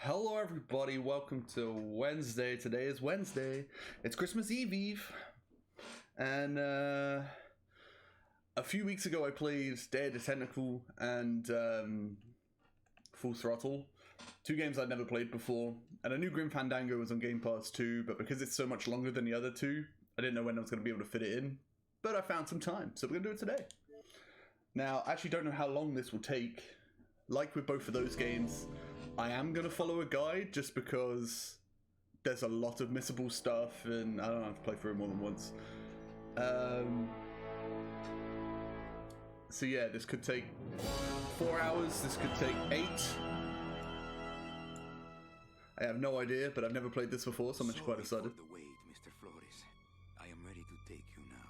Hello everybody, welcome to Wednesday. Today is Wednesday. It's Christmas Eve. And a few weeks ago I played Dead, Tentacle and Full Throttle. Two games I'd never played before. And I knew Grim Fandango was on Game Pass too, but because it's so much longer than the other two, I didn't know when I was going to be able to fit it in. But I found some time, so we're going to do it today. Now, I actually don't know how long this will take. Like with both of those games, I am going to follow a guide just because there's a lot of missable stuff and I don't have to play through it more than once. So yeah, this could take 4 hours, this could take 8. I have no idea, but I've never played this before, so I'm actually quite excited. The wait, Mr. Flores. I am ready to take you now.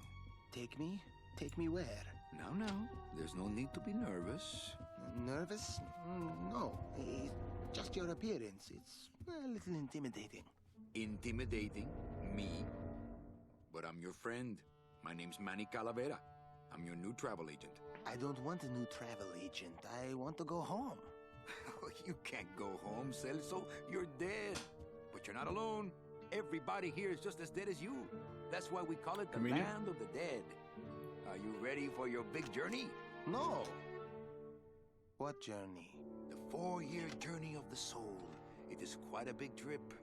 Take me? Take me where? Now, there's no need to be nervous. Nervous? No. It's just your appearance. It's a little intimidating. Intimidating? Me? But I'm your friend. My name's Manny Calavera. I'm your new travel agent. I don't want a new travel agent. I want to go home. You can't go home, Celso. You're dead. But you're not alone. Everybody here is just as dead as you. That's why we call it the land of the dead. Are you ready for your big journey? No. What journey? The 4-year journey of the soul. It is quite a big trip.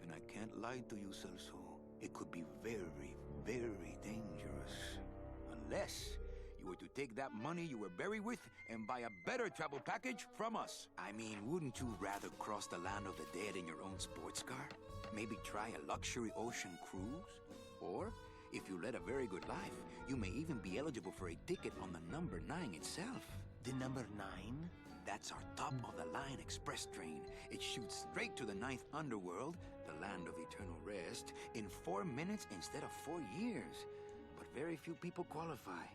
And I can't lie to you, Celso. It could be very, very dangerous. Unless you were to take that money you were buried with and buy a better travel package from us. I mean, wouldn't you rather cross the land of the dead in your own sports car? Maybe try a luxury ocean cruise? Or, if you led a very good life, you may even be eligible for a ticket on the number 9 itself. The number 9? That's our top-of-the-line express train. It shoots straight to the 9th underworld, the land of eternal rest, in 4 minutes instead of 4 years. But very few people qualify.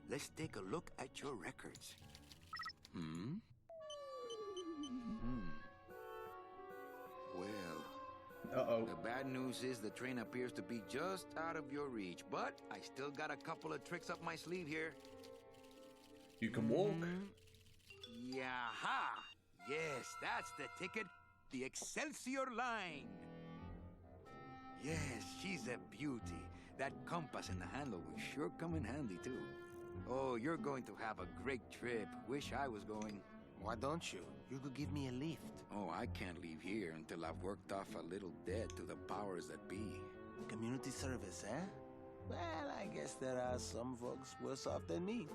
Let's take a look at your records. Well... The bad news is the train appears to be just out of your reach, but I still got a couple of tricks up my sleeve here. You can walk. Yaha! Yes, that's the ticket. The Excelsior line. Yes, she's a beauty. That compass in the handle will sure come in handy, too. Oh, you're going to have a great trip. Wish I was going. Why don't you? You could give me a lift. Oh, I can't leave here until I've worked off a little debt to the powers that be. Community service, eh? Well, I guess there are some folks worse off than me.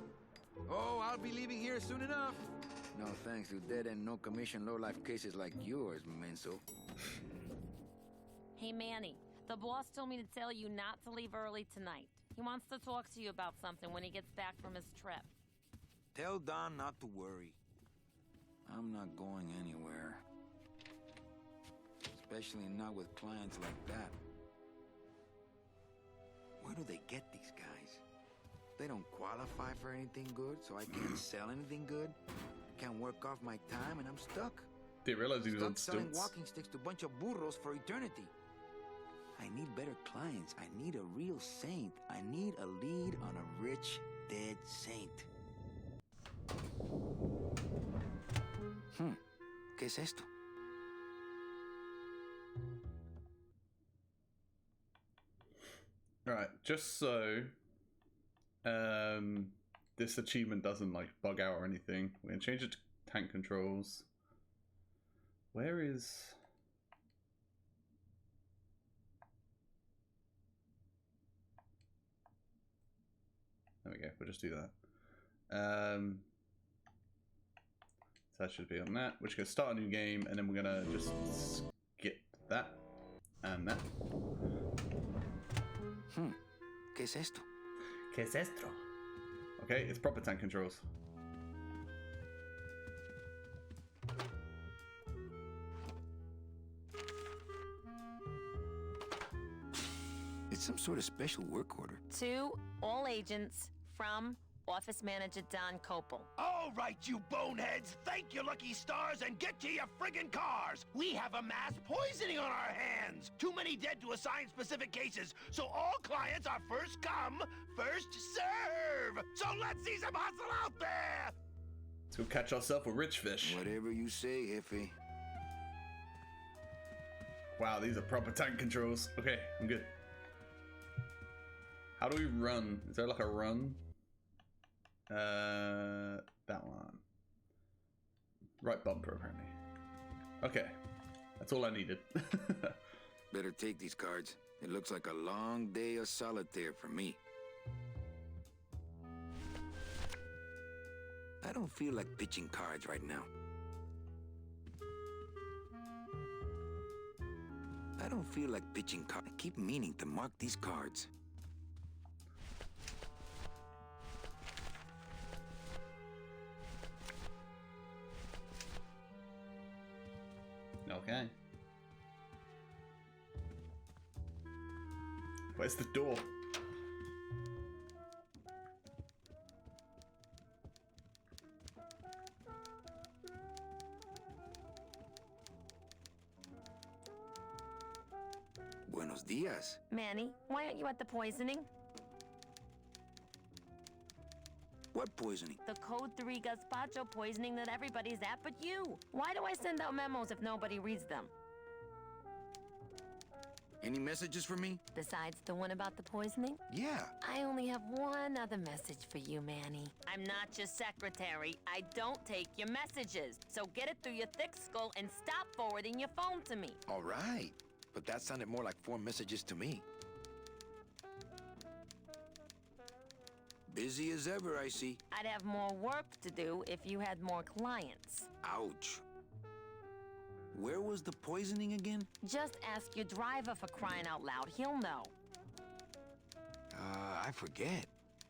Oh, I'll be leaving here soon enough. No thanks to dead and no commission low-life cases like yours, Menso. Hey, Manny. The boss told me to tell you not to leave early tonight. He wants to talk to you about something when he gets back from his trip. Tell Don not to worry. I'm not going anywhere. Especially not with clients like that. Where do they get these guys? They don't qualify for anything good, so I can't sell anything good. Can't work off my time, and I'm stuck. Didn't realize he was on selling stilts. Walking sticks to a bunch of burros for eternity. I need better clients. I need a real saint. I need a lead on a rich, dead saint. ¿Qué es esto? Alright, just so this achievement doesn't like bug out or anything, we're gonna change it to tank controls. Where is... There we go, we'll just do that. So that should be on that. We're just going to start a new game, and then we're going to just skip that and that. ¿Qué es esto? ¿Qué es esto? Okay, it's proper tank controls. It's some sort of special work order. To all agents from Office Manager Don Copel. All right, you boneheads, thank your lucky stars and get to your friggin' cars. We have a mass poisoning on our hands. Too many dead to assign specific cases, so all clients are first come, first serve. So let's see some hustle out there. Let's go catch ourselves a rich fish. Whatever you say, Jefe. Wow, these are proper tank controls. Okay, I'm good. How do we run? Is there like a run? That one. Right bumper, apparently. Okay, that's all I needed. Better take these cards. It looks like a long day of solitaire for me. I don't feel like pitching cards right now. I don't feel like pitching cards. I keep meaning to mark these cards. Okay. Where's the door? Buenos dias. Manny, why aren't you at the poisoning? What poisoning? The Code 3 gazpacho poisoning that everybody's at but you. Why do I send out memos if nobody reads them? Any messages for me? Besides the one about the poisoning? Yeah. I only have one other message for you, Manny. I'm not your secretary. I don't take your messages. So get it through your thick skull and stop forwarding your phone to me. All right. But that sounded more like 4 messages to me. Busy as ever, I see. I'd have more work to do if you had more clients. Ouch. Where was the poisoning again? Just ask your driver for crying out loud. He'll know. I forget.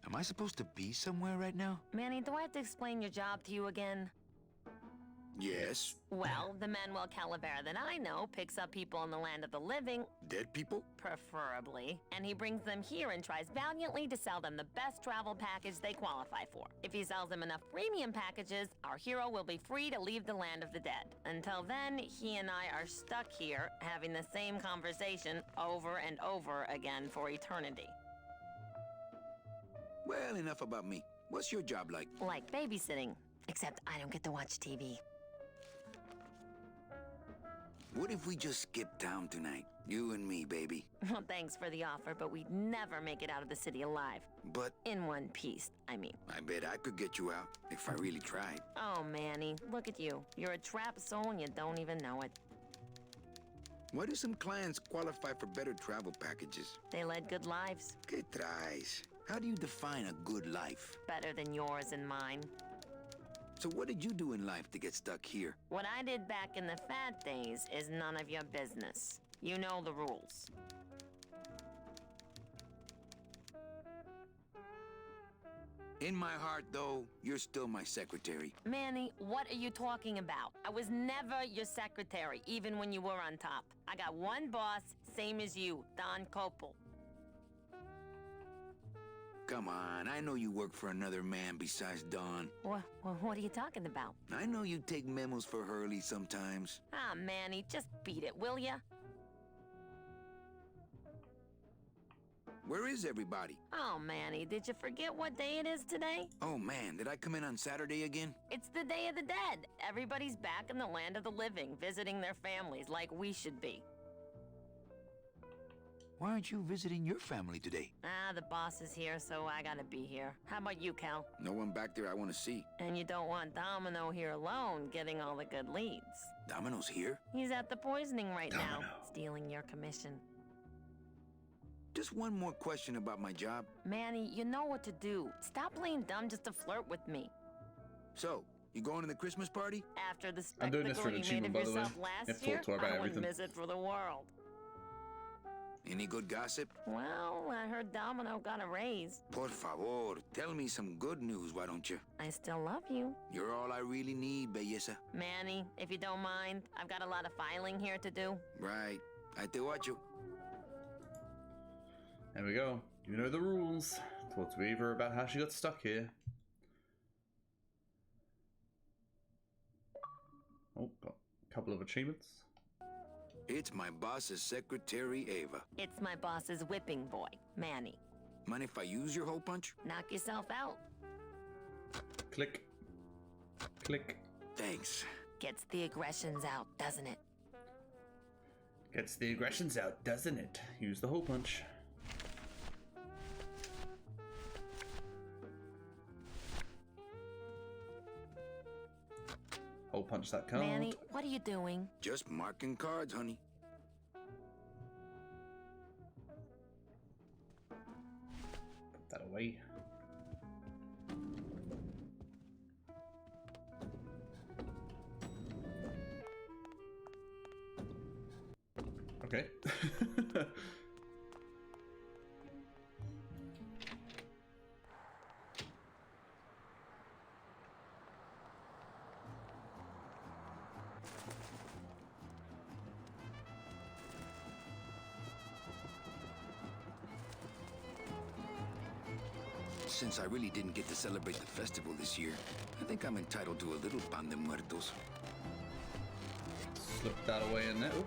Am I supposed to be somewhere right now? Manny, do I have to explain your job to you again? Yes. Well, the Manuel Calavera that I know picks up people in the land of the living, Dead people? preferably, and he brings them here and tries valiantly to sell them the best travel package they qualify for. If he sells them enough premium packages, our hero will be free to leave the land of the dead. Until then, he and I are stuck here having the same conversation over and over again for eternity. Well, enough about me. What's your job like? Like babysitting, except I don't get to watch TV. What if we just skip town tonight? You and me, baby. Well, thanks for the offer, but we'd never make it out of the city alive. But In one piece, I mean. I bet I could get you out if I really tried. Oh, Manny, look at you. You're a trapped soul and you don't even know it. Why do some clients qualify for better travel packages? They led good lives, ¿Qué traes? How do you define a good life? better than yours and mine. So what did you do in life to get stuck here? What I did back in the fat days is none of your business. You know the rules. In my heart, though, you're still my secretary. Manny, what are you talking about? I was never your secretary, even when you were on top. I got one boss, same as you, Don Copel. Come on, I know you work for another man besides Don. What are you talking about? I know you take memos for Hurley sometimes. Ah, Manny, just beat it, will ya? Where is everybody? Oh, Manny, did you forget what day it is today? Oh man, did I come in on Saturday again? It's the Day of the Dead. Everybody's back in the land of the living, visiting their families like we should be. Why aren't you visiting your family today? Ah, the boss is here, so I gotta be here. How about you, Cal? No one back there I want to see. And you don't want Domino here alone, getting all the good leads. Domino's here? He's at the poisoning right now, Domino. stealing your commission. Just one more question about my job. Manny, you know what to do. Stop playing dumb just to flirt with me. So, you going to the Christmas party? After the I'm doing this for spectacle an you made achievement, of by the way. yourself You last have to year, talk to her about I everything. wouldn't miss it for the world. Any good gossip? Well, I heard Domino got a raise. Por favor, tell me some good news, why don't you? I still love you. You're all I really need, belleza. Manny, if you don't mind, I've got a lot of filing here to do. Right. I te watcho. There we go. You know the rules. Talk to Eva about how she got stuck here. Oh, got a couple of achievements. It's my boss's secretary, Ava. It's my boss's whipping boy, Manny. Mind if I use your hole punch? Knock yourself out. Click. Click. Thanks. Gets the aggressions out, doesn't it? Gets the aggressions out, doesn't it? Use the hole punch. Hole punch that card. Manny, what are you doing? Just marking cards, honey. Put that away. Okay. Since I really didn't get to celebrate the festival this year, I think I'm entitled to a little pan de muertos. Slip that away in there. Ooh.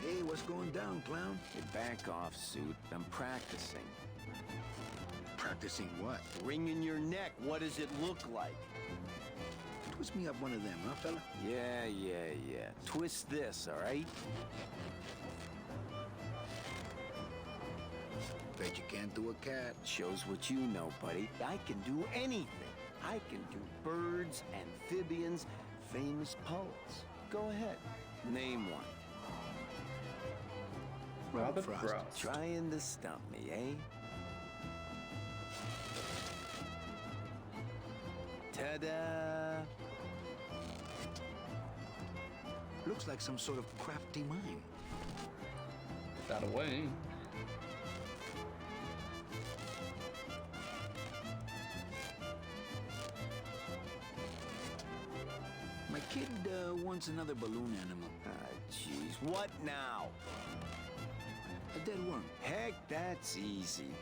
Hey, what's going down, clown? Hey, back off, suit. I'm practicing. Practicing what? Wringing your neck. What does it look like? Twist me up one of them, huh, fella? Yeah. Twist this, all right? Bet you can't do a cat. Shows what you know, buddy. I can do anything. I can do birds, amphibians, famous poets. Go ahead. Name one. Robert Frost. Frost. Trying to stump me, eh? Ta-da! Looks like some sort of crafty mime. That away. My kid wants another balloon animal. Ah, jeez. What now? A dead worm. Heck, that's easy.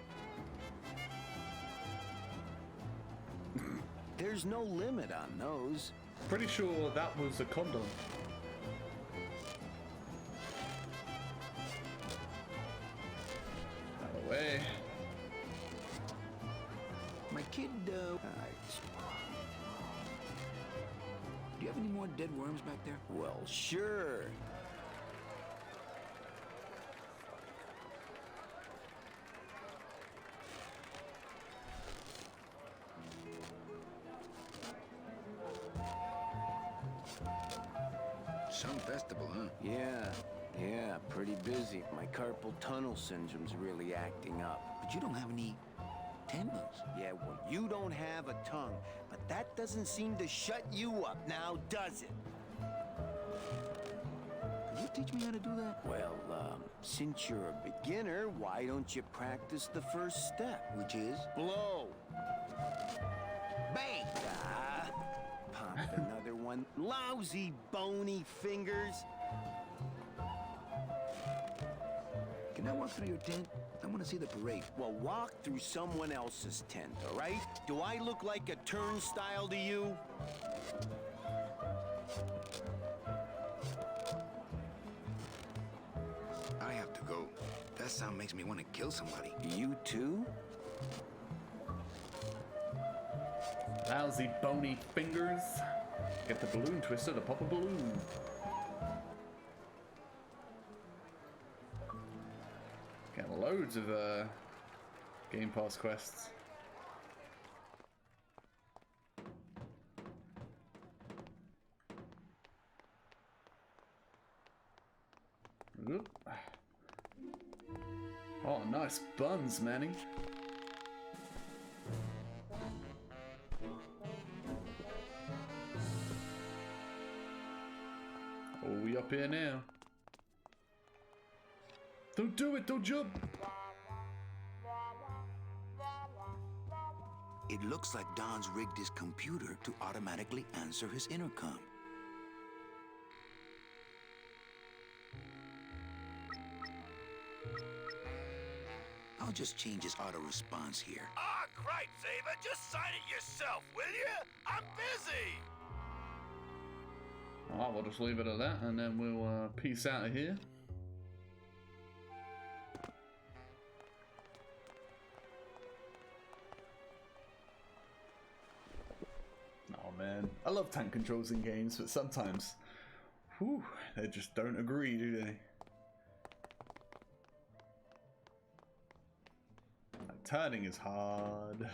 There's no limit on those. Pretty sure that was a condom. That away. My kid, do you have any more dead worms back there? Well, sure. Some festival, huh? Yeah, pretty busy. My carpal tunnel syndrome's really acting up. But you don't have any tendons. Yeah, well, you don't have a tongue, but that doesn't seem to shut you up now, does it? Can you teach me how to do that? Well, since you're a beginner, why don't you practice the first step? Which is? Blow. Bang! Ah, pop another one. Lousy, bony fingers. Can I walk through your tent? I want to see the parade. Well, walk through someone else's tent, all right? Do I look like a turnstile to you? I have to go. That sound makes me want to kill somebody. You too? Lousy bony fingers. Get the balloon twister to pop a balloon. Get loads of Game Pass quests. Oop. Oh, nice buns, Manny. Oh, we up here now. Don't do it, don't jump. It looks like Don's rigged his computer to automatically answer his intercom. I'll just change his auto response here. Ah, cripes, Ava, just sign it yourself, will you? I'm busy. Alright, we'll just leave it at that and then we'll peace out of here. Oh man, I love tank controls in games, but sometimes, whew, they just don't agree, do they? Like, turning is hard.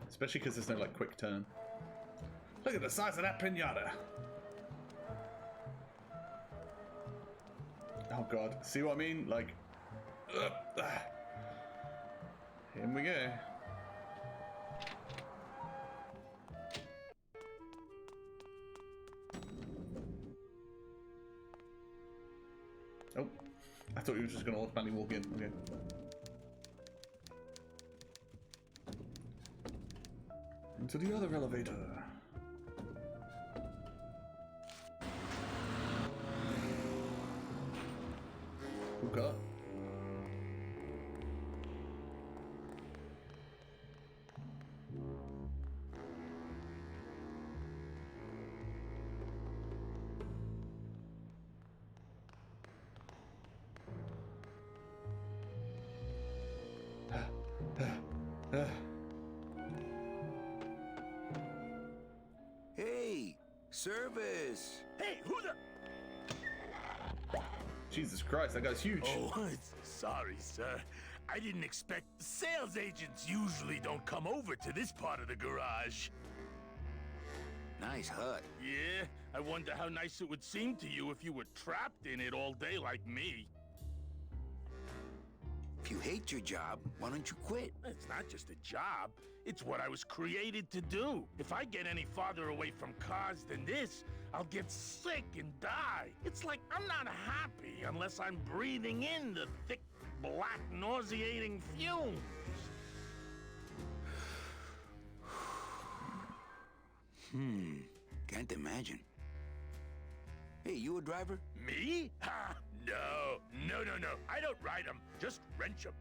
Especially because there's no, like, quick turn. Look at the size of that pinata! Oh god, see what I mean? Like, here we go. Oh, I thought you were just gonna automatically walk in. Okay. Into the other elevator. Hook up. Hey, service. Hey, who the... Jesus Christ, that guy's huge. Oh, sorry, sir. I didn't expect... Sales agents usually don't come over to this part of the garage. Nice hut. Yeah, I wonder how nice it would seem to you if you were trapped in it all day like me. If you hate your job, why don't you quit? It's not just a job. It's what I was created to do. If I get any farther away from cars than this, I'll get sick and die. It's like I'm not happy unless I'm breathing in the thick, black, nauseating fumes. Can't imagine. Hey, you a driver? Me? Ha! No. I don't ride them. Just wrench them.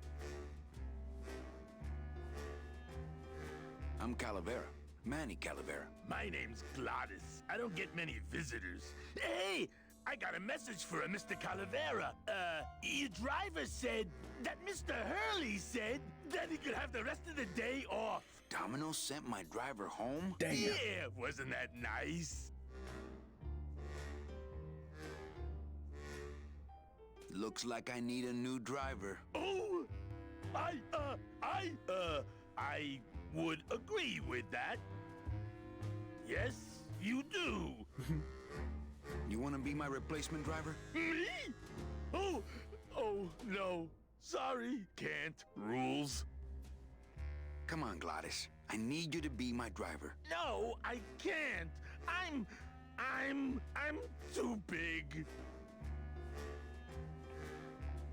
I'm Calavera. Manny Calavera. My name's Gladys. I don't get many visitors. Hey! I got a message for a Mr. Calavera. Your driver said that Mr. Hurley said that he could have the rest of the day off. Domino sent my driver home? Damn. Yeah, wasn't that nice? Looks like I need a new driver. Oh, I would agree with that. Yes, you do. You want to be my replacement driver? Me? Oh, no. Sorry, can't. Rules. Come on, Gladys. I need you to be my driver. No, I can't. I'm too big.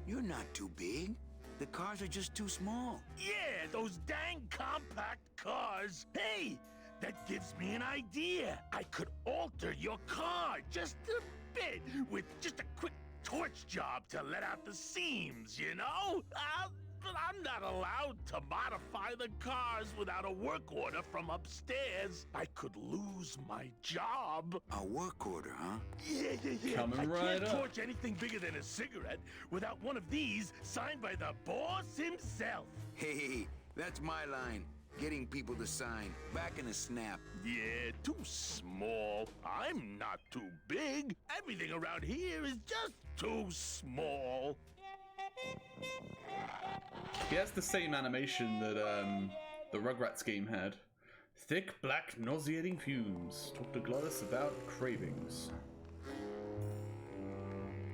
You're not too big. The cars are just too small. Yeah, those dang compact cars. Hey, that gives me an idea. I could alter your car just a bit with just a quick torch job to let out the seams, you know? But I'm not allowed to modify the cars without a work order from upstairs. I could lose my job. A work order, huh? Yeah. Coming I right can't up. torch anything bigger than a cigarette without one of these signed by the boss himself. Hey, that's my line. Getting people to sign. Back in a snap. Yeah, too small. I'm not too big. Everything around here is just too small. He has the same animation that the Rugrats game had. Thick, black, nauseating fumes. Talk to Gladys about cravings.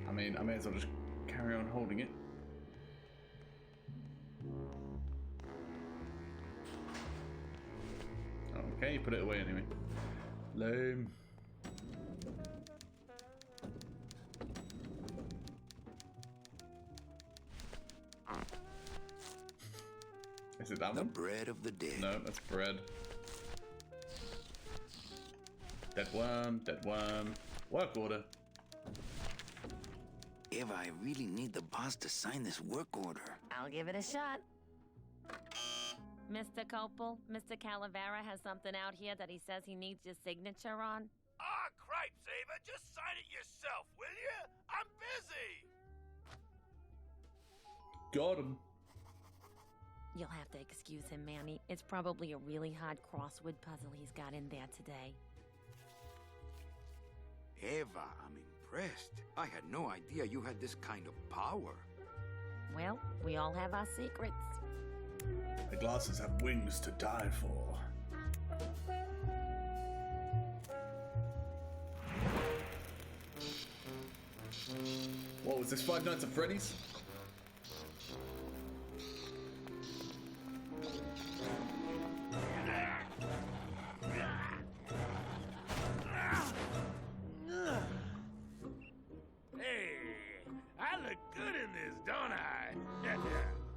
I mean, I may as well just carry on holding it. Okay, put it away anyway. Lame. Is it that The one? bread of the dead. No, that's bread. Dead worm, dead worm. Work order. Eva, I really need the boss to sign this work order. I'll give it a shot. Mr. Copel, Mr. Calavera has something out here that he says he needs your signature on. Ah, cripes, Ava, just sign it yourself, will you? I'm busy. Got him. You'll have to excuse him, Manny. It's probably a really hard crossword puzzle he's got in there today. Eva, I'm impressed. I had no idea you had this kind of power. Well, we all have our secrets. The glasses have wings to die for. What was this, Five Nights at Freddy's?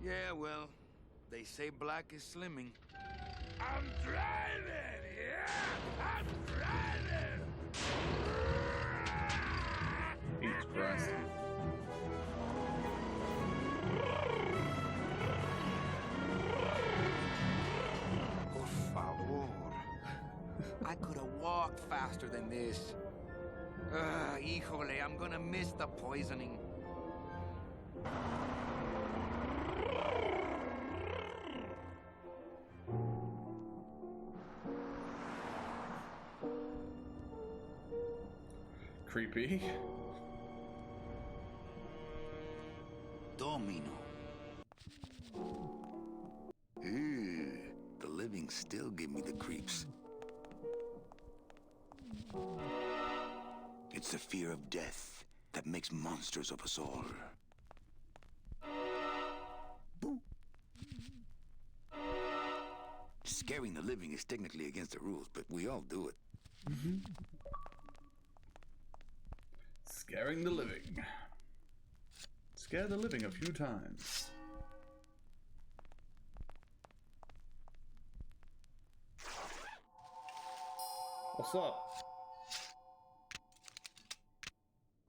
Yeah, well, they say black is slimming. I'm driving! Yeah! I'm driving! Jesus Christ. Por favor. I could have walked faster than this. Híjole, I'm gonna miss the poisoning. Creepy. Domino. The living still give me the creeps. It's the fear of death that makes monsters of us all. Boo. Scaring the living is technically against the rules, but we all do it. Scaring the living. Scare the living a few times. What's up?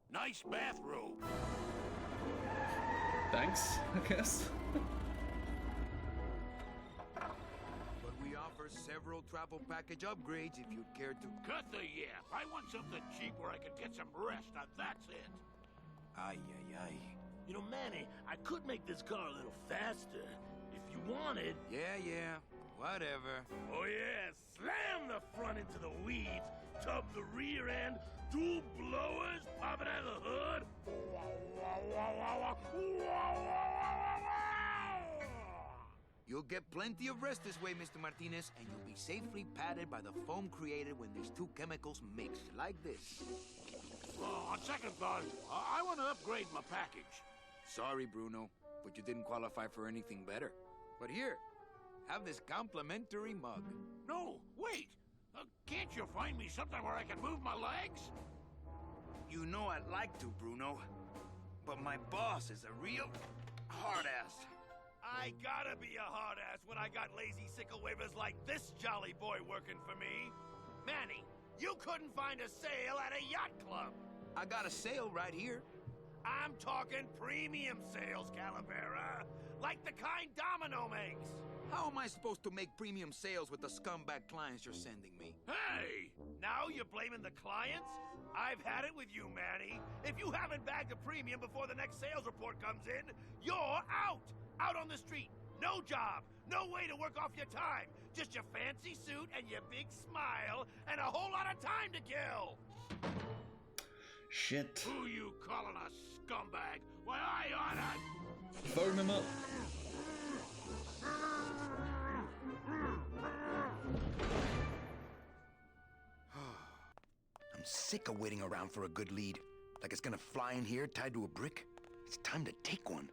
Nice bathrobe. Thanks, I guess. But we offer several travel package upgrades if you'd care to. Cut the yap. I want something cheap where I can get some rest. Now that's it. Ay, ay, ay. You know, Manny, I could make this car a little faster. If you wanted. Yeah, whatever. Oh yeah, slam the front into the weeds, tub the rear end, dual blowers popping out of the hood. You'll get plenty of rest this way, Mr. Martinez, and you'll be safely padded by the foam created when these two chemicals mix, like this. On second thought, I want to upgrade my package. Sorry, Bruno, but you didn't qualify for anything better. But here, have this complimentary mug. No, wait. Can't you find me something where I can move my legs? You know I'd like to, Bruno, but my boss is a real hard-ass. I gotta be a hard ass when I got lazy sickle wavers like this jolly boy working for me. Manny, you couldn't find a sale at a yacht club. I got a sale right here. I'm talking premium sales, Calavera. Like the kind Domino makes. How am I supposed to make premium sales with the scumbag clients you're sending me? Hey! Now you're blaming the clients? I've had it with you, Manny. If you haven't bagged a premium before the next sales report comes in, you're out! Out on the street. No job. No way to work off your time. Just your fancy suit and your big smile and a whole lot of time to kill. Shit. Who you calling a scumbag? Why, I oughta... Phone him up. I'm sick of waiting around for a good lead. Like it's gonna fly in here tied to a brick. It's time to take one.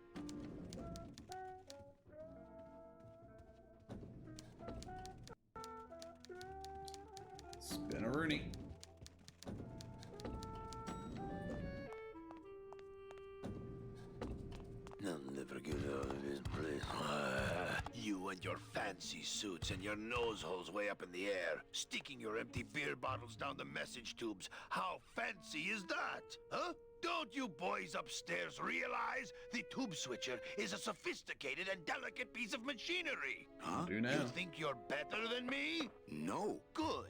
Spin-a-rooney. I'll never get out of this place. You and your fancy suits and your nose holes way up in the air, sticking your empty beer bottles down the message tubes. How fancy is that? Huh? Don't you boys upstairs realize the tube switcher is a sophisticated and delicate piece of machinery? Huh? Do now. You think you're better than me? No. Good.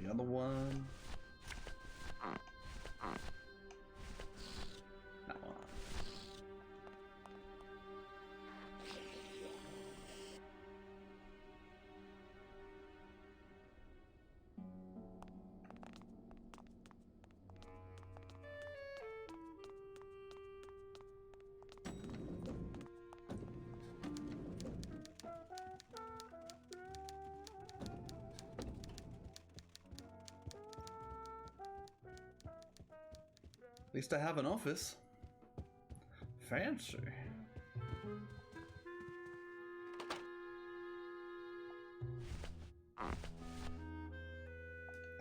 the other one. That one. At least I have an office. Fancy.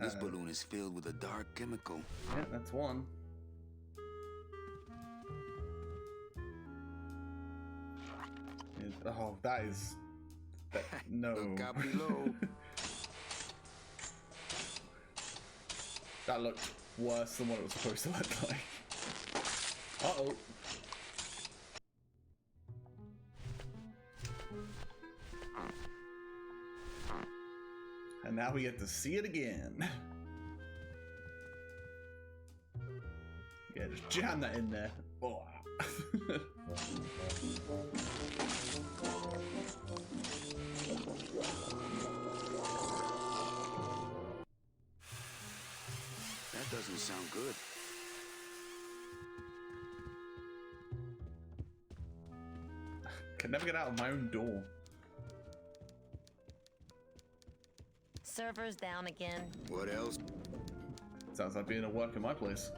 This balloon is filled with a dark chemical. Yeah, that's one. Oh, that is... no. Look out below. That looked worse than what it was supposed to look like. Uh-oh. And now we get to see it again. Yeah, just jam that in there. Oh. That doesn't sound good. Can never get out of my own door. Servers down again. What else? Sounds like being at work in my place.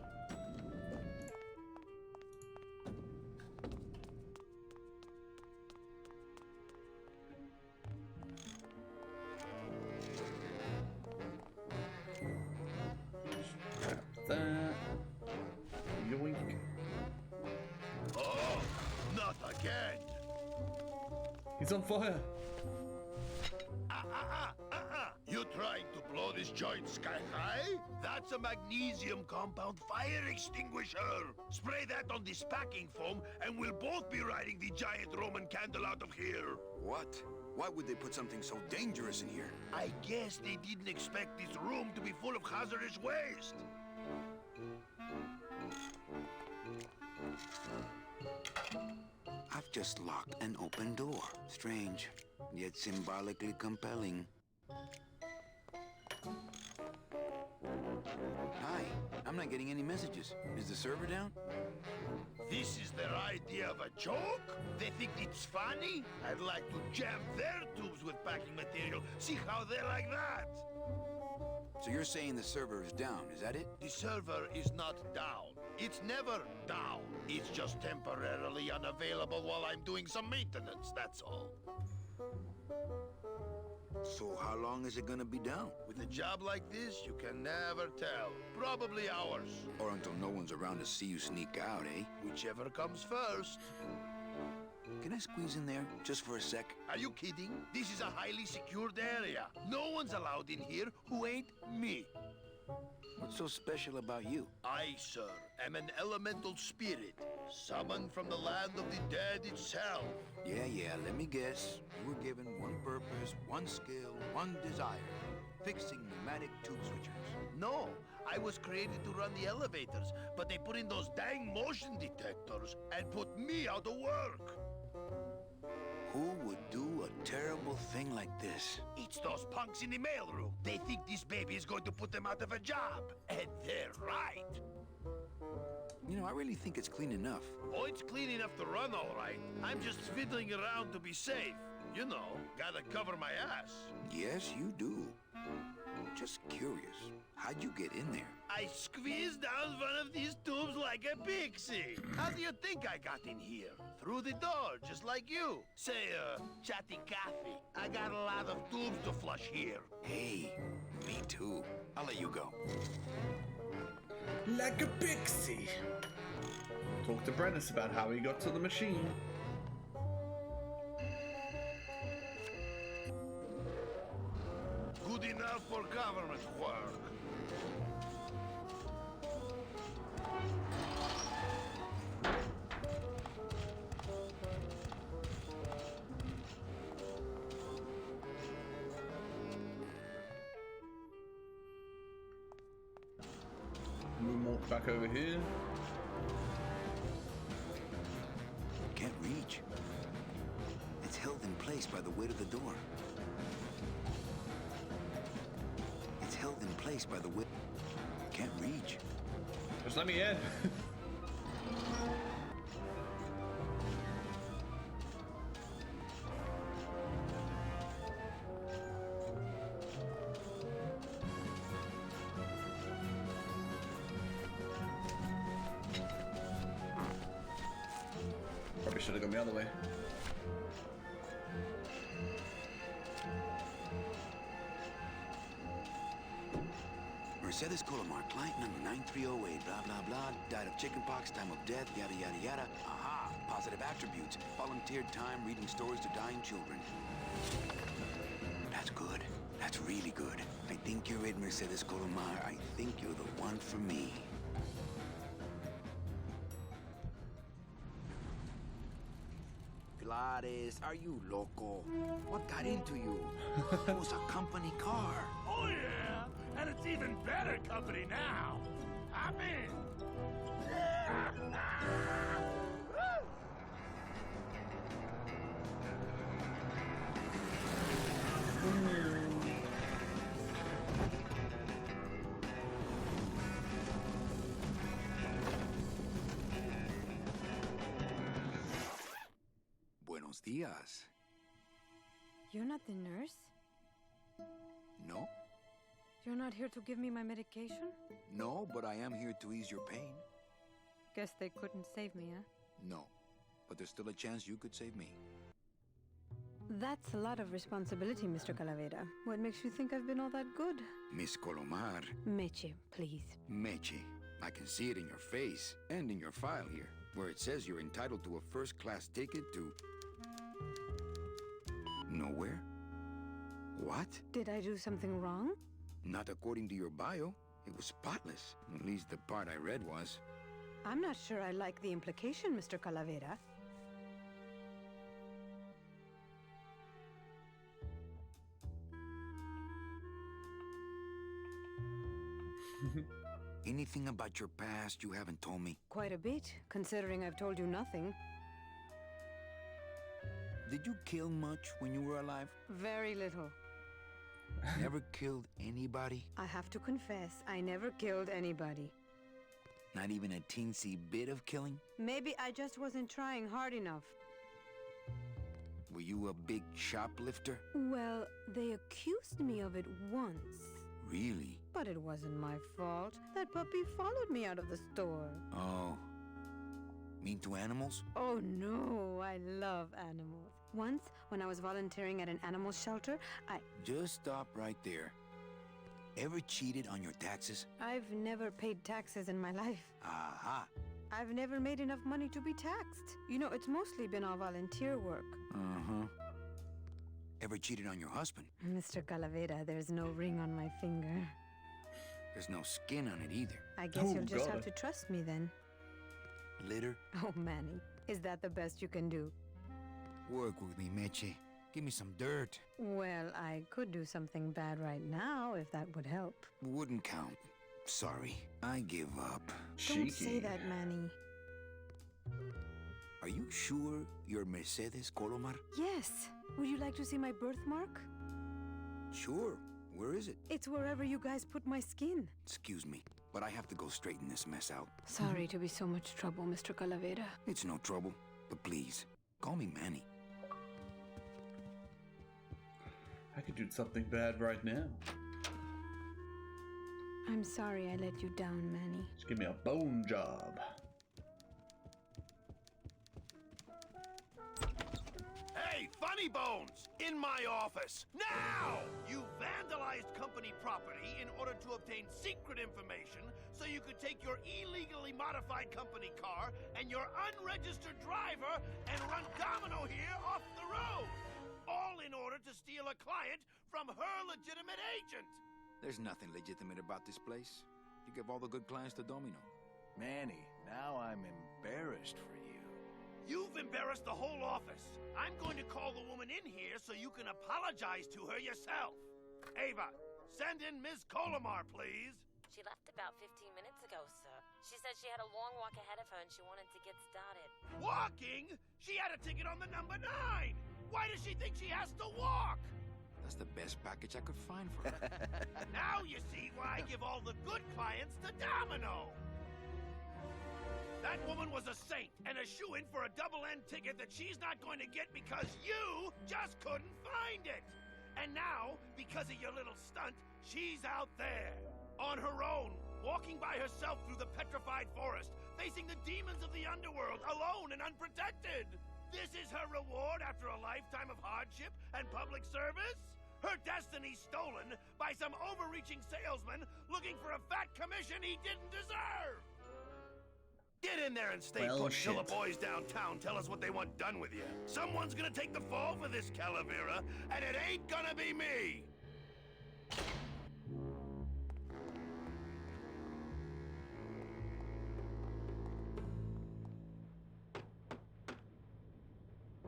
Grab that. Yoink. Oh, not again. He's on fire. You trying to blow this joint sky high? That's a magnesium compound fire extinguisher. Spray that on this packing foam and we'll both be riding the giant Roman candle out of here. What? Why would they put something so dangerous in here? I guess they didn't expect this room to be full of hazardous waste. I've just locked an open door. Strange, yet symbolically compelling. Hi, I'm not getting any messages. Is the server down? This is their idea of a joke? They think it's funny? I'd like to jam their tubes with packing material. See how they like that? So you're saying the server is down, is that it? The server is not down. It's never down. It's just temporarily unavailable while I'm doing some maintenance, that's all. So how long is it gonna be down? With a job like this, you can never tell. Probably hours. Or until no one's around to see you sneak out, eh? Whichever comes first. Can I squeeze in there, just for a sec? Are you kidding? This is a highly secured area. No one's allowed in here who ain't me. What's so special about you? I, sir, am an elemental spirit, summoned from the land of the dead itself. Yeah, let me guess. You were given one purpose, one skill, one desire. Fixing pneumatic tube switchers. No, I was created to run the elevators, but they put in those dang motion detectors and put me out of work. Who would do a terrible thing like this? It's those punks in the mailroom. They think this baby is going to put them out of a job. And they're right. You know, I really think it's clean enough. Oh, it's clean enough to run all right. I'm just fiddling around to be safe. You know, gotta cover my ass. Yes, you do. Just curious, how'd you get in there? I squeezed down one of these tubes like a pixie. How do you think I got in here? Through the door, just like you. Say, chatty Cathy, I got a lot of tubes to flush here. Hey, me too. I'll let you go. Like a pixie. Talk to Brennis about how he got to the machine. Good enough for government work. walk back over here. Can't reach. It's held in place by the weight of the door. It's held in place by the weight. Can't reach. Just let me in. Probably should have gone the other way. Mercedes Colomar, client number 9308, blah, blah, blah, died of chickenpox, time of death, yada, yada, yada. Aha, positive attributes. Volunteered time reading stories to dying children. That's good. That's really good. I think you're it, Mercedes Colomar. I think you're the one for me. Gladys, are you loco? What got into you? It was a company car. Oh, yeah. And it's even better company now. I'm in. Buenos dias. You're not the nurse? No? You're not here to give me my medication? No, but I am here to ease your pain. Guess they couldn't save me, huh? No. But there's still a chance you could save me. That's a lot of responsibility, Mr. Calavera. What makes you think I've been all that good? Miss Colomar. Meche, please. Meche. I can see it in your face and in your file here, where it says you're entitled to a first-class ticket to... nowhere? What? Did I do something wrong? Not according to your bio. It was spotless. At least the part I read was. I'm not sure I like the implication, Mr. Calavera. Anything about your past you haven't told me? Quite a bit, considering I've told you nothing. Did you kill much when you were alive? Very little. Never killed anybody? I have to confess, I never killed anybody. Not even a teensy bit of killing? Maybe I just wasn't trying hard enough. Were you a big shoplifter? Well, they accused me of it once. Really? But it wasn't my fault. That puppy followed me out of the store. Oh. Mean to animals? Oh no, I love animals. Once, when I was volunteering at an animal shelter, Just stop right there. Ever cheated on your taxes? I've never paid taxes in my life. Aha. I've never made enough money to be taxed. You know, it's mostly been all volunteer work. Uh-huh. Ever cheated on your husband? Mr. Calavera, there's no ring on my finger. There's no skin on it either. I guess you'll just have to trust me then. Litter? Oh, Manny, is that the best you can do? Work with me, Meche. Give me some dirt. Well, I could do something bad right now if that would help. Wouldn't count. Sorry. I give up. Don't say that, Manny. Are you sure you're Mercedes Colomar? Yes. Would you like to see my birthmark? Sure. Where is it? It's wherever you guys put my skin. Excuse me, but I have to go straighten this mess out. Sorry to be so much trouble, Mr. Calavera. It's no trouble, but please, call me Manny. I could do something bad right now. I'm sorry I let you down, Manny. Just give me a bone job. Hey, Funny Bones! In my office! Now! You vandalized company property in order to obtain secret information so you could take your illegally modified company car and your unregistered driver and run domino here off the road! All in order to steal a client from her legitimate agent! There's nothing legitimate about this place. You give all the good clients to Domino. Manny, now I'm embarrassed for you. You've embarrassed the whole office. I'm going to call the woman in here so you can apologize to her yourself. Ava, send in Ms. Colomar, please. She left about 15 minutes ago, sir. She said she had a long walk ahead of her and she wanted to get started. Walking? She had a ticket on the number 9! Why does she think she has to walk? That's the best package I could find for her. Now you see why I give all the good clients to Domino! That woman was a saint and a shoo-in for a double-end ticket that she's not going to get because you just couldn't find it! And now, because of your little stunt, she's out there, on her own, walking by herself through the petrified forest, facing the demons of the underworld, alone and unprotected! This is her reward after a lifetime of hardship and public service? Her destiny stolen by some overreaching salesman looking for a fat commission he didn't deserve! Get in there and stay put till the boys downtown tell us what they want done with you. Someone's gonna take the fall for this, Calavera, and it ain't gonna be me!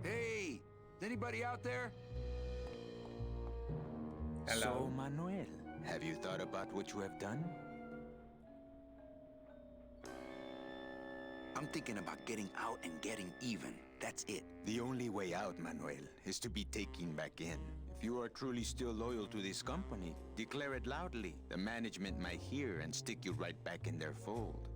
Hey! Is anybody out there? Hello. So, Manuel, have you thought about what you have done? I'm thinking about getting out and getting even. That's it. The only way out, Manuel, is to be taken back in. If you are truly still loyal to this company, declare it loudly. The management might hear and stick you right back in their fold.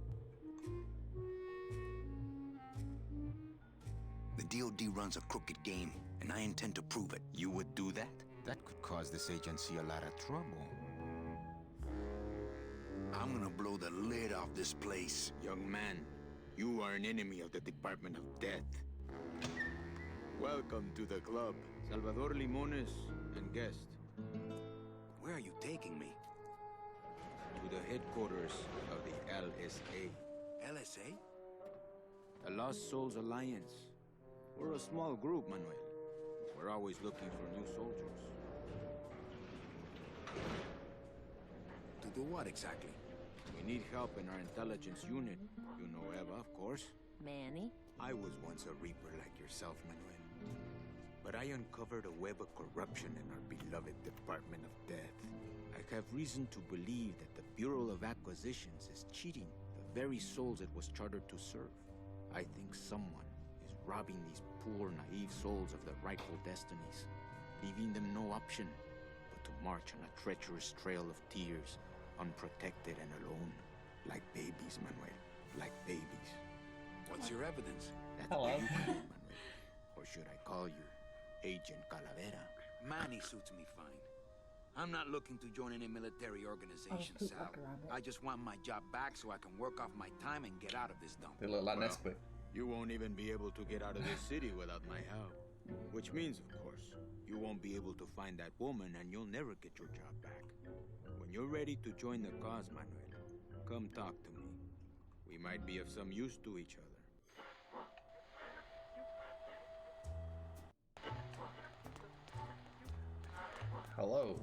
The DOD runs a crooked game, and I intend to prove it. You would do that? That could cause this agency a lot of trouble. I'm gonna blow the lid off this place. Young man, you are an enemy of the Department of Death. Welcome to the club, Salvador Limones and guest. Where are you taking me? To the headquarters of the LSA. LSA? The Lost Souls Alliance. We're a small group, Manuel. We're always looking for new soldiers. To do what exactly? We need help in our intelligence unit. You know Eva, of course. Manny? I was once a Reaper like yourself, Manuel. But I uncovered a web of corruption in our beloved Department of Death. I have reason to believe that the Bureau of Acquisitions is cheating the very souls it was chartered to serve. I think someone is robbing these poor, naive souls of their rightful destinies, leaving them no option but to march on a treacherous trail of tears, unprotected and alone, like babies, Manuel, like babies. What's your evidence? That's what you call me, Manuel. Or should I call you Agent Calavera? Manny suits me fine. I'm not looking to join any military organization, Sal. I just want my job back so I can work off my time and get out of this dump. They look like Nesquik. You won't even be able to get out of this city without my help. Which means, of course, you won't be able to find that woman and you'll never get your job back. When you're ready to join the cause, Manuel, come talk to me. We might be of some use to each other. Hello.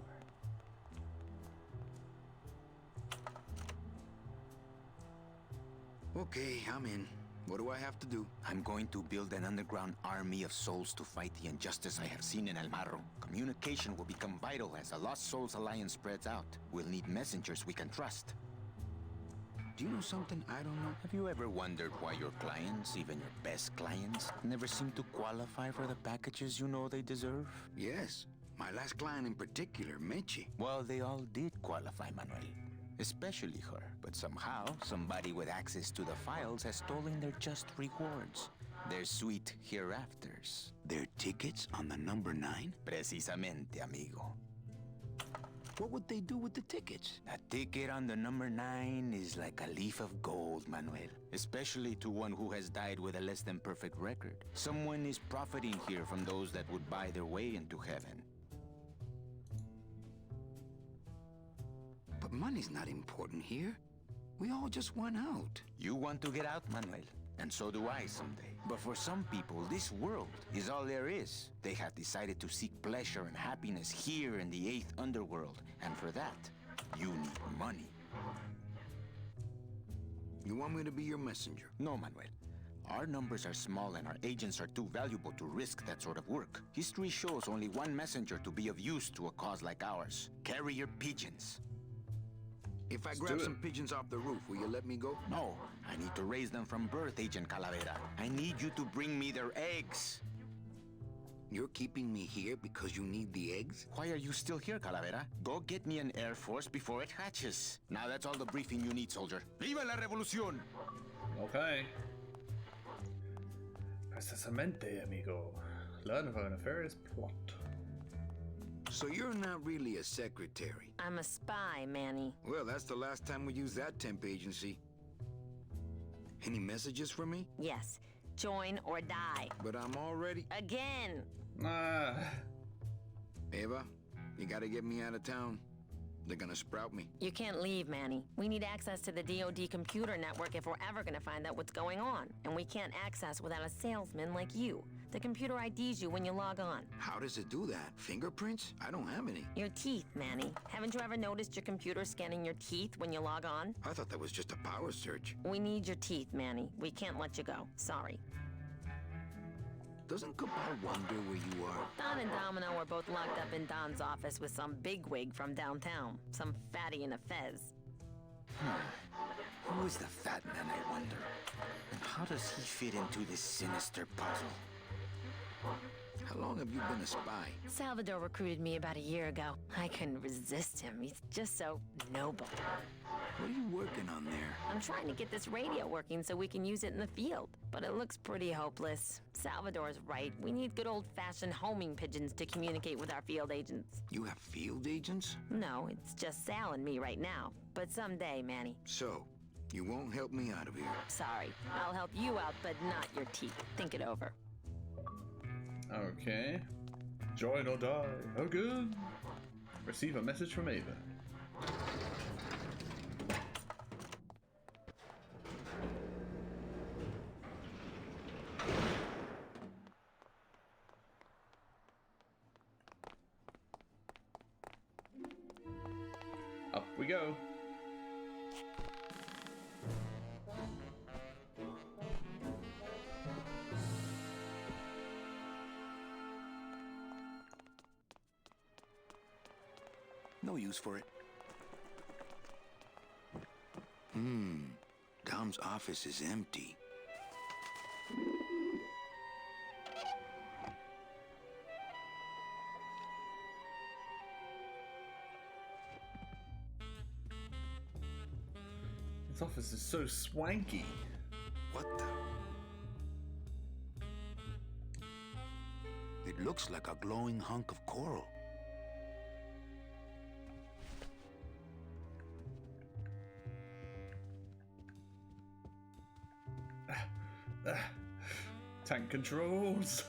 Okay, I'm in. What do I have to do? I'm going to build an underground army of souls to fight the injustice I have seen in El Marro. Communication will become vital as the Lost Souls Alliance spreads out. We'll need messengers we can trust. Do you know something I don't know? Have you ever wondered why your clients, even your best clients, never seem to qualify for the packages you know they deserve? Yes. My last client in particular, Mechi. Well, they all did qualify, Manuel. Especially her. But somehow, somebody with access to the files has stolen their just rewards. Their sweet hereafters. Their tickets on the number 9? Precisamente, amigo. What would they do with the tickets? A ticket on the number 9 is like a leaf of gold, Manuel. Especially to one who has died with a less than perfect record. Someone is profiting here from those that would buy their way into heaven. But money's not important here. We all just want out. You want to get out, Manuel. And so do I someday. But for some people, this world is all there is. They have decided to seek pleasure and happiness here in the 8th underworld. And for that, you need money. You want me to be your messenger? No, Manuel. Our numbers are small and our agents are too valuable to risk that sort of work. History shows only one messenger to be of use to a cause like ours. Carrier pigeons. If I Let's grab do some it. pigeons off the roof, will you let me go? No, I need to raise them from birth, Agent Calavera. I need you to bring me their eggs. You're keeping me here because you need the eggs? Why are you still here, Calavera? Go get me an Air Force before it hatches. Now that's all the briefing you need, soldier. ¡Viva la revolución! Okay. Precisamente, amigo. Learn of a nefarious plot. So you're not really a secretary. I'm a spy, Manny. Well, that's the last time we used that temp agency. Any messages for me? Yes. Join or die. But I'm already... Again! Ah. Eva, you gotta get me out of town. They're gonna sprout me. You can't leave, Manny. We need access to the DoD computer network if we're ever gonna find out what's going on. And we can't access without a salesman like you. The computer IDs you when you log on. How does it do that? Fingerprints? I don't have any. Your teeth, Manny. Haven't you ever noticed your computer scanning your teeth when you log on? I thought that was just a power search. We need your teeth, Manny. We can't let you go. Sorry. Doesn't Cabal wonder where you are? Don and Domino were both locked up in Don's office with some bigwig from downtown. Some fatty in a fez. Who is the fat man, I wonder? And how does he fit into this sinister puzzle? How long have you been a spy? Salvador recruited me about a year ago. I couldn't resist him. He's just so noble. What are you working on there? I'm trying to get this radio working so we can use it in the field. But it looks pretty hopeless. Salvador's right. We need good old-fashioned homing pigeons to communicate with our field agents. You have field agents? No, it's just Sal and me right now. But someday, Manny. So, you won't help me out of here. Sorry. I'll help you out, but not your teeth. Think it over. Okay. Join or die. Oh, good. Receive a message from Ava. Up we go. No use for it. Dom's office is empty. This office is so swanky. What the? It looks like a glowing hunk of coral. Tank controls.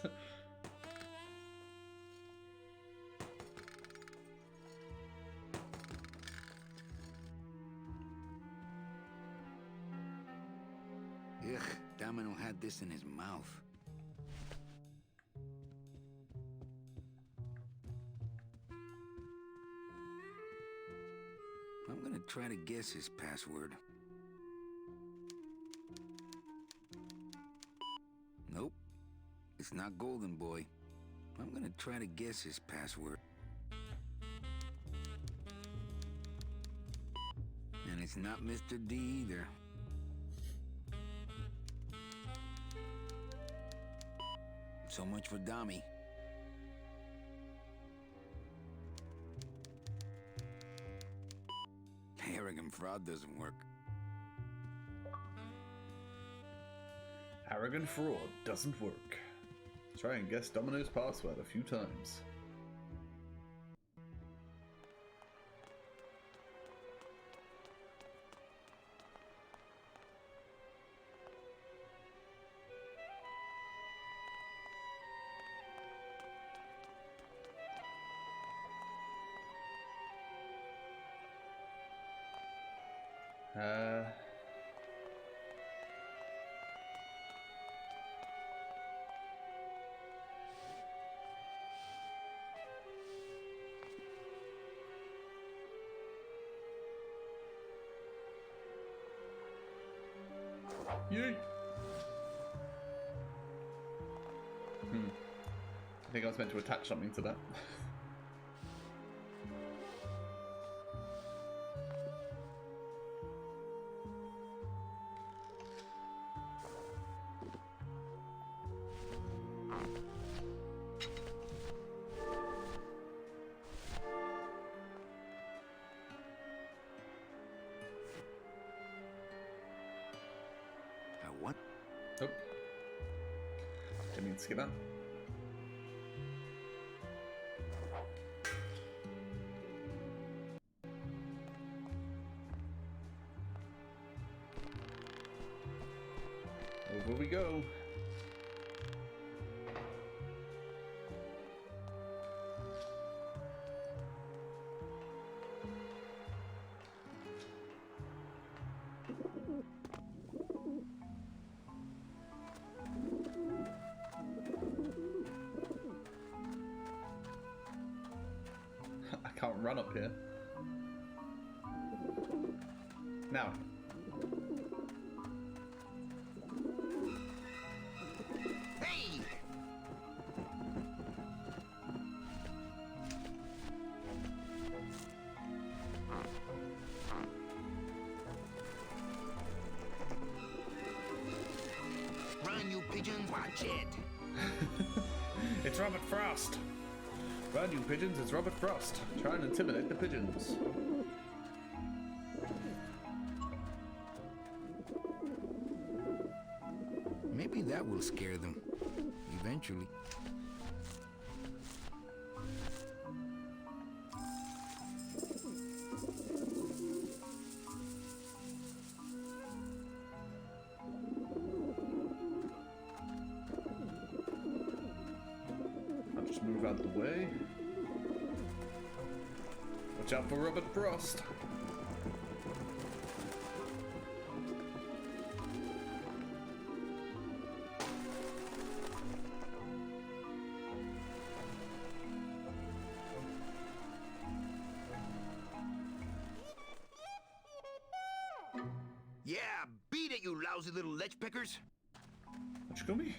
Ugh, Domino had this in his mouth. I'm gonna try to guess his password. Nope, it's not Golden Boy. I'm gonna try to guess his password. And it's not Mr. D either. So much for Dommy. Arrogant fraud doesn't work. Arrogant fraud doesn't work. Try and guess Domino's password a few times. Yay! I think I was meant to attach something to that. Let's get that. Over we go. I can't run up here. Now. Hey! Run, you pigeons, watch it! It's Robert Frost! Run, you pigeons, it's Robert Frost. Try and intimidate the pigeons. Maybe that will scare them. Eventually. I'll just move out the way. Watch out for Robert Frost. Yeah, beat it, you lousy little lech pickers! What you call me?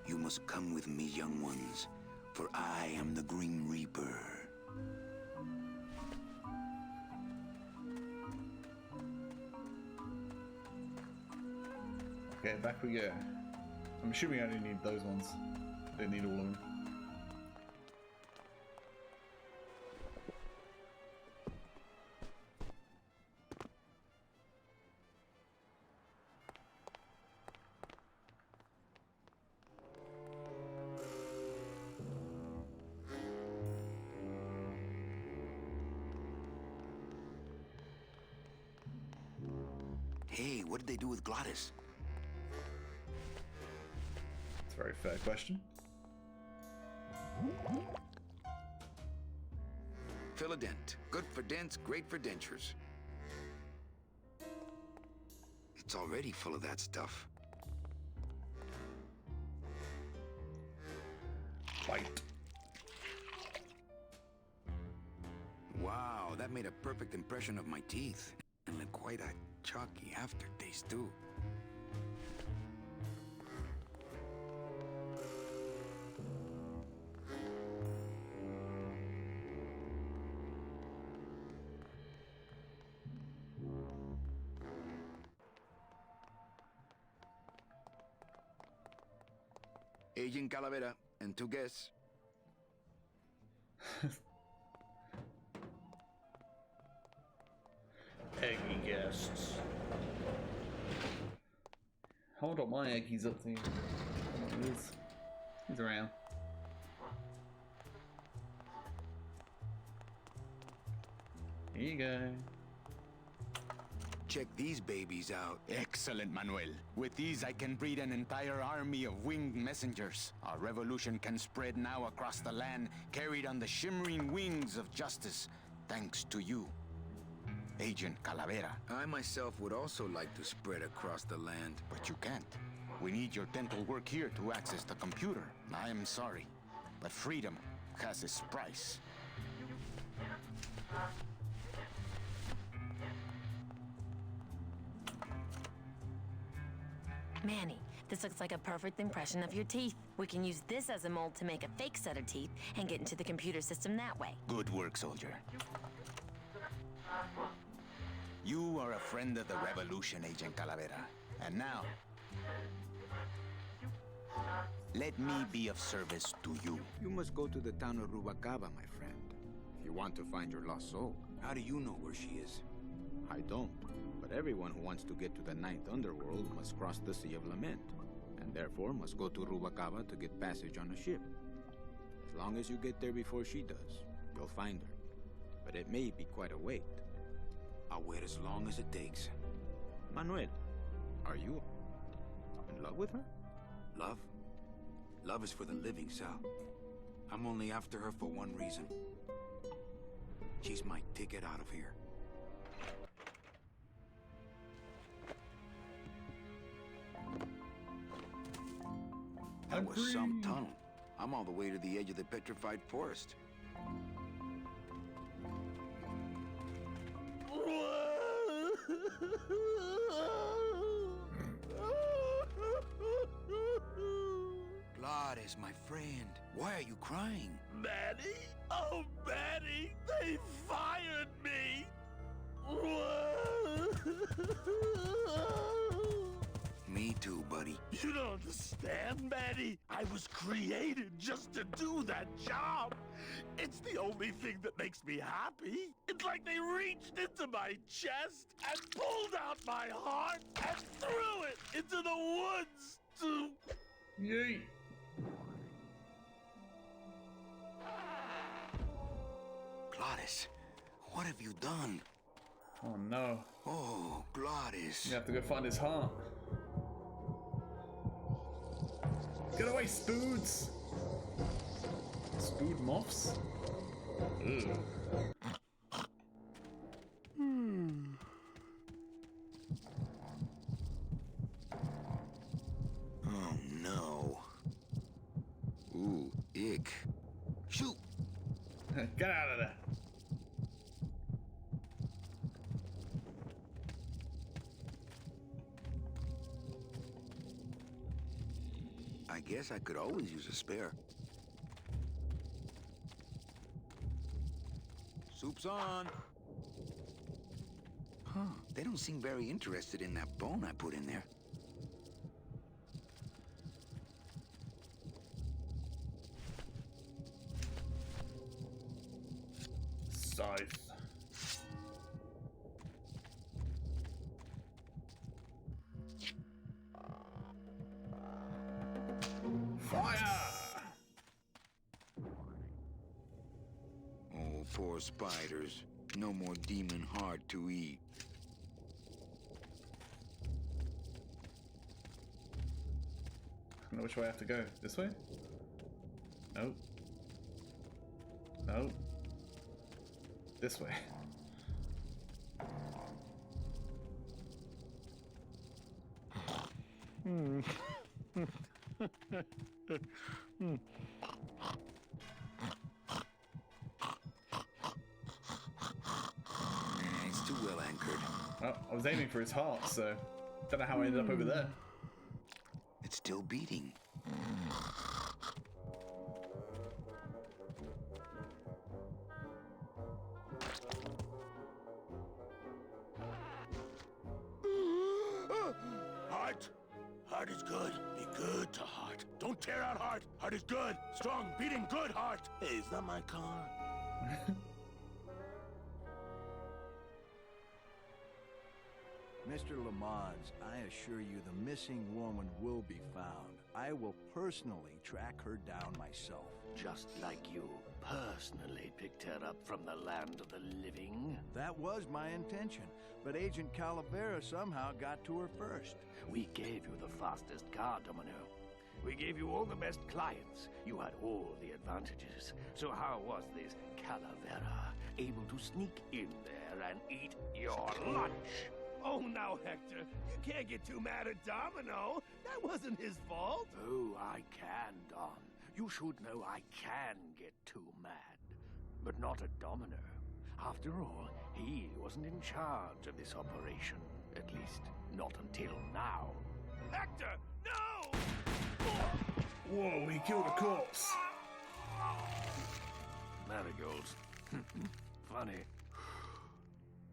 You must come with me, young ones, for I am the Grim Reaper. Okay, back we go. I'm assuming I only need those ones. I don't need all of them. Hey, what did they do with Glottis? It's a very fair question. Philadent. Good for dents, great for dentures. It's already full of that stuff. Bite. Wow, that made a perfect impression of my teeth. And quite a chalky aftertaste, too. Agent Calavera and 2 guests. Eggy guests. Hold on, my Eggy's up to you. Come on, he's around. Here you go. Check these babies out. Excellent, Manuel. With these, I can breed an entire army of winged messengers. Our revolution can spread now across the land, carried on the shimmering wings of justice, thanks to you, Agent Calavera. I myself would also like to spread across the land. But you can't. We need your dental work here to access the computer. I am sorry, but freedom has its price. Manny, this looks like a perfect impression of your teeth. We can use this as a mold to make a fake set of teeth and get into the computer system that way. Good work, soldier. You are a friend of the revolution, Agent Calavera. And now, let me be of service to you. You must go to the town of Rubacaba, my friend, if you want to find your lost soul. How do you know where she is? I don't, But everyone who wants to get to the Ninth Underworld must cross the Sea of Lament, and therefore must go to Rubacava to get passage on a ship. As long as you get there before she does, you'll find her. But it may be quite a wait. I'll wait as long as it takes. Manuel, are you in love with her? Love? Love is for the living, Sal. I'm only after her for one reason. She's my ticket out of here. That was some tunnel. I'm all the way to the edge of the petrified forest. Claude is my friend. Why are you crying? Manny? Oh, Manny! They fired me! Me too, buddy. You don't understand, Manny. I was created just to do that job. It's the only thing that makes me happy. It's like they reached into my chest and pulled out my heart and threw it into the woods to... Yay! Glottis, what have you done? Oh no. Oh, Glottis. You have to go find his heart. Get away, Spoods! Spood moths? Ugh. Oh no. Ooh, ick. Shoot! Get out of there. I guess I could always use a spare. Soup's on. Huh, they don't seem very interested in that bone I put in there. Scythe. Fire! Oh, poor spiders. No more demon heart to eat. I don't know which way I have to go. This way? Nope. Nope. This way. It's too well anchored. Oh, I was aiming for his heart, so don't know how I ended up over there. It's still beating. Heart. Heart is good. Be good to heart. Don't tear out heart. Heart is good. Strong, beating, good heart. Hey, is that my car? Mr. Lamont, I assure you the missing woman will be found. I will personally track her down myself. Just like you personally picked her up from the land of the living. That was my intention, but Agent Calavera somehow got to her first. We gave you the fastest car, Domino. We gave you all the best clients. You had all the advantages. So how was this Calavera able to sneak in there and eat your lunch? Oh, now, Hector, you can't get too mad at Domino. That wasn't his fault. Oh, I can, Don. You should know I can get too mad. But not at Domino. After all, he wasn't in charge of this operation. At least, not until now. Hector, no! Whoa, he killed a corpse. Marigolds. Funny.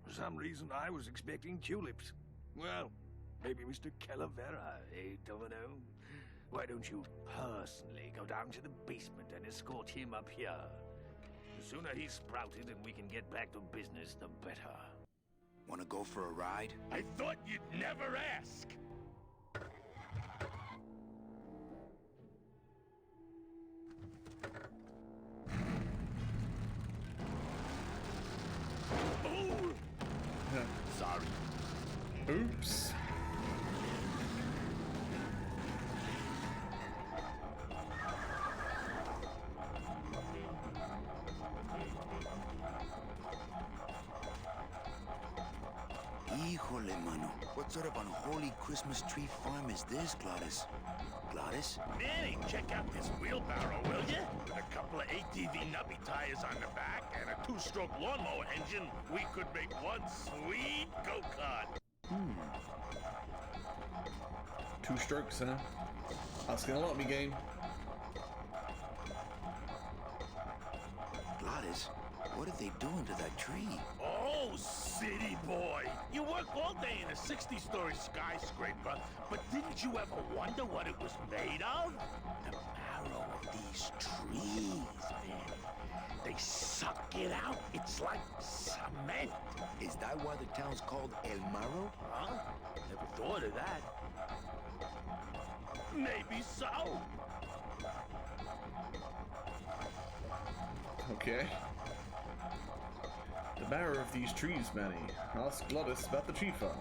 For some reason, I was expecting tulips. Well, maybe Mr. Calavera, eh, Domino? Why don't you personally go down to the basement and escort him up here? The sooner he's sprouted and we can get back to business, the better. Wanna go for a ride? I thought you'd never ask. Oh! Sorry. Oops. Híjole, mano. What sort of unholy Christmas tree farm is this, Gladys? Gladys? Manny, check out this wheelbarrow, will ya? With a couple of ATV nubby tires on the back and a 2-stroke lawnmower engine, we could make one sweet go-kart. 2 strokes, huh? Asking a lot of me, game. Gladys, what are they doing to that tree? Oh, city boy. You work all day in a 60-story skyscraper, but didn't you ever wonder what it was made of? The marrow of these trees, man. They suck it out. It's like cement. Is that why the town's called El Marro? Huh? Never thought of that. Maybe so. Okay. The marrow of these trees, Manny. Ask Glottis about the tree farm.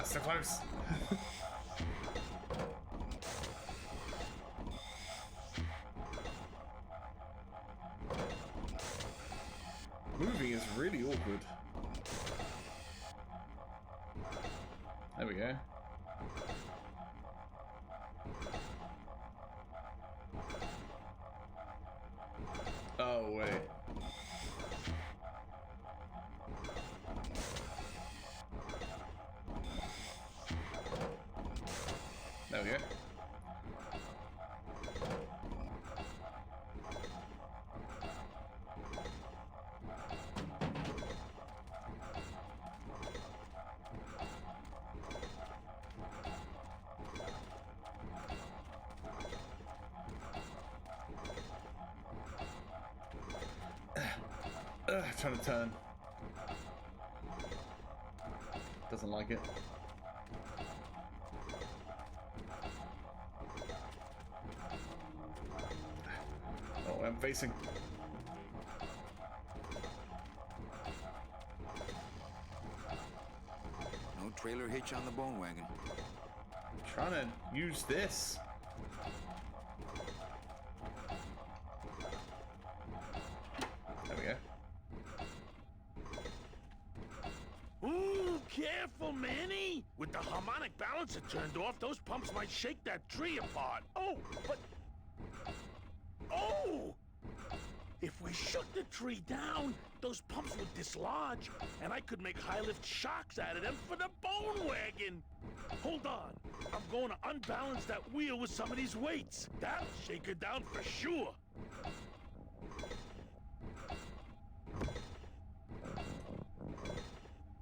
So close. Moving is really awkward. There we go. Oh, wait. There we go. Trying to turn. Doesn't like it. Oh, I'm facing. No trailer hitch on the bone wagon. Trying to use this. There we go. Ooh, careful, Manny! With the harmonic balancer turned off, those pumps might shake that tree apart. Oh, but... Oh! If we shook the tree down, those pumps would dislodge, and I could make high-lift shocks out of them for the bone wagon. Hold on. I'm going to unbalance that wheel with some of these weights. That'll shake her down for sure.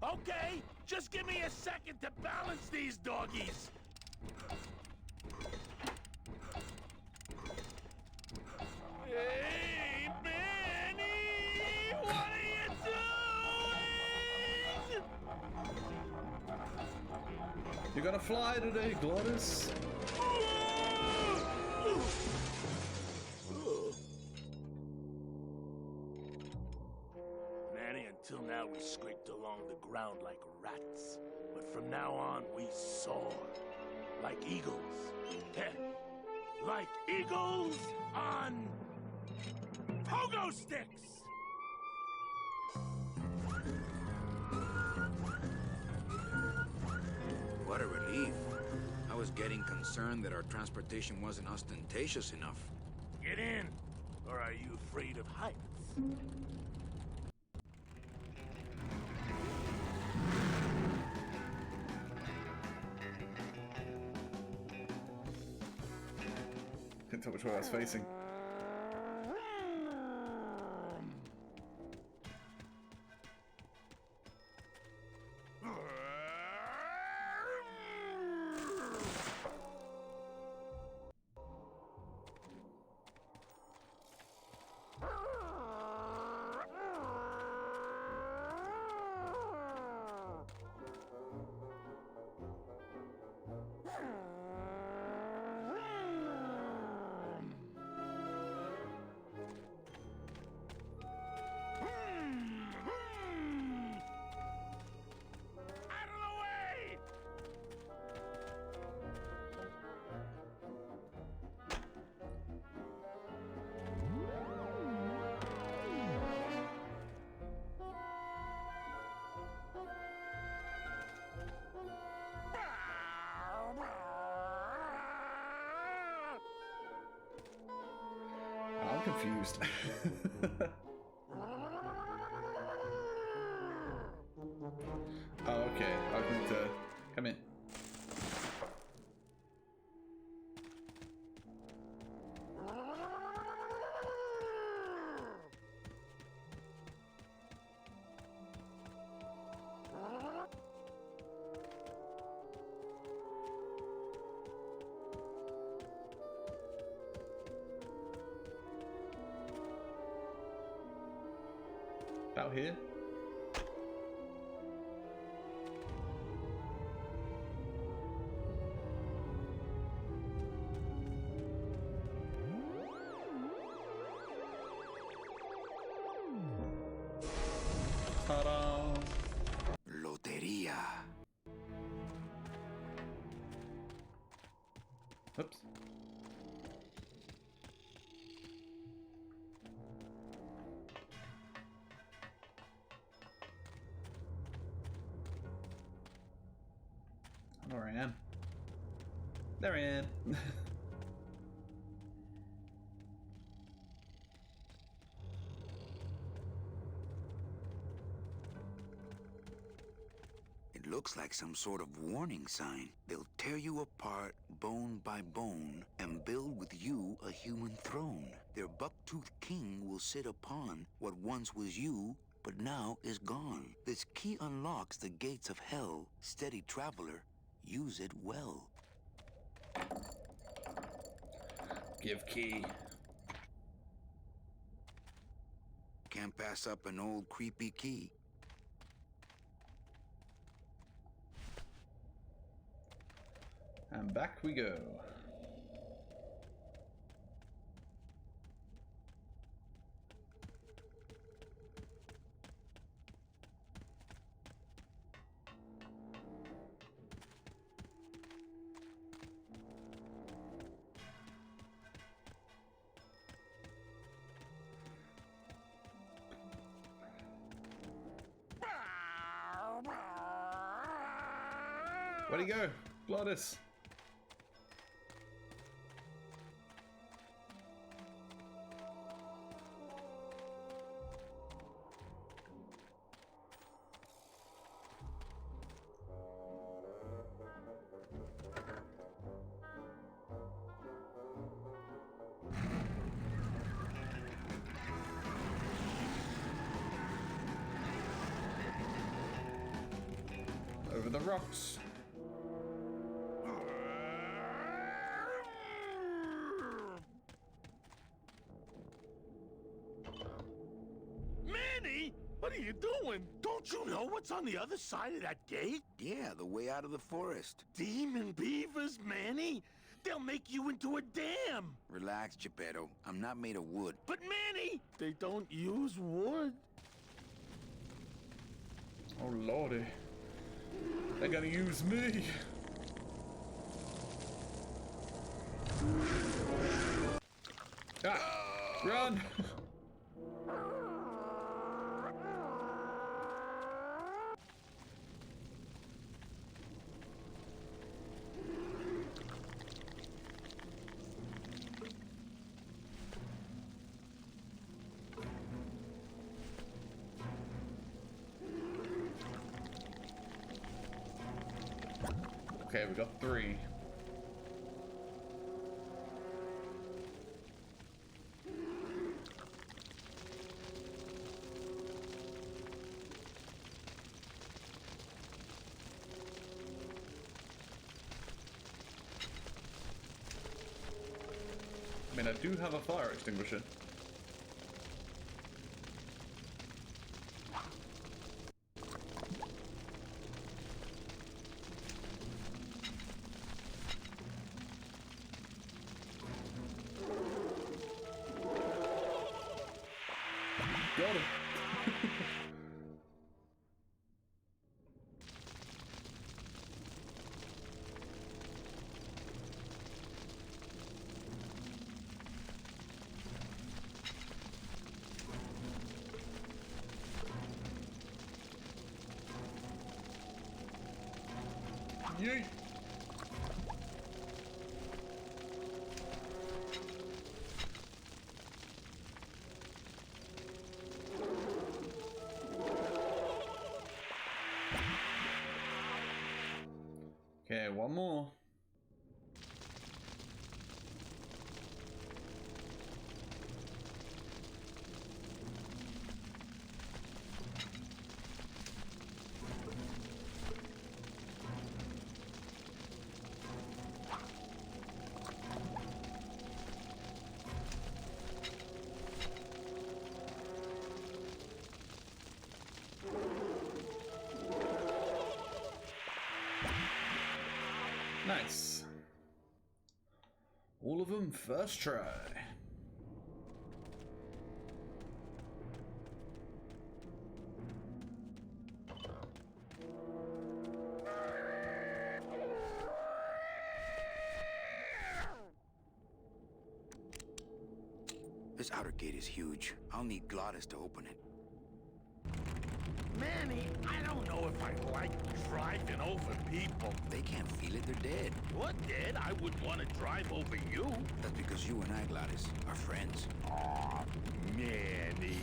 Okay, just give me a second to balance these doggies. Hey, Manny! What are you doing? You're gonna fly today, Glottis. scraped along the ground like rats. But from now on, we soar. Like eagles. Heh. Like eagles on... pogo sticks! What a relief. I was getting concerned that our transportation wasn't ostentatious enough. Get in! Or are you afraid of heights? Couldn't tell which way I was facing. I'm confused. Oh, okay. I was going to come in. Out here. Ta-da! Loteria. Oops. I know where I am. There I am. It looks like some sort of warning sign. They'll tear you apart bone by bone and build with you a human throne. Their buck-toothed king will sit upon what once was you, but now is gone. This key unlocks the gates of hell. Steady traveler, use it well. Give key. Can't pass up an old creepy key. And back we go. Where'd he go? Glottis. Over the rocks. Manny, what are you doing? Don't you know what's on the other side of that gate? Yeah, the way out of the forest. Demon beavers, Manny. They'll make you into a dam. Relax, Geppetto. I'm not made of wood. But Manny, they don't use wood. Oh lordy. They're gonna use me. Ah! Run! Okay, we got 3. I mean, I do have a fire extinguisher. Got him. Yeet. Okay, one more. Nice. All of them first try. This outer gate is huge. I'll need Glottis to open it. Manny, I don't know if I like driving over people. They can't feel it, they're dead. What dead? I wouldn't want to drive over you. That's because you and I, Glottis, are friends. Aw, Manny.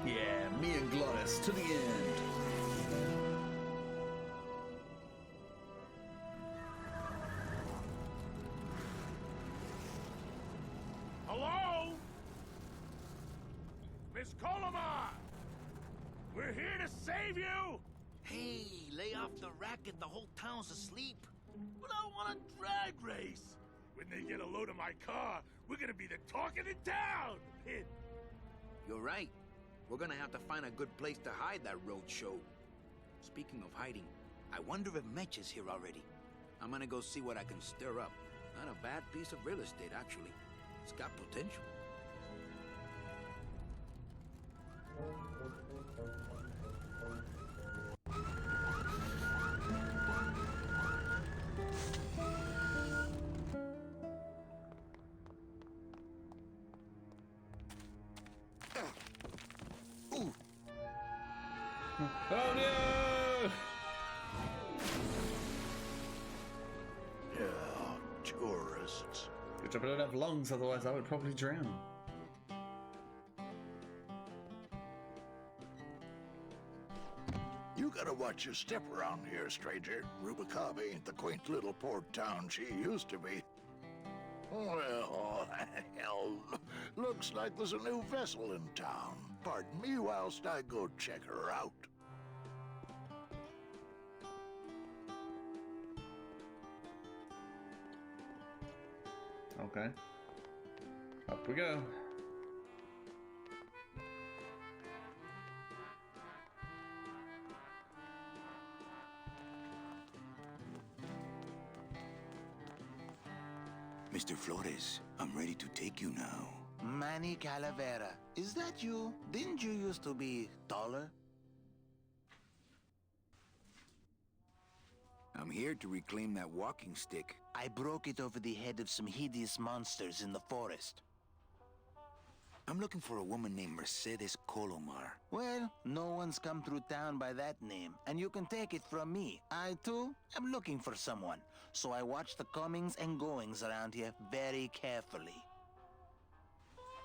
Yeah, me and Glottis to the end. Hello? Miss Colomar! We're here to save you! Hey, lay off the racket. The whole town's asleep. But I want a drag race! When they get a load of my car, we're gonna be the talk of the town! You're right. We're gonna have to find a good place to hide that road show. Speaking of hiding, I wonder if Mitch is here already. I'm gonna go see what I can stir up. Not a bad piece of real estate, actually. It's got potential. Ooh. Oh no! Yeah, tourists. Good job I don't have lungs, otherwise I would probably drown. You gotta watch your step around here, stranger. Rubicab ain't the quaint little port town she used to be. Well, hell, looks like there's a new vessel in town. Pardon me whilst I go check her out. Okay. Up we go. Mr. Flores, I'm ready to take you now. Manny Calavera, Is that you? Didn't you used to be taller? I'm here to reclaim that walking stick. I broke it over the head of some hideous monsters in the forest. I'm looking for a woman named Mercedes Colomar. Well, no one's come through town by that name, and you can take it from me. I, too, am looking for someone, so I watch the comings and goings around here very carefully.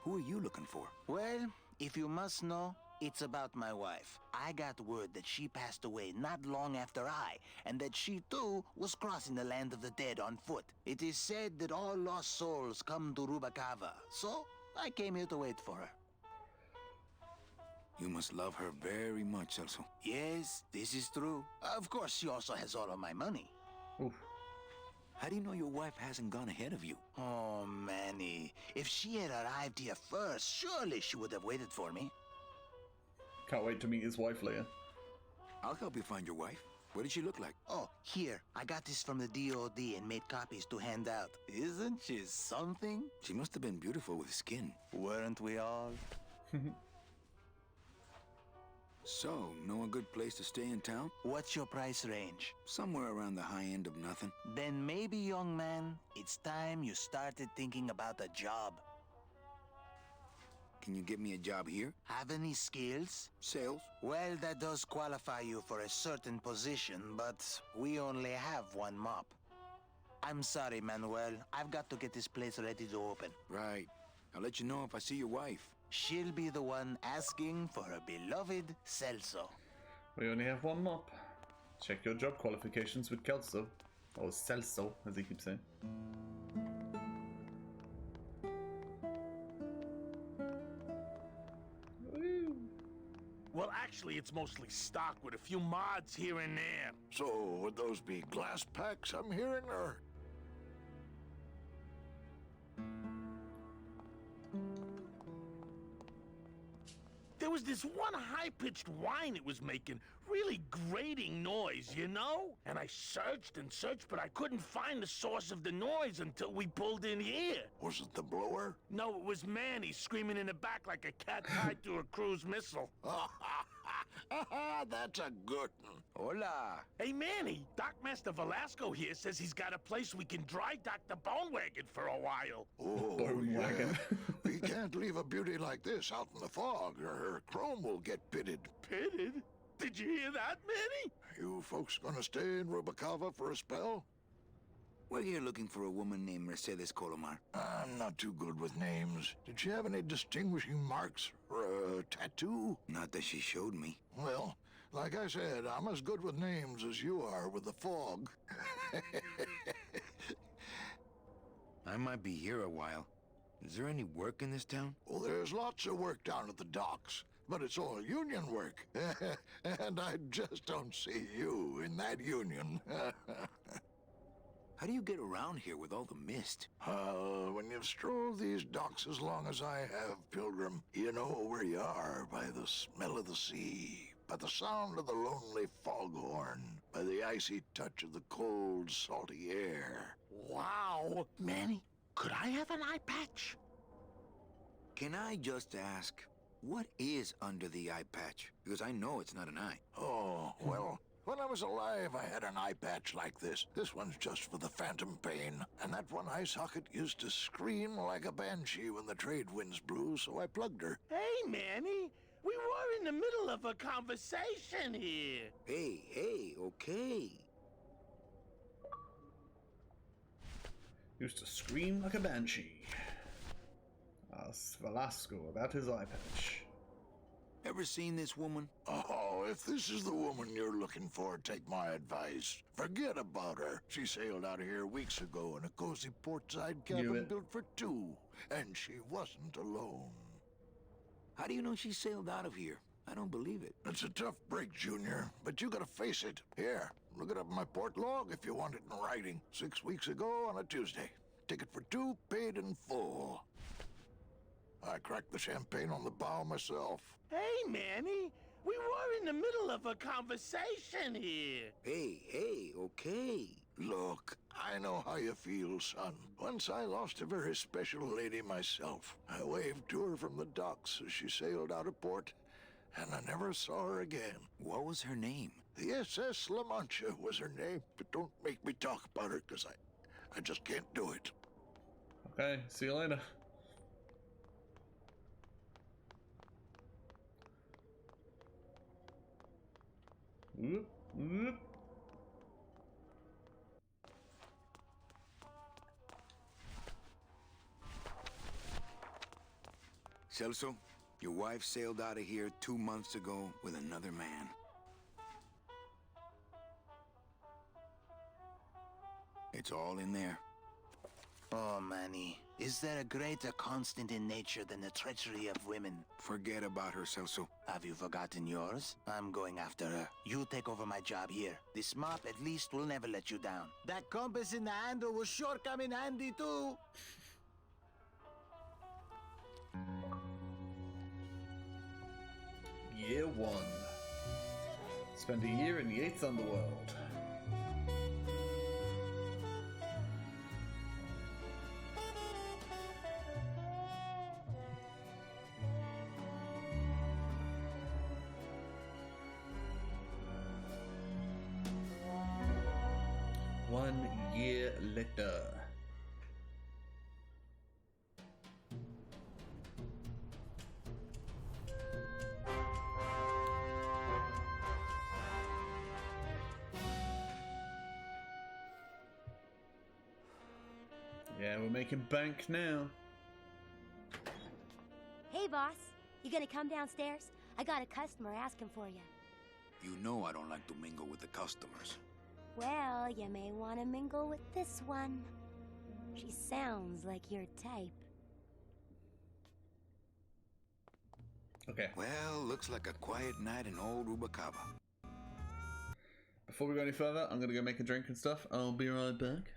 Who are you looking for? Well, if you must know, it's about my wife. I got word that she passed away not long after I, and that she, too, was crossing the land of the dead on foot. It is said that all lost souls come to Rubacava, so I came here to wait for her. You must love her very much, Celso. Yes, this is true. Of course, she also has all of my money. Oof. How do you know your wife hasn't gone ahead of you? Oh, Manny. If she had arrived here first, surely she would have waited for me. Can't wait to meet his wife later. I'll help you find your wife. What did she look like? Oh, here. I got this from the DOD and made copies to hand out. Isn't she something? She must have been beautiful with skin. Weren't we all? So, know a good place to stay in town? What's your price range? Somewhere around the high end of nothing. Then maybe, young man, it's time you started thinking about a job. Can you get me a job here? Have any skills? Sales? Well, that does qualify you for a certain position, but we only have one mop. I'm sorry, Manuel. I've got to get this place ready to open. Right. I'll let you know if I see your wife. She'll be the one asking for her beloved Celso. We only have one mop. Check your job qualifications with Kelso. Or Celso, as he keeps saying. Well, actually, it's mostly stock with a few mods here and there. So, would those be glass packs I'm hearing, or? There was this one high-pitched whine it was making, really grating noise, you know? And I searched and searched, but I couldn't find the source of the noise until we pulled in here. Was it the blower? No, it was Manny screaming in the back like a cat tied to a cruise missile. That's a good one. Hola. Hey, Manny, Dockmaster Velasco here says he's got a place we can dry dock the bone wagon for a while. Oh, Bone wagon. We can't leave a beauty like this out in the fog, or her chrome will get pitted. Pitted? Did you hear that, Manny? You folks gonna stay in Rubacava for a spell? We're here looking for a woman named Mercedes Colomar. I'm not too good with names. Did she have any distinguishing marks or a tattoo? Not that she showed me. Well, like I said, I'm as good with names as you are with the fog. I might be here a while. Is there any work in this town? Well, there's lots of work down at the docks, but it's all union work. And I just don't see you in that union. How do you get around here with all the mist? When you've strolled these docks as long as I have, Pilgrim, you know where you are by the smell of the sea, by the sound of the lonely foghorn, by the icy touch of the cold, salty air. Wow. Manny, could I have an eye patch? Can I just ask, what is under the eye patch? Because I know it's not an eye. Oh, well, when I was alive, I had an eye patch like this. This one's just for the phantom pain. And that one eye socket used to scream like a banshee when the trade winds blew, so I plugged her. Hey, Manny, we were in the middle of a conversation here. Hey, okay. Used to scream like a banshee. Ask Velasco about his eye patch. Ever seen this woman? Oh, if this is the woman you're looking for, take my advice. Forget about her. She sailed out of here weeks ago in a cozy portside cabin built for two, and she wasn't alone. How do you know she sailed out of here? I don't believe it. It's a tough break, Junior, but you gotta face it. Here, look it up in my port log if you want it in writing. 6 weeks ago on a Tuesday. Ticket for two, paid in full. I cracked the champagne on the bow myself. Hey, Manny, we were in the middle of a conversation here. Hey, okay. Look, I know how you feel, son. Once I lost a very special lady myself. I waved to her from the docks as she sailed out of port, and I never saw her again. What was her name? The SS La Mancha was her name, but don't make me talk about her, because I just can't do it. Okay, see you later. Whoop, whoop. Celso, your wife sailed out of here 2 months ago with another man. It's all in there. Oh, Manny, is there a greater constant in nature than the treachery of women? Forget about her, Celso. Have you forgotten yours? I'm going after her. You take over my job here. This mop at least will never let you down. That compass in the handle will sure come in handy too. Year 1. Spend a year in the 8th underworld. One year later. Yeah, we're making bank now. Hey, boss. You gonna come downstairs? I got a customer asking for you. You know I don't like to mingle with the customers. Well, you may want to mingle with this one. She sounds like your type. Okay. Well, looks like a quiet night in old Rubacaba. Before we go any further, I'm gonna go make a drink and stuff. I'll be right back.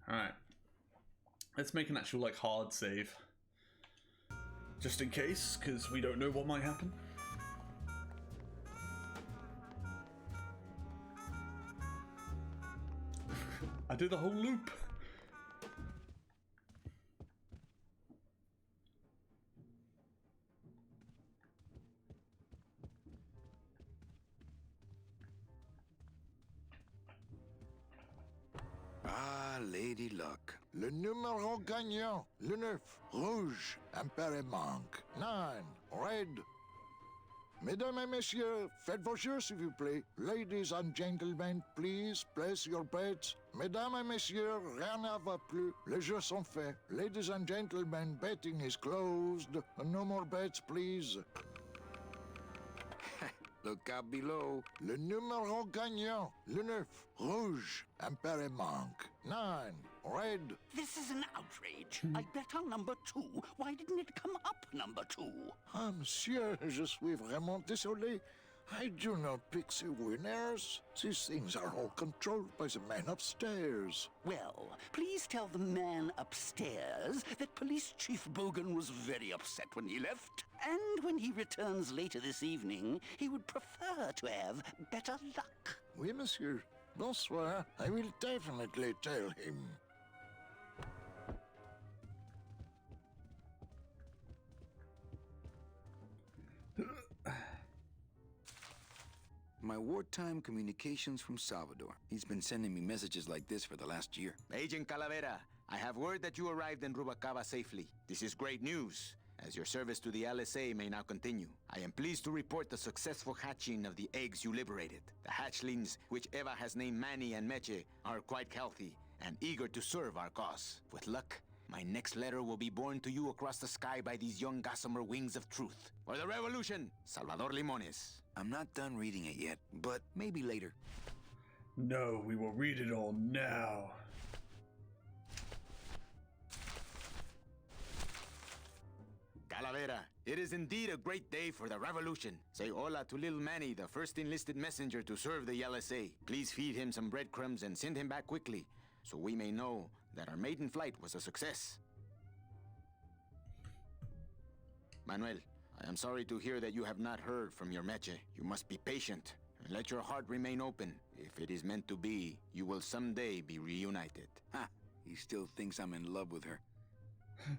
Alright. Let's make an actual, like, hard save. Just in case, because we don't know what might happen. I did the whole loop. Ah, Lady Luck. Le numéro gagnant, le 9, rouge, impair manque. 9, red. Mesdames et messieurs, faites vos jeux s'il vous plaît. Ladies and gentlemen, please place your bets. Mesdames et messieurs, rien ne va plus. Les jeux sont faits. Ladies and gentlemen, betting is closed. No more bets, please. Look out below. Le numéro gagnant, le 9, rouge, impair manque. 9, red. This is an outrage. I bet on number 2. Why didn't it come up number 2? Ah, monsieur, je suis vraiment désolé. I do not pick the winners. These things are all controlled by the man upstairs. Well, please tell the man upstairs that Police Chief Bogan was very upset when he left. And when he returns later this evening, he would prefer to have better luck. Oui, monsieur. Bonsoir. I will definitely tell him. My wartime communications from Salvador. He's been sending me messages like this for the last year. Agent Calavera, I have word that you arrived in Rubalcaba safely. This is great news, as your service to the LSA may now continue. I am pleased to report the successful hatching of the eggs you liberated. The hatchlings, which Eva has named Manny and Meche, are quite healthy and eager to serve our cause. With luck, my next letter will be borne to you across the sky by these young gossamer wings of truth. For the revolution, Salvador Limones. I'm not done reading it yet, but maybe later. No, we will read it all now. Calavera, it is indeed a great day for the revolution. Say hola to little Manny, the first enlisted messenger to serve the LSA. Please feed him some breadcrumbs and send him back quickly, so we may know that our maiden flight was a success. Manuel, I am sorry to hear that you have not heard from your Meche. You must be patient and let your heart remain open. If it is meant to be, you will someday be reunited. Ha! He still thinks I'm in love with her.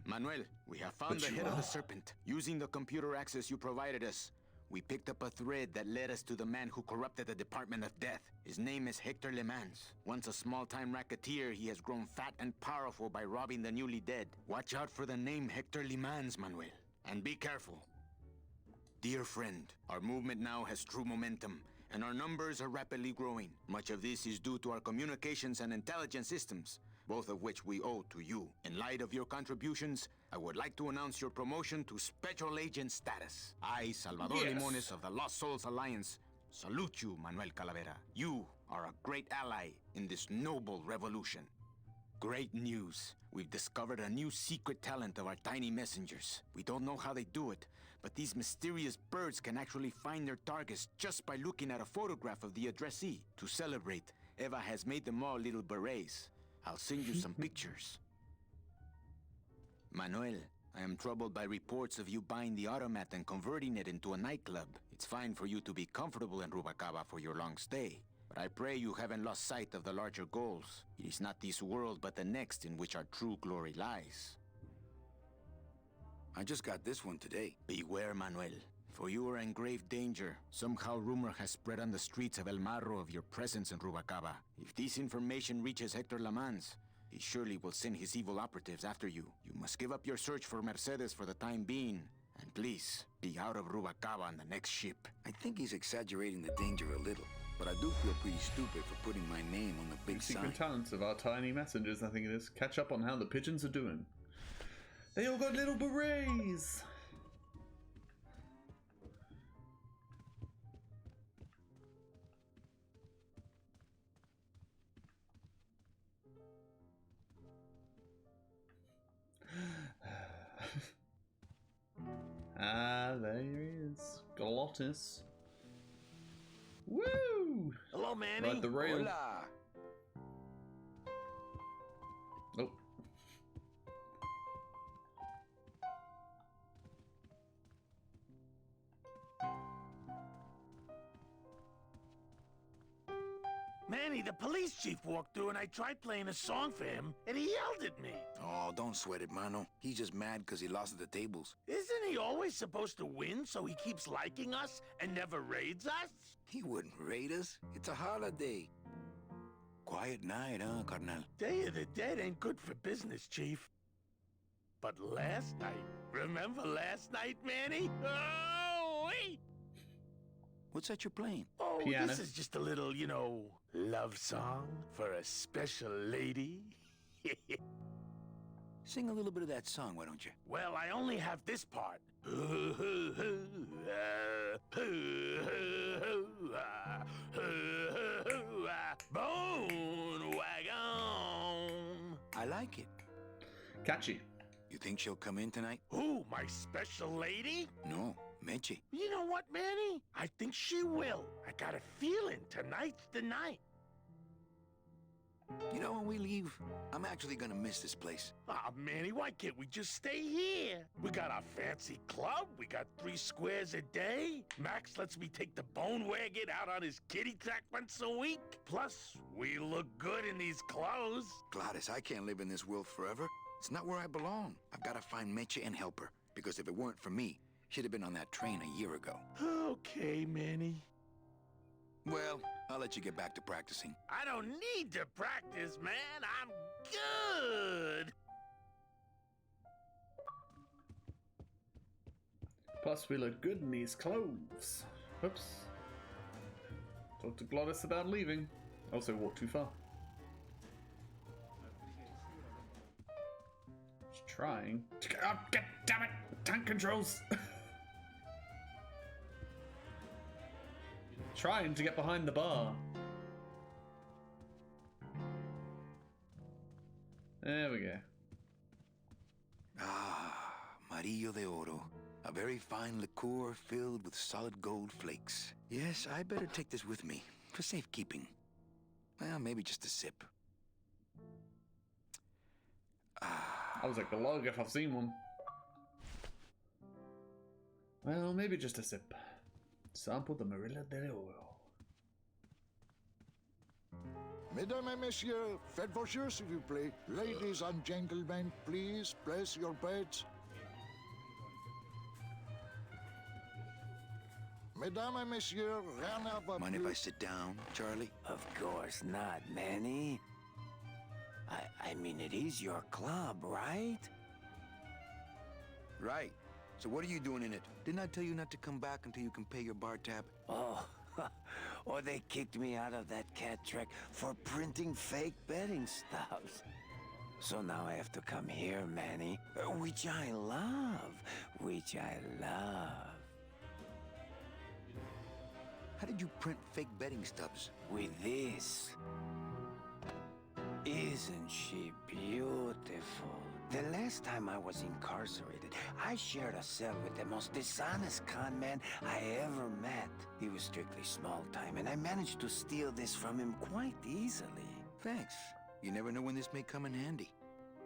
Manuel, we have found the head of the serpent. Using the computer access you provided us, we picked up a thread that led us to the man who corrupted the Department of Death. His name is Hector Le Mans. Once a small-time racketeer, he has grown fat and powerful by robbing the newly dead. Watch out for the name Hector Le Mans, Manuel. And be careful. Dear friend, our movement now has true momentum, and our numbers are rapidly growing. Much of this is due to our communications and intelligence systems, both of which we owe to you. In light of your contributions, I would like to announce your promotion to Special Agent status. I, Salvador Limones of the Lost Souls Alliance, salute you, Manuel Calavera. You are a great ally in this noble revolution. Great news. We've discovered a new secret talent of our tiny messengers. We don't know how they do it, but these mysterious birds can actually find their targets just by looking at a photograph of the addressee. To celebrate, Eva has made them all little berets. I'll send you some pictures. Manuel, I am troubled by reports of you buying the automat and converting it into a nightclub. It's fine for you to be comfortable in Rubalcaba for your long stay, but I pray you haven't lost sight of the larger goals. It is not this world, but the next in which our true glory lies. I just got this one today. Beware, Manuel, for you are in grave danger. Somehow rumor has spread on the streets of El Marro of your presence in Rubalcaba. If this information reaches Hector Le Mans, he surely will send his evil operatives after you. You must give up your search for Mercedes for the time being, and please, be out of Rubalcaba on the next ship. I think he's exaggerating the danger a little, but I do feel pretty stupid for putting my name on the big sign. Secret talents of our tiny messengers, I think it is. Catch up on how the pigeons are doing. They all got little berets! Ah, there he is. Glottis. Woo! Hello, Manny. Ride the rail. Hola! Oh. Manny, the police chief walked through and I tried playing a song for him, and he yelled at me. Oh, don't sweat it, Mano. He's just mad because he lost at the tables. Isn't he always supposed to win so he keeps liking us and never raids us? He wouldn't raid us. It's a holiday. Quiet night, huh, Carnal? Day of the Dead ain't good for business, Chief. But last night, remember last night, Manny? Oh, wait! What's that you're playing? Oh, Piano. this is just a little, you know, love song for a special lady. Sing a little bit of that song, why don't you? Well, I only have this part. Bone wagon. I like it. Catchy. You think she'll come in tonight? Who, my special lady? No, Meche. You know what, Manny? I think she will. I got a feeling tonight's the night. You know, when we leave, I'm actually gonna miss this place. Ah, Manny, why can't we just stay here? We got our fancy club, we got 3 squares a day. Max lets me take the bone wagon out on his kitty track once a week. Plus, we look good in these clothes. Gladys, I can't live in this world forever. It's not where I belong. I've gotta find Meche and help her. Because if it weren't for me, she'd have been on that train a year ago. Okay, Manny. Well, I'll let you get back to practicing. I don't need to practice, man. I'm good. Plus, we look good in these clothes. Oops. Talked to Glottis about leaving. Also walked too far. Just trying to get up. Get, damn it! Tank controls! Trying to get behind the bar. There we go. Ah, Marillo de Oro. A very fine liqueur filled with solid gold flakes. Yes, I better take this with me for safekeeping. Well, maybe just a sip. I was like the log if I've seen one. Well, maybe just a sip. Sample the Marillo de Oro. Mesdames et messieurs, faites vos jeux s'il vous plaît. Ladies and gentlemen, please place your bets. Mesdames et messieurs, rien à voir. Mind if I sit down, Charlie? Of course not, Manny. I mean, it is your club, right? Right. So what are you doing in it? Didn't I tell you not to come back until you can pay your bar tab? Oh, or they kicked me out of that cat track for printing fake betting stubs. So now I have to come here, Manny, which I love, which I love. How did you print fake betting stubs? With this. Isn't she beautiful? The last time I was incarcerated, I shared a cell with the most dishonest con man I ever met. He was strictly small time, and I managed to steal this from him quite easily. Thanks. You never know when this may come in handy.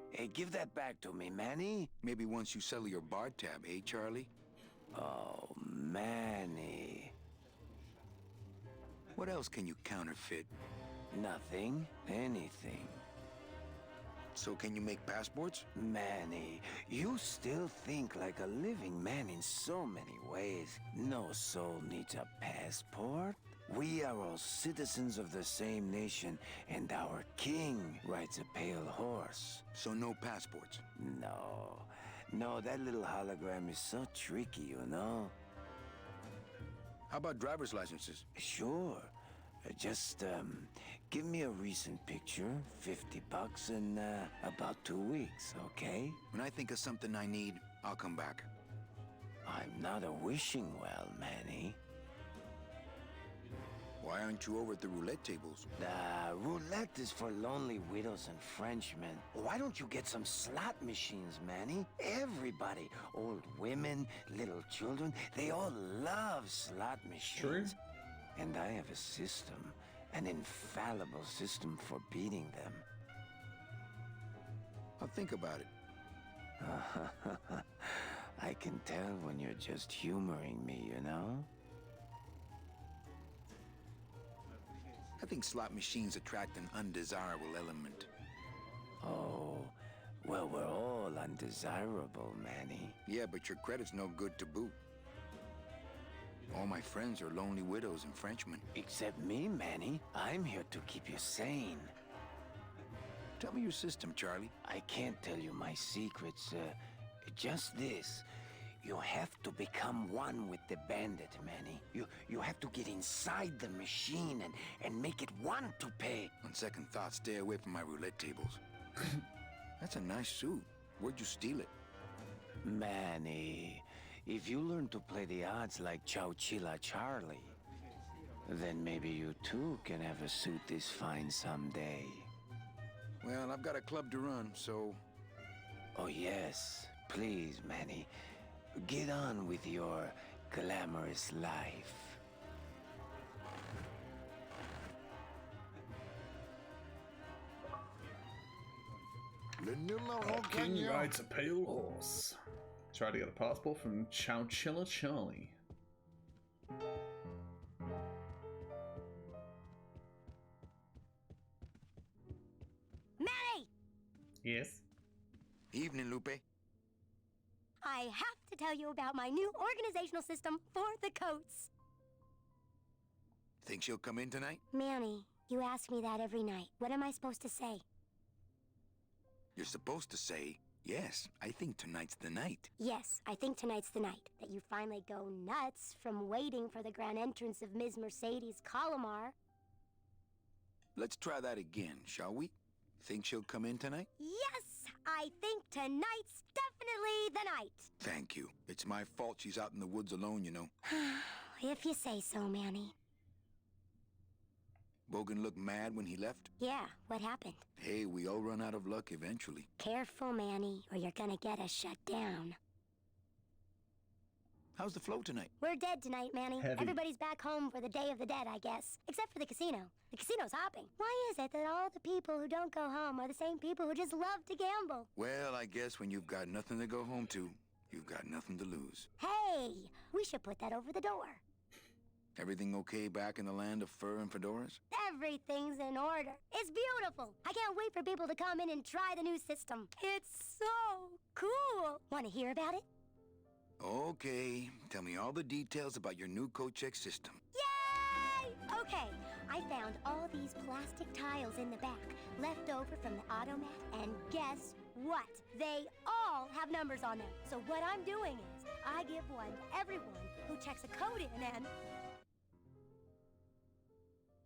Hey, give that back to me, Manny. Maybe once you settle your bar tab, eh, Charlie? Oh, Manny. What else can you counterfeit? Nothing. Anything. So can you make passports? Manny, you still think like a living man in so many ways. No soul needs a passport. We are all citizens of the same nation, and our king rides a pale horse. So no passports? No. No, that little hologram is so tricky, you know? How about driver's licenses? Sure. Just, give me a recent picture, $50 in, about 2 weeks, okay? When I think of something I need, I'll come back. I'm not a wishing well, Manny. Why aren't you over at the roulette tables? Roulette is for lonely widows and Frenchmen. Why don't you get some slot machines, Manny? Everybody, old women, little children, they all love slot machines. True. And I have a system, an infallible system for beating them. I'll think about it. I can tell when you're just humoring me, you know? I think slot machines attract an undesirable element. Oh, well, we're all undesirable, Manny. Yeah, but your credit's no good to boot. All my friends are lonely widows and Frenchmen. Except me, Manny. I'm here to keep you sane. Tell me your system, Charlie. I can't tell you my secrets. Just this. You have to become one with the bandit, Manny. You have to get inside the machine and make it want to pay. On second thought, stay away from my roulette tables. That's a nice suit. Where'd you steal it? Manny, if you learn to play the odds like Chowchilla Charlie, then maybe you too can have a suit this fine someday. Well, I've got a club to run, so... Oh yes, please, Manny. Get on with your glamorous life. Le numéro King gagnant. rides a pale horse. Try to get a passport from Chowchilla Charlie. Manny! Yes? Evening, Lupe. I have to tell you about my new organizational system for the coats. Think she'll come in tonight? Manny, you ask me that every night. What am I supposed to say? You're supposed to say, yes, I think tonight's the night. Yes, I think tonight's the night that you finally go nuts from waiting for the grand entrance of Ms. Mercedes Colomar. Let's try that again, shall we? Think she'll come in tonight? Yes, I think tonight's definitely the night. Thank you. It's my fault she's out in the woods alone, you know. If you say so, Manny. Bogan looked mad when he left? Yeah, what happened? Hey, we all run out of luck eventually. Careful, Manny, or you're gonna get us shut down. How's the flow tonight? We're dead tonight, Manny. Heavy. Everybody's back home for the Day of the Dead, I guess. Except for the casino. The casino's hopping. Why is it that all the people who don't go home are the same people who just love to gamble? Well, I guess when you've got nothing to go home to, you've got nothing to lose. Hey, we should put that over the door. Everything okay back in the land of fur and fedoras? Everything's in order. It's beautiful. I can't wait for people to come in and try the new system. It's so cool. Want to hear about it? Okay, tell me all the details about your new coat check system. Yay! Okay, I found all these plastic tiles in the back, left over from the automat, and guess what? They all have numbers on them. So what I'm doing is, I give one to everyone who checks a code in and...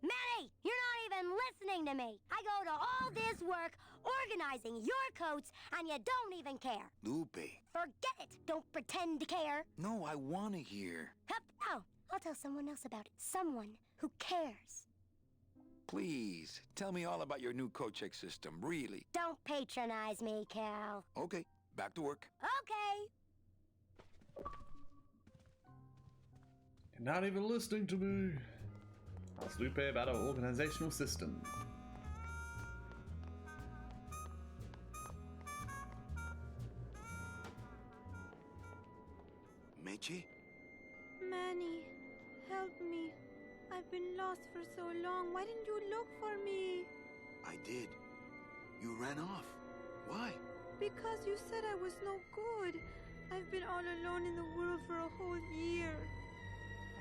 Manny, you're not even listening to me. I go to all this work organizing your coats, and you don't even care. Lupe. Forget it. Don't pretend to care. No, I want to hear. Hup. Oh, I'll tell someone else about it. Someone who cares. Please, tell me all about your new coat check system, really. Don't patronize me, Cal. Okay, back to work. Okay. You're not even listening to me. Ask Lupe about our organizational system. Meche? Manny, help me. I've been lost for so long. Why didn't you look for me? I did. You ran off. Why? Because you said I was no good. I've been all alone in the world for a whole year.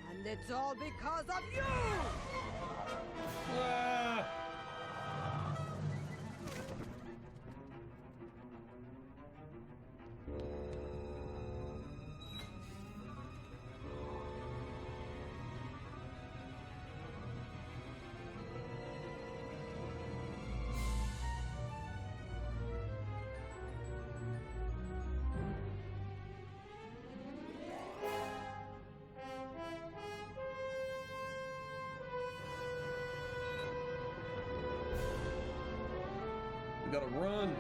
And it's all because of you! Ah! We gotta run.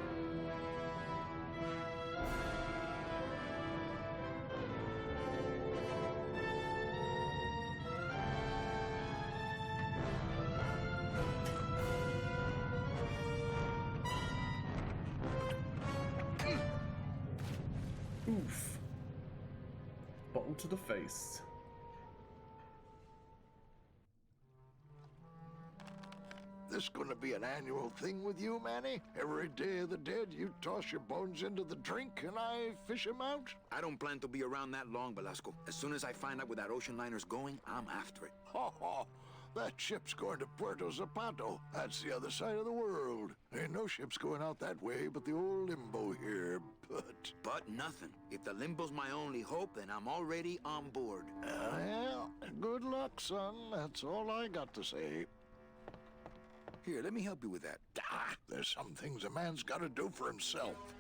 Oof. Bottle to the face. This gonna be an annual thing with you, Manny? Every Day of the Dead, you toss your bones into the drink and I fish 'em out? I don't plan to be around that long, Velasco. As soon as I find out where that ocean liner's going, I'm after it. Ha ha! That ship's going to Puerto Zapato. That's the other side of the world. Ain't no ships going out that way but the old Limbo here, but... But nothing. If the Limbo's my only hope, then I'm already on board. Well, good luck, son. That's all I got to say. Here, let me help you with that. Ah, there's some things a man's got to do for himself.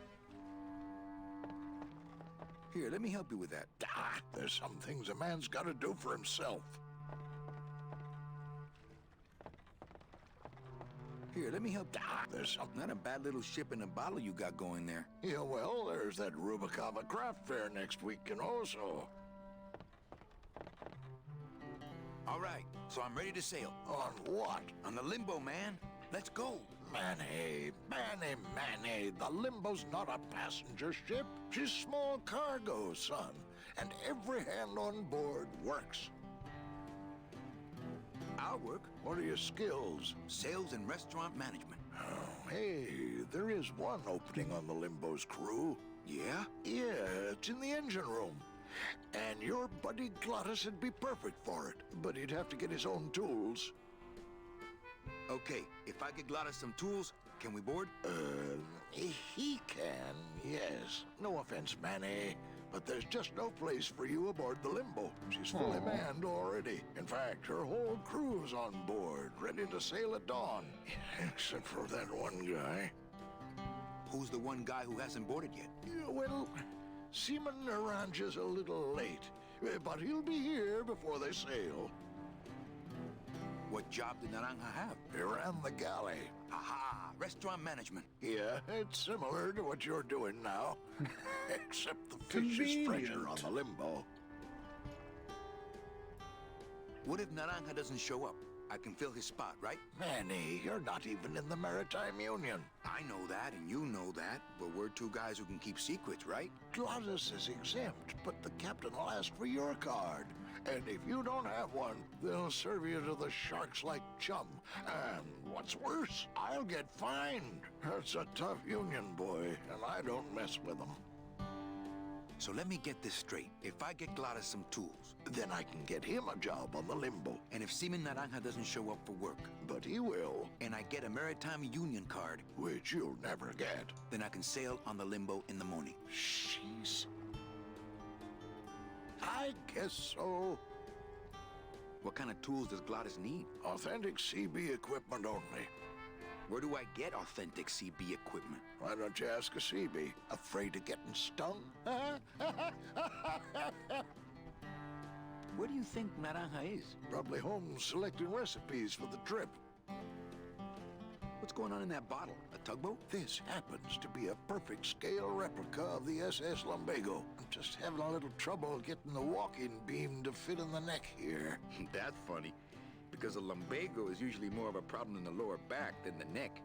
Here, let me help you with that. Ah, there's some things a man's got to do for himself. Here, let me help. Ah, there's some... Not a bad little ship in a bottle you got going there. Yeah, well, there's that Rubicava craft fair next week, you know, so... All right, so I'm ready to sail. On what? On the Limbo, man. Let's go. Manny, the Limbo's not a passenger ship. She's small cargo, son. And every hand on board works. I'll work. What are your skills? Sales and restaurant management. Oh, hey, there is one opening on the Limbo's crew. Yeah? Yeah, it's in the engine room. And your buddy Glottis would be perfect for it, but he'd have to get his own tools. Okay, if I get Glottis some tools, can we board? He can, yes. No offense, Manny, but there's just no place for you aboard the Limbo. She's fully manned already. In fact, her whole crew's on board, ready to sail at dawn. Except for that one guy. Who's the one guy who hasn't boarded yet? Yeah, well... Seaman Naranja's a little late, but he'll be here before they sail. What job did Naranja have? He ran the galley. Aha! Restaurant management. Yeah, it's similar to what you're doing now. Except the fish is fresher on the Limbo. What if Naranja doesn't show up? I can fill his spot, right? Manny, you're not even in the Maritime Union. I know that, and you know that, but we're two guys who can keep secrets, right? Glottis is exempt, but the captain will ask for your card. And if you don't have one, they'll serve you to the sharks like chum. And what's worse, I'll get fined. That's a tough union, boy, and I don't mess with them. So let me get this straight. If I get Glottis some tools, then I can get him a job on the Limbo. And if Seaman Naranja doesn't show up for work, but he will, and I get a Maritime Union card, which you'll never get, then I can sail on the Limbo in the morning. Jeez. I guess so. What kind of tools does Glottis need? Authentic CB equipment only. Where do I get authentic CB equipment? Why don't you ask a CB? Afraid of getting stung? Where do you think Naranja is? Probably home selecting recipes for the trip. What's going on in that bottle? A tugboat? This happens to be a perfect scale replica of the SS Lumbago. I'm just having a little trouble getting the walking beam to fit in the neck here. That's funny, because a lumbago is usually more of a problem in the lower back than the neck.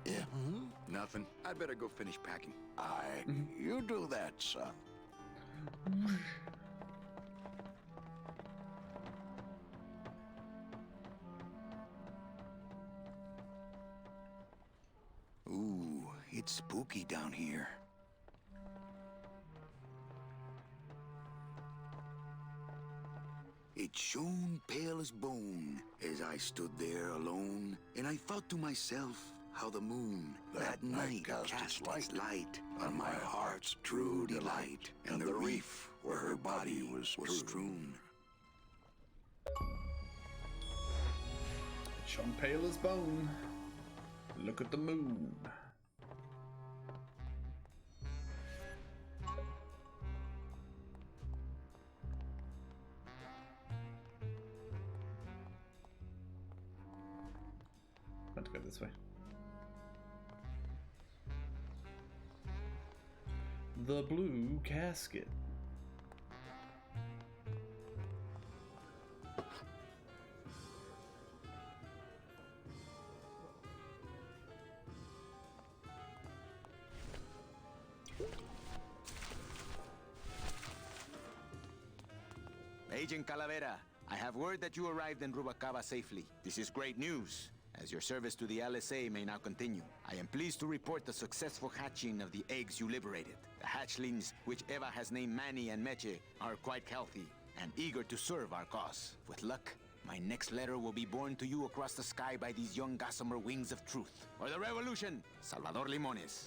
Yeah? Nothing. I'd better go finish packing. You do that, son. Ooh, it's spooky down here. It shone pale as bone as I stood there alone, and I thought to myself how the moon that night cast its light on my heart's true delight, and the reef where her body was strewn. It shone pale as bone. Look at the moon. Let's go this way. The blue casket. Agent Calavera, I have word that you arrived in Rubalcaba safely. This is great news, as your service to the LSA may now continue. I am pleased to report the successful hatching of the eggs you liberated. The hatchlings, which Eva has named Manny and Meche, are quite healthy and eager to serve our cause. With luck, my next letter will be borne to you across the sky by these young gossamer wings of truth. For the revolution, Salvador Limones.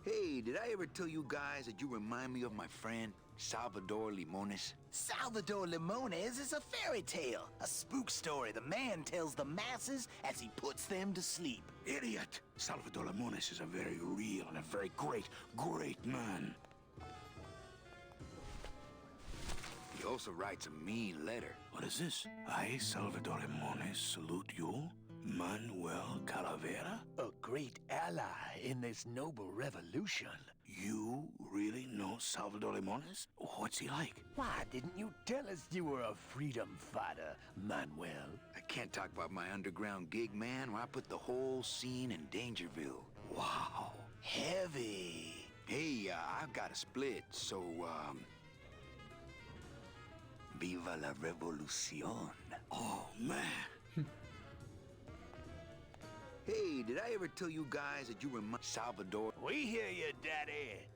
Hey, did I ever tell you guys that you remind me of my friend, Salvador Limones? Salvador Limones is a fairy tale, a spook story the man tells the masses as he puts them to sleep. Idiot! Salvador Limones is a very real and a very great man. He also writes a mean letter. What is this? I, Salvador Limones, salute you, Manuel Calavera, A great ally in this noble revolution. You really know Salvador Limones? What's he like? Why didn't you tell us you were a freedom fighter, Manuel? I can't talk about my underground gig, man, where I put the whole scene in Dangerville. Wow, heavy. Hey, I've got a split, so, Viva la revolución. Oh, man. Hey, did I ever tell you guys that you remind Salvador? We hear you, Daddy.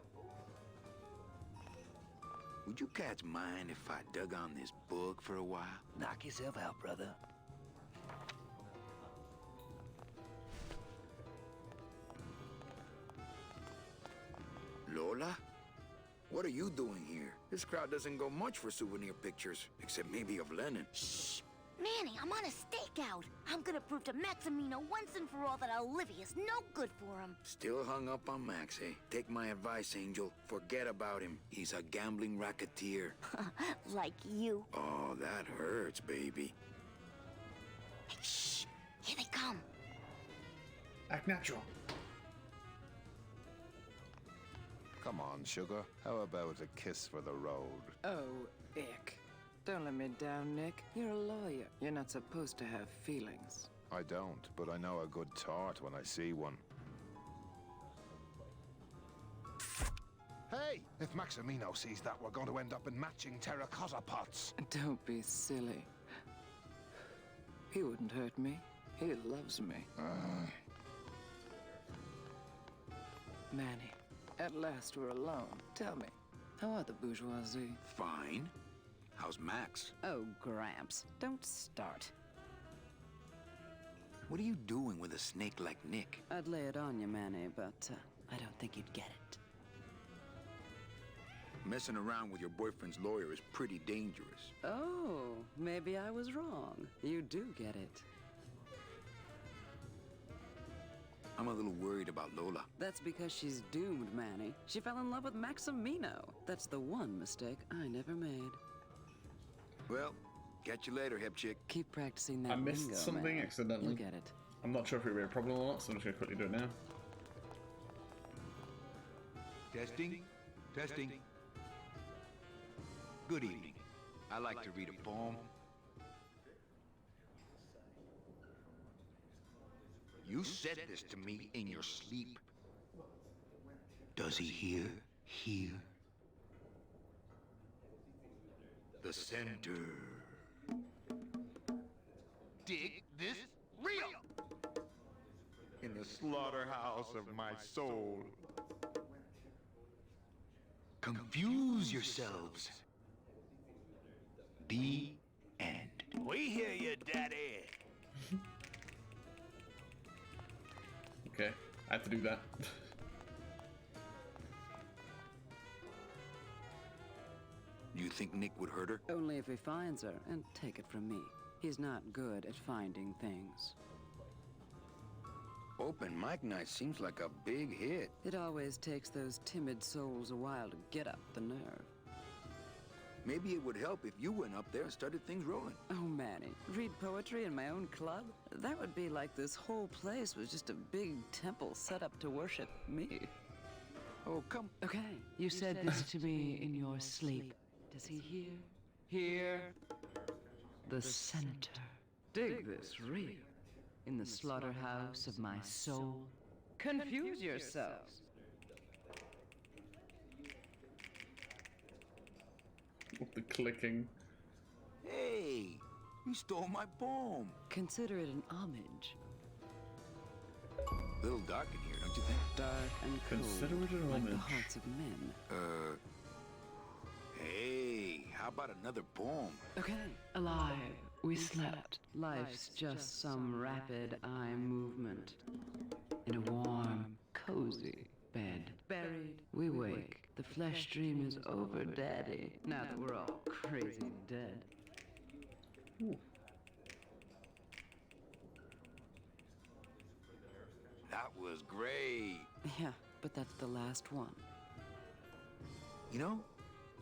Would you cats mind if I dug on this book for a while? Knock yourself out, brother. Lola? What are you doing here? This crowd doesn't go much for souvenir pictures, except maybe of Lenin. Shh! Manny, I'm on a stakeout. I'm gonna prove to Maximino once and for all that Olivia's no good for him. Still hung up on Max, eh? Take my advice, Angel. Forget about him. He's a gambling racketeer. Like you. Oh, that hurts, baby. Hey, shh! Here they come. Act natural. Come on, sugar. How about a kiss for the road? Oh, ick. Don't let me down, Nick. You're a lawyer. You're not supposed to have feelings. I don't, but I know a good tart when I see one. Hey! If Maximino sees that, we're going to end up in matching terracotta pots. Don't be silly. He wouldn't hurt me. He loves me. Manny, at last we're alone. Tell me, how are the bourgeoisie? Fine. How's Max? Oh, Gramps, don't start. What are you doing with a snake like Nick? I'd lay it on you, Manny, but I don't think you'd get it. Messing around with your boyfriend's lawyer is pretty dangerous. Oh, maybe I was wrong. You do get it. I'm a little worried about Lola. That's because she's doomed, Manny. She fell in love with Maximino. That's the one mistake I never made. Well, catch you later, hip chick. Keep practicing that I missed lingo, something man. accidentally. You'll get it. I'm not sure if it would be a problem or not, so I'm just going to quickly do it now. Testing? Testing. Good evening. I like to read a poem. You said this to me in your sleep. Does he hear? Hear? The center. Dig this real! In the slaughterhouse of my soul. Confuse yourselves. The end. We hear you, Daddy. Okay, I have to do that. You think Nick would hurt her? Only if he finds her, and take it from me. He's not good at finding things. Open mic night seems like a big hit. It always takes those timid souls a while to get up the nerve. Maybe it would help if you went up there and started things rolling. Oh, Manny, read poetry in my own club? That would be like this whole place was just a big temple set up to worship me. Oh, come. Okay, you said this to me in your sleep. Does he hear? Hear? The center. Dig this real. In the slaughterhouse of my soul. Confuse yourselves. With the clicking. Hey, you stole my poem. Consider it an homage. A little dark in here, don't you think? Dark and cold, Consider it an like the homage. hearts of men. Hey, how about another poem? Okay. Alive, we slept. Life's just some rapid eye movement. In a warm, cozy bed. Buried, we wake. The flesh dream is over, Daddy. Now that we're all crazy dead. Ooh. That was great. Yeah, but that's the last one. You know,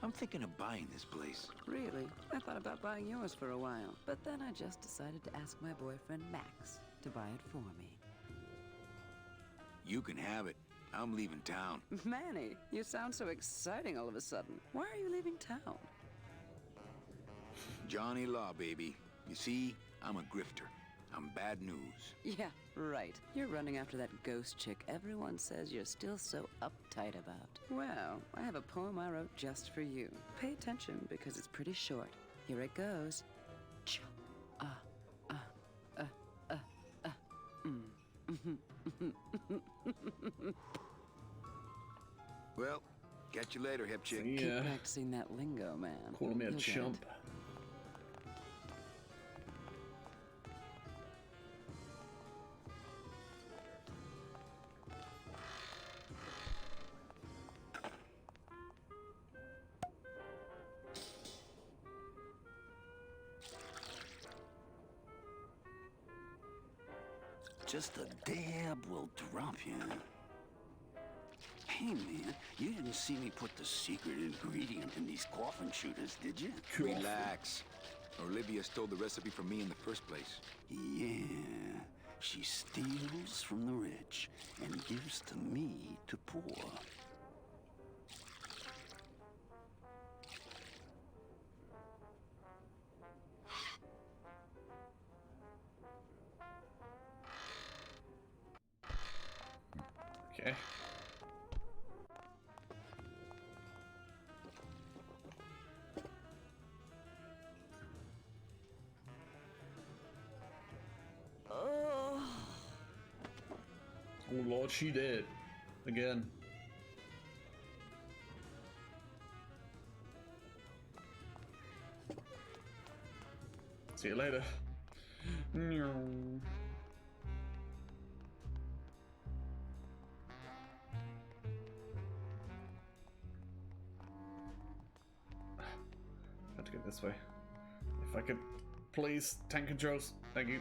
I'm thinking of buying this place. Really? I thought about buying yours for a while, but then I just decided to ask my boyfriend Max to buy it for me. You can have it. I'm leaving town. Manny, you sound so exciting all of a sudden. Why are you leaving town? Johnny Law, baby. You see, I'm a grifter. I'm bad news. Yeah, right. You're running after that ghost chick everyone says you're still so uptight about. Well, I have a poem I wrote just for you. Pay attention because it's pretty short. Here it goes. Ch Well, catch you later, hip chick. Keep practicing that lingo, man. Calling me a You'll get it. chump. Just a dab will drop you. Hey, man, you didn't see me put the secret ingredient in these coffin shooters, did you? Relax. Olivia stole the recipe from me in the first place. Yeah, she steals from the rich and gives to me to poor. Okay. Oh. Oh Lord, she did. Again. See you later. No. Have to go this way. If I could, please, tank controls. Thank you.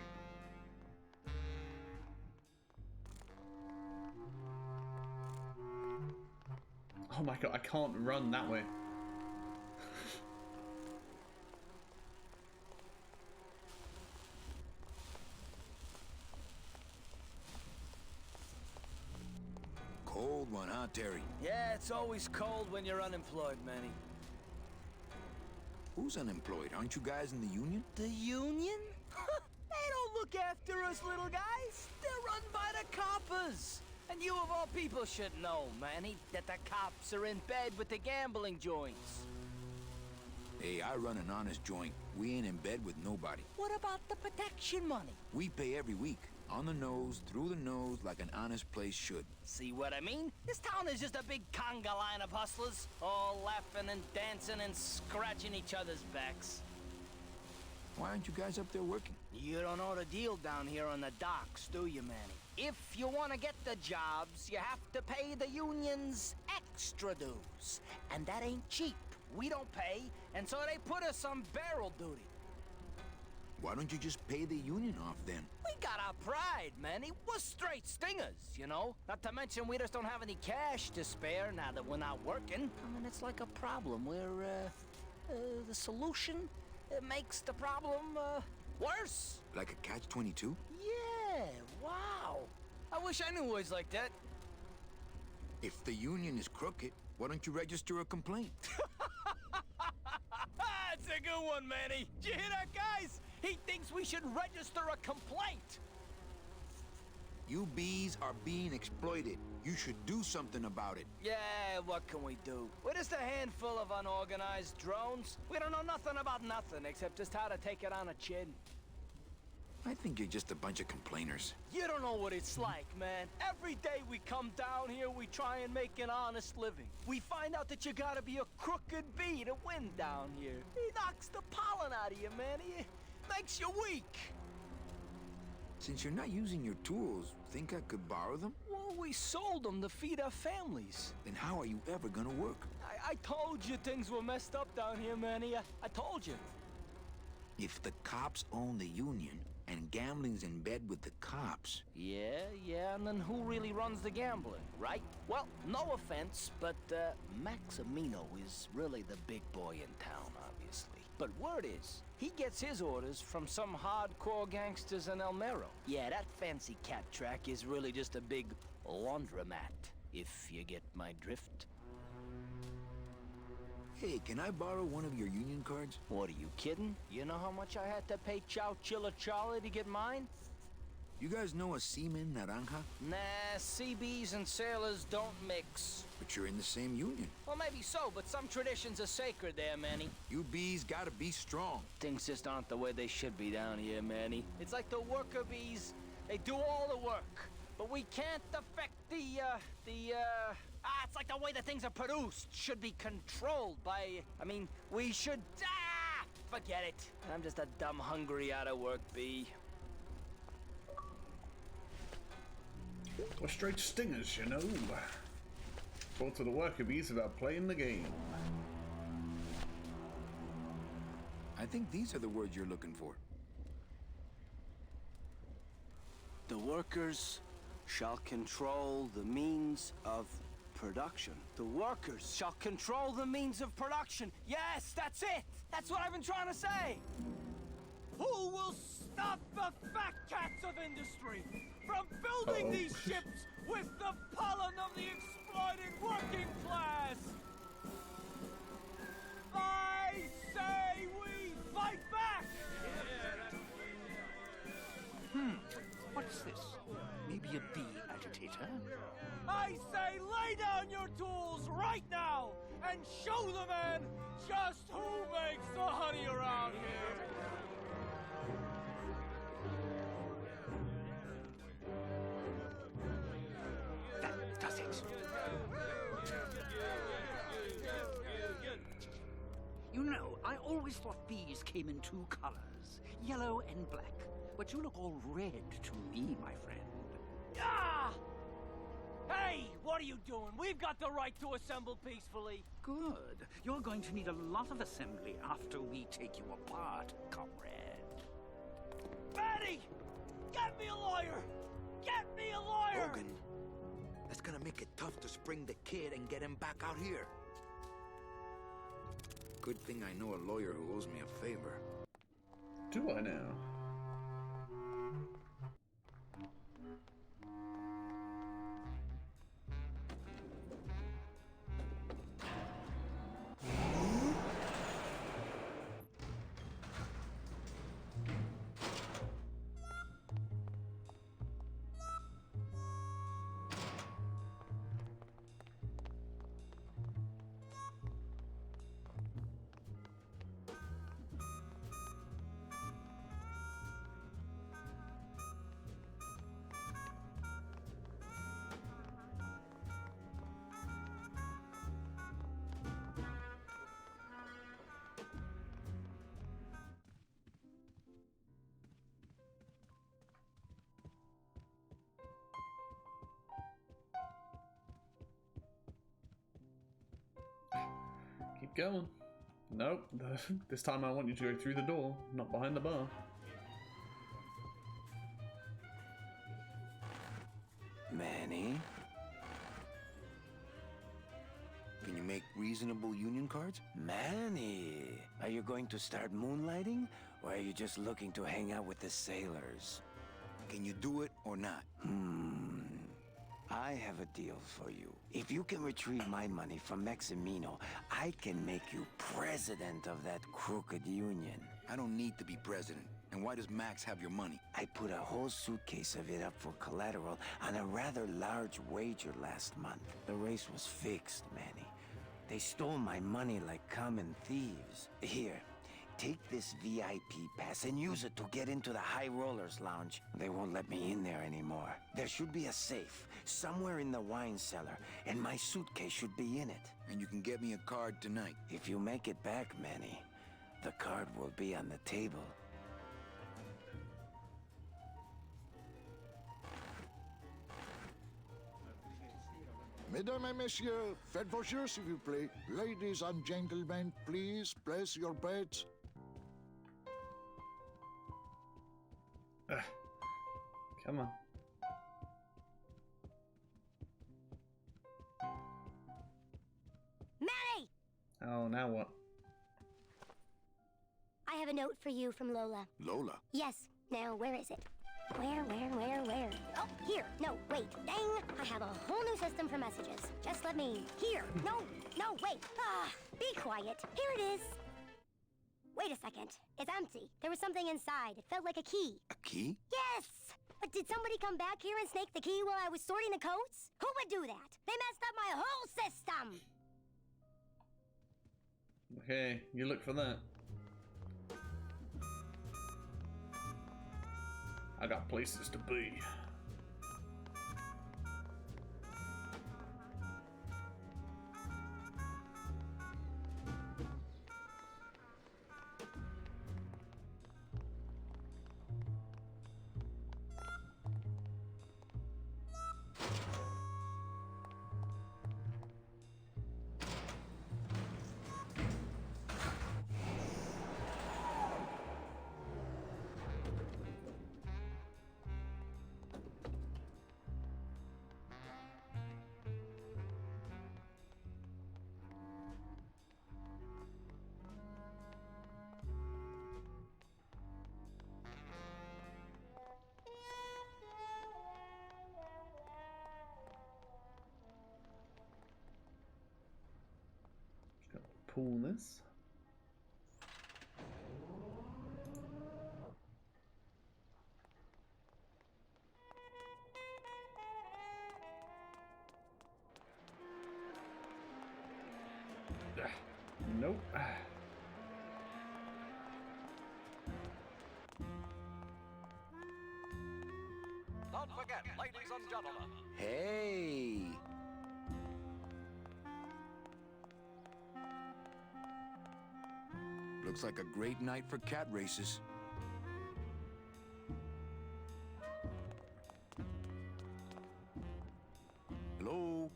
Oh my god, I can't run that way. Cold one, huh, Terry? Yeah, it's always cold when you're unemployed, Manny. Who's unemployed? Aren't you guys in the union? The union? They don't look after us little guys. They're run by the coppers. And you of all people should know, Manny, that the cops are in bed with the gambling joints. Hey, I run an honest joint. We ain't in bed with nobody. What about the protection money? We pay every week. On the nose, through the nose, like an honest place should. See what I mean? This town is just a big conga line of hustlers, all laughing and dancing and scratching each other's backs. Why aren't you guys up there working? You don't know the deal down here on the docks, do you, Manny? If you want to get the jobs, you have to pay the unions extra dues. And that ain't cheap. We don't pay, and so they put us on barrel duty. Why don't you just pay the union off then? We got our pride, Manny. We're straight stingers, you know? Not to mention we just don't have any cash to spare now that we're not working. I mean, it's like a problem where, the solution makes the problem, worse. Like a catch-22? Yeah, wow. I wish I knew words like that. If the union is crooked, why don't you register a complaint? That's a good one, Manny. Did you hear that, guys? He thinks we should register a complaint. You bees are being exploited. You should do something about it. Yeah, what can we do? We're just a handful of unorganized drones. We don't know nothing about nothing except just how to take it on a chin. I think you're just a bunch of complainers. You don't know what it's like, man. Every day we come down here, we try and make an honest living. We find out that you gotta be a crooked bee to win down here. He knocks the pollen out of you, man. He makes you weak. Since you're not using your tools, think I could borrow them? Well, we sold them to feed our families. Then how are you ever gonna work? I told you things were messed up down here, Manny. I told you. If the cops own the union, and gambling's in bed with the cops... Yeah, and then who really runs the gambling, right? Well, no offense, but Maximino is really the big boy in town, obviously. But word is, he gets his orders from some hardcore gangsters in El Mero. Yeah, that fancy cat track is really just a big laundromat, if you get my drift. Hey, can I borrow one of your union cards? What, are you kidding? You know how much I had to pay Chow Chilla Charlie to get mine? You guys know a seaman naranja? Nah, CBs and sailors don't mix. But you're in the same union. Well, maybe so, but some traditions are sacred there, Manny. You bees gotta be strong. Things just aren't the way they should be down here, Manny. It's like the worker bees. They do all the work. But we can't affect it's like the way the things are produced should be controlled by... we should... forget it. I'm just a dumb, hungry, out-of-work bee. We're straight stingers, you know. Brought to the worker bees about playing the game. I think these are the words you're looking for. The workers shall control the means of production. The workers shall control the means of production. Yes, that's it! That's what I've been trying to say! Who will stop the fat cats of industry from building these ships with the pollen of the exploited working class? I say we fight back! What's this? Maybe a bee agitator? I say lay down your tools right now and show the man just who makes the honey around here. That does it. You know, I always thought bees came in two colors, yellow and black. But you look all red to me, my friend. Ah! Hey, what are you doing? We've got the right to assemble peacefully. Good. You're going to need a lot of assembly after we take you apart, comrade. Betty! Get me a lawyer! Get me a lawyer! Logan, that's gonna make it tough to spring the kid and get him back out here. Good thing I know a lawyer who owes me a favor. Do I now? Keep going. Nope. This time I want you to go through the door, not behind the bar. Manny? Can you make reasonable union cards? Manny! Are you going to start moonlighting? Or are you just looking to hang out with the sailors? Can you do it or not? I have a deal for you. If you can retrieve my money from Maximino, I can make you president of that crooked union. I don't need to be president. And why does Max have your money? I put a whole suitcase of it up for collateral on a rather large wager last month. The race was fixed, Manny. They stole my money like common thieves. Here, take this VIP pass and use it to get into the High Rollers Lounge. They won't let me in there anymore. There should be a safe somewhere in the wine cellar, and my suitcase should be in it. And you can get me a card tonight. If you make it back, Manny, the card will be on the table. Mesdames et messieurs, faites vos jeux s'il vous plaît. Ladies and gentlemen, please place your bets. Come on. Manny! Oh, now what? I have a note for you from Lola. Lola? Yes. Now, where is it? Where? Oh, here. No, wait. Dang! I have a whole new system for messages. Just let me... Here. No, wait. Be quiet. Here it is. Wait a second. It's empty. There was something inside. It felt like a key. A key? Yes! But did somebody come back here and snake the key while I was sorting the coats? Who would do that? They messed up my whole system! Okay, you look for that. I got places to be. Pull this. Nope. Don't forget, ladies and gentlemen. Hey! Looks like a great night for cat races. Hello?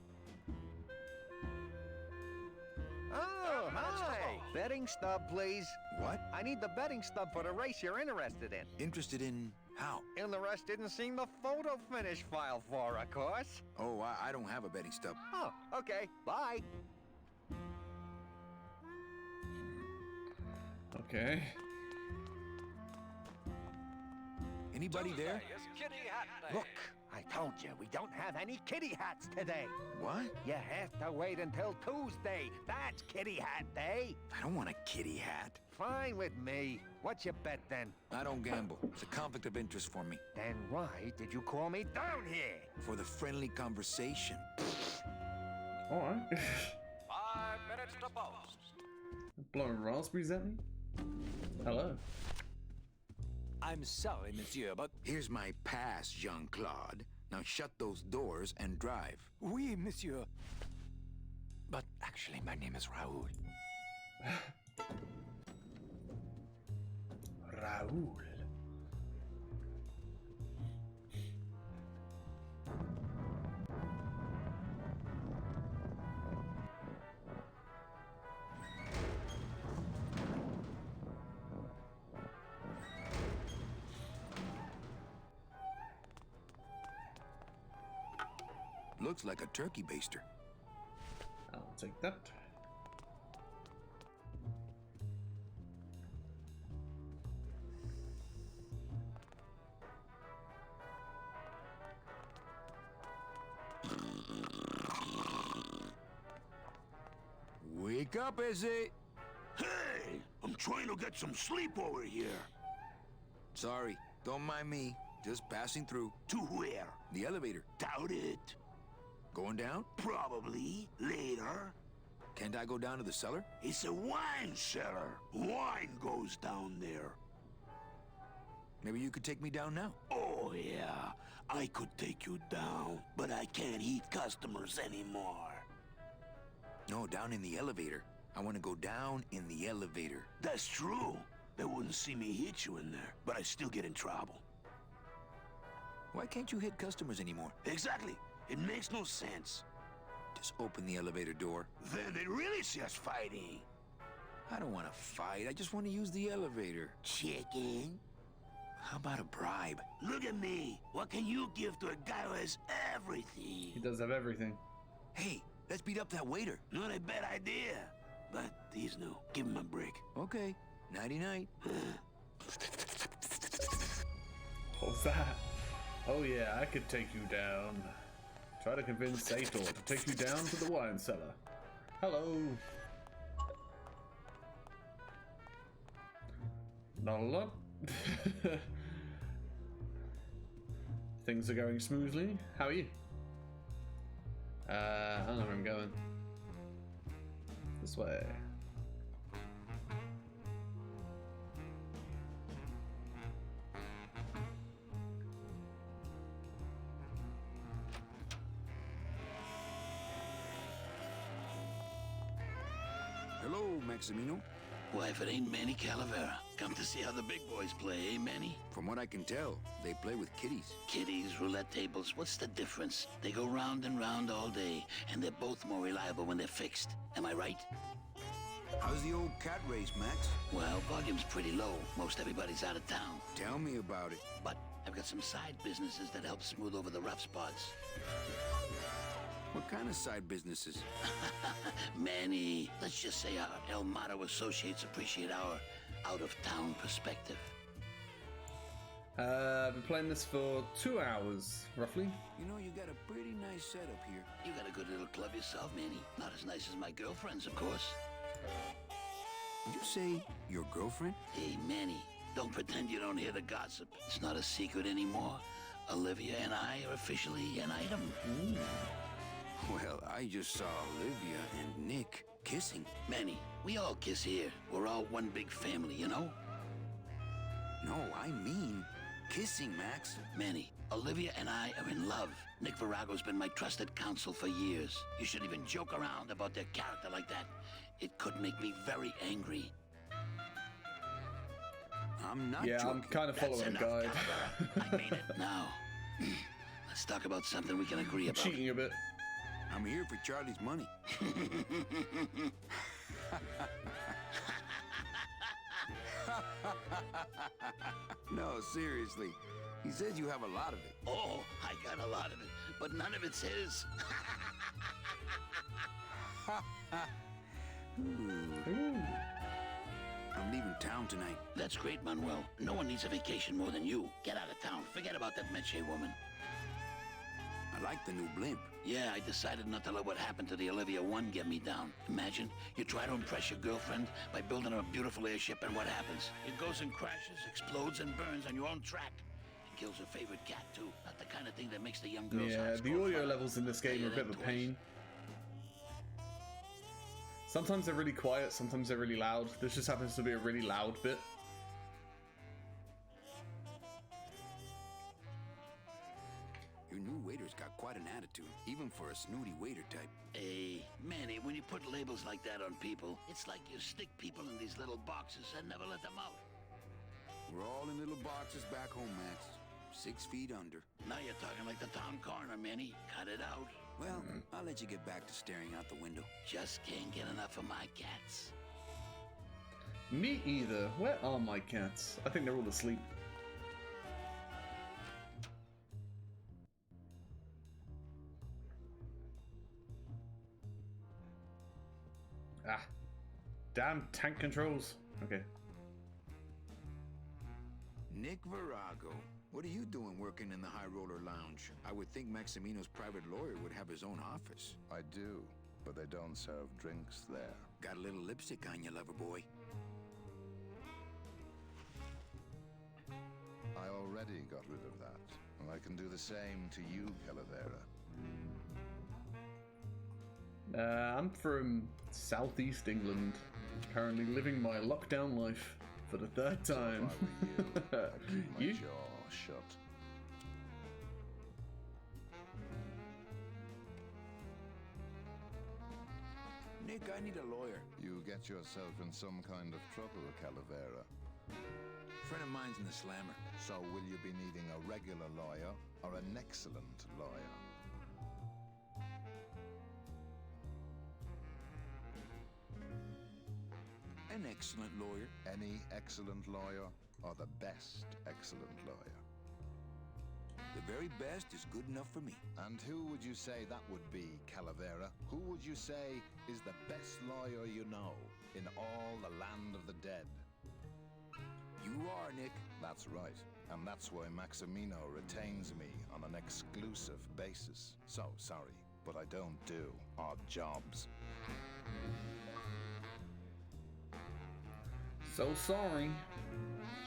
Oh, hi! Betting stub, please. What? I need the betting stub for the race you're interested in. Interested in how? Interested in seeing the photo finish file for, of course. Oh, I don't have a betting stub. Oh, okay. Bye. Okay. Anybody there? Tuesday is Kitty Hat Day. Look, I told you, we don't have any kitty hats today. What? You have to wait until Tuesday. That's Kitty Hat Day. I don't want a kitty hat. Fine with me. What's your bet then? I don't gamble. It's a conflict of interest for me. Then why did you call me down here? For the friendly conversation. Alright. 5 minutes to post. Blowing raspberries at me? Hello. I'm sorry, monsieur, but... Here's my pass, Jean-Claude. Now shut those doors and drive. Oui, monsieur. But actually, my name is Raoul. Raoul. Looks like a turkey baster. I'll take that. Wake up, is it? Hey! I'm trying to get some sleep over here. Sorry, don't mind me. Just passing through. To where? The elevator. Doubt it. Going down? Probably later. Can't I go down to the cellar? It's a wine cellar. Wine goes down there. Maybe you could take me down now. Oh, yeah. I could take you down, but I can't eat customers anymore. No, down in the elevator. I want to go down in the elevator. That's true. They wouldn't see me hit you in there, but I still get in trouble. Why can't you hit customers anymore? Exactly. It makes no sense. Just open the elevator door. Then they really see us fighting. I don't want to fight. I just want to use the elevator. Chicken? How about a bribe? Look at me. What can you give to a guy who has everything? He does have everything. Hey, let's beat up that waiter. Not a bad idea. But he's new. Give him a break. Okay. Nighty-night. What was that? Oh yeah, I could take you down. Try to convince Sator to take you down to the wine cellar. Hello. Not a lot. Things are going smoothly. How are you? I don't know where I'm going. This way. Hello, Maximino. Why, if it ain't Manny Calavera, come to see how the big boys play, eh, Manny? From what I can tell, they play with kiddies. Kiddies, roulette tables, what's the difference? They go round and round all day, and they're both more reliable when they're fixed. Am I right? How's the old cat race, Max? Well, volume's pretty low. Most everybody's out of town. Tell me about it. But I've got some side businesses that help smooth over the rough spots. What kind of side businesses? Manny, let's just say our El Mato associates appreciate our out-of-town perspective. I've been playing this for 2 hours, roughly. You know, you got a pretty nice setup here. You got a good little club yourself, Manny. Not as nice as my girlfriend's, of course. Did you say your girlfriend? Hey, Manny, don't pretend you don't hear the gossip. It's not a secret anymore. Olivia and I are officially an item. Ooh. Well, I just saw Olivia and Nick kissing. Manny, we all kiss here. We're all one big family, you know? No, I mean kissing, Max. Manny, Olivia and I are in love. Nick Virago's been my trusted counsel for years. You shouldn't even joke around about their character like that. It could make me very angry. I'm not Yeah, joking. I'm kind of following a guide. I mean it now. Let's talk about something we can agree about. Cheating a bit. I'm here for Charlie's money. No, seriously. He says you have a lot of it. Oh, I got a lot of it, but none of it's his. Ooh. I'm leaving town tonight. That's great, Manuel. No one needs a vacation more than you. Get out of town. Forget about that Meche woman. I like the new blimp. Yeah, I decided not to let what happened to the Olivia 1 get me down. Imagine, you try to impress your girlfriend by building her a beautiful airship, and what happens? It goes and crashes, explodes, and burns on your own track. It kills her favorite cat, too. Not the kind of thing that makes the young girls' Yeah, hearts the go audio flutter. levels in this game are a bit of a pain. Sometimes they're really quiet, sometimes they're really loud. This just happens to be a really loud bit. Your new waiter's got quite an attitude, even for a snooty waiter type. Hey, Manny, when you put labels like that on people, it's like you stick people in these little boxes and never let them out. We're all in little boxes back home, Max. 6 feet under. Now you're talking like the town coroner, Manny. Cut it out. Well, I'll let you get back to staring out the window. Just can't get enough of my cats. Me either. Where are my cats? I think they're all asleep. Ah. Damn tank controls. Okay. Nick Virago. What are you doing working in the High Roller Lounge? I would think Maximino's private lawyer would have his own office. I do, but they don't serve drinks there. Got a little lipstick on you, lover boy. I already got rid of that, and I can do the same to you, Calavera. I'm from Southeast England, currently living my lockdown life for the third time. If I were you, I'd keep my You? jaw shut. Nick, I need a lawyer. You get yourself in some kind of trouble, Calavera. Friend of mine's in the slammer. So will you be needing a regular lawyer or an excellent lawyer? An excellent lawyer. Any excellent lawyer or the best excellent lawyer? The very best is good enough for me. And who would you say that would be, Calavera? Who would you say is the best lawyer you know in all the land of the dead? You are, Nick. That's right. And that's why Maximino retains me on an exclusive basis. So sorry, but I don't do odd jobs. So sorry.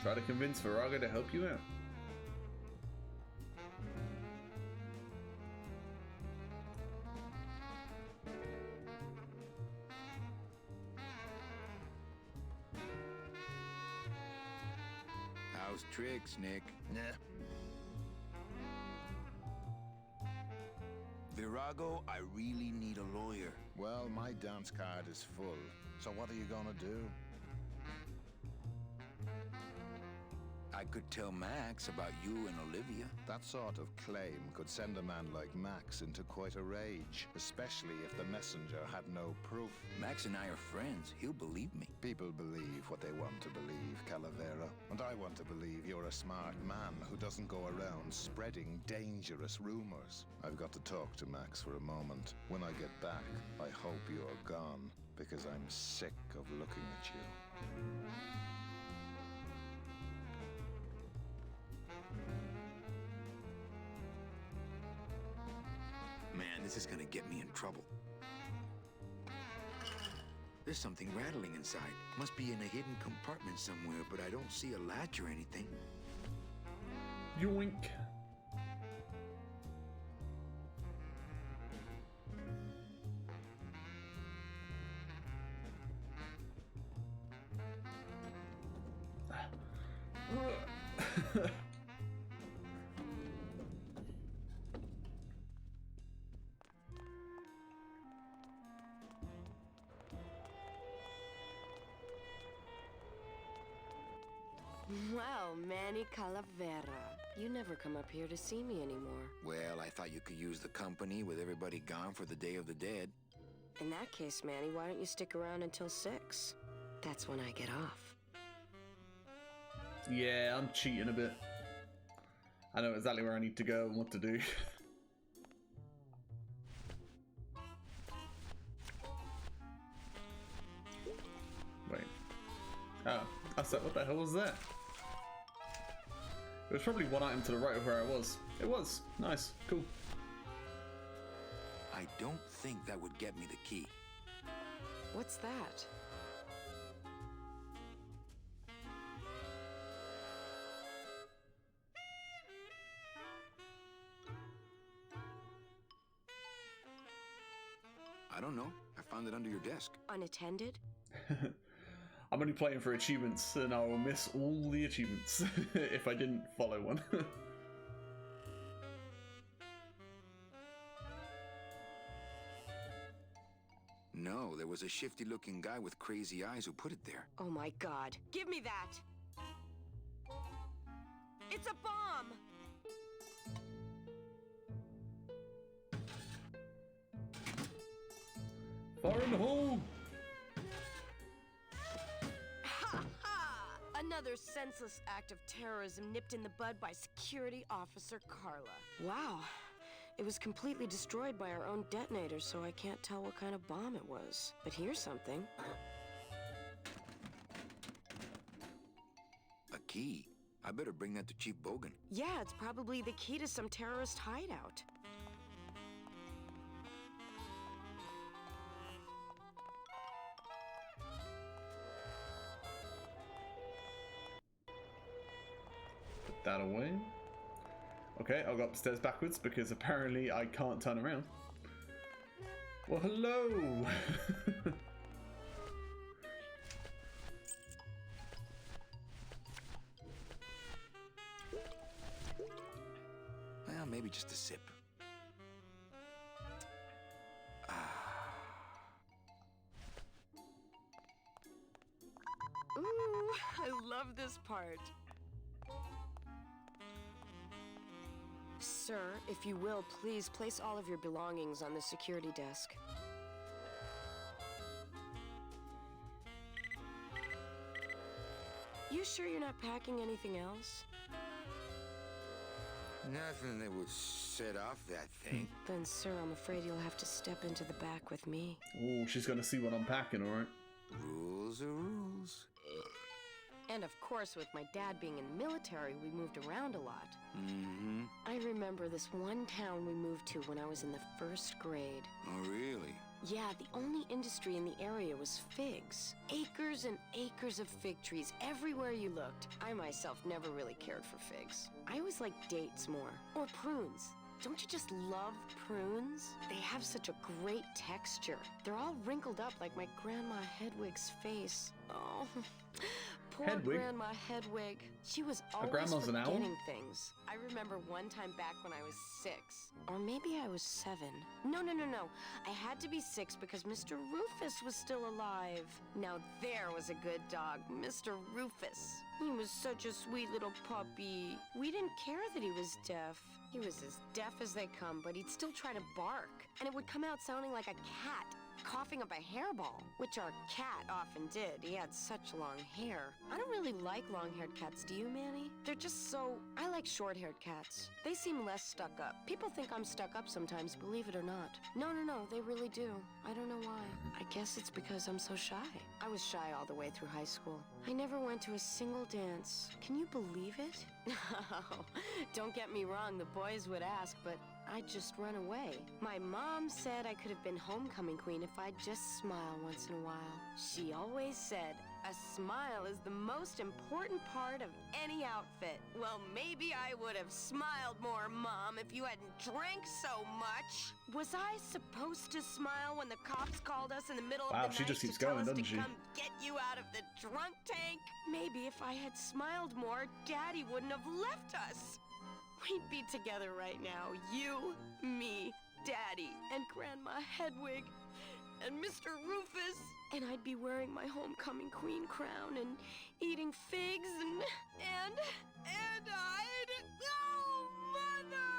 Try to convince Virago to help you out. How's tricks, Nick? Nah. Virago, I really need a lawyer. Well, my dance card is full. So what are you gonna do? I could tell Max about you and Olivia. That sort of claim could send a man like Max into quite a rage, especially if the messenger had no proof. Max and I are friends. He'll believe me. People believe what they want to believe, Calavera. And I want to believe you're a smart man who doesn't go around spreading dangerous rumors. I've got to talk to Max for a moment. When I get back, I hope you're gone, because I'm sick of looking at you. Man, this is gonna get me in trouble. There's something rattling inside. Must be in a hidden compartment somewhere, but I don't see a latch or anything. Yoink. Well, Manny Calavera, you never come up here to see me anymore. Well, I thought you could use the company with everybody gone for the Day of the Dead. In that case, Manny, why don't you stick around until 6? That's when I get off. Yeah, I'm cheating a bit. I know exactly where I need to go and what to do. Wait. Oh, I said, what the hell was that? It was probably one item to the right of where I was. It was. Nice. Cool. I don't think that would get me the key. What's that? I don't know. I found it under your desk. Unattended? I'm only playing for achievements, and I will miss all the achievements if I didn't follow one. No, there was a shifty-looking guy with crazy eyes who put it there. Oh my god. Give me that! It's a bomb! Fire in the hole! Ha ha! Another senseless act of terrorism nipped in the bud by Security Officer Carla. Wow. It was completely destroyed by our own detonator, so I can't tell what kind of bomb it was. But here's something. A key? I better bring that to Chief Bogan. Yeah, it's probably the key to some terrorist hideout. that away. Okay, I'll go up the stairs backwards because apparently I can't turn around. Well, hello! Well, maybe just a sip. Ooh, I love this part. Sir, if you will, please place all of your belongings on the security desk. You sure you're not packing anything else? Nothing that would set off that thing. Then, sir, I'm afraid you'll have to step into the back with me. Oh, she's gonna see what I'm packing, alright? Rules are rules. And of course, with my dad being in the military, we moved around a lot. Mm-hmm. I remember this one town we moved to when I was in the 1st grade. Oh, really? Yeah, the only industry in the area was figs. Acres and acres of fig trees everywhere you looked. I myself never really cared for figs. I always liked dates more. Or prunes. Don't you just love prunes? They have such a great texture. They're all wrinkled up like my Grandma Hedwig's face. Oh, poor Hedwig? Grandma Hedwig. She was always grandma's an owl? forgetting things. I remember one time back when I was 6. Or maybe I was 7. No. I had to be 6 because Mr. Rufus was still alive. Now there was a good dog, Mr. Rufus. He was such a sweet little puppy. We didn't care that he was deaf. He was as deaf as they come, but he'd still try to bark. And it would come out sounding like a cat, coughing up a hairball, which our cat often did. He had such long hair. I don't really like long-haired cats, do you, Manny? They're just so... I like short-haired cats. They seem less stuck up. People think I'm stuck up sometimes, believe it or not. No, they really do. I don't know why. I guess it's because I'm so shy. I was shy all the way through high school. I never went to a single dance. Can you believe it? Don't get me wrong, the boys would ask, but I'd just run away. My mom said I could have been homecoming queen if I'd just smile once in a while. She always said, a smile is the most important part of any outfit. Well, maybe I would have smiled more, Mom, if you hadn't drank so much. Was I supposed to smile when the cops called us in the middle of the night she just keeps to tell going, us doesn't to she? come get you out of the drunk tank? Maybe if I had smiled more, Daddy wouldn't have left us. We'd be together right now. You, me, Daddy, and Grandma Hedwig, and Mr. Rufus. And I'd be wearing my homecoming queen crown and eating figs and I'd... Oh, Mother!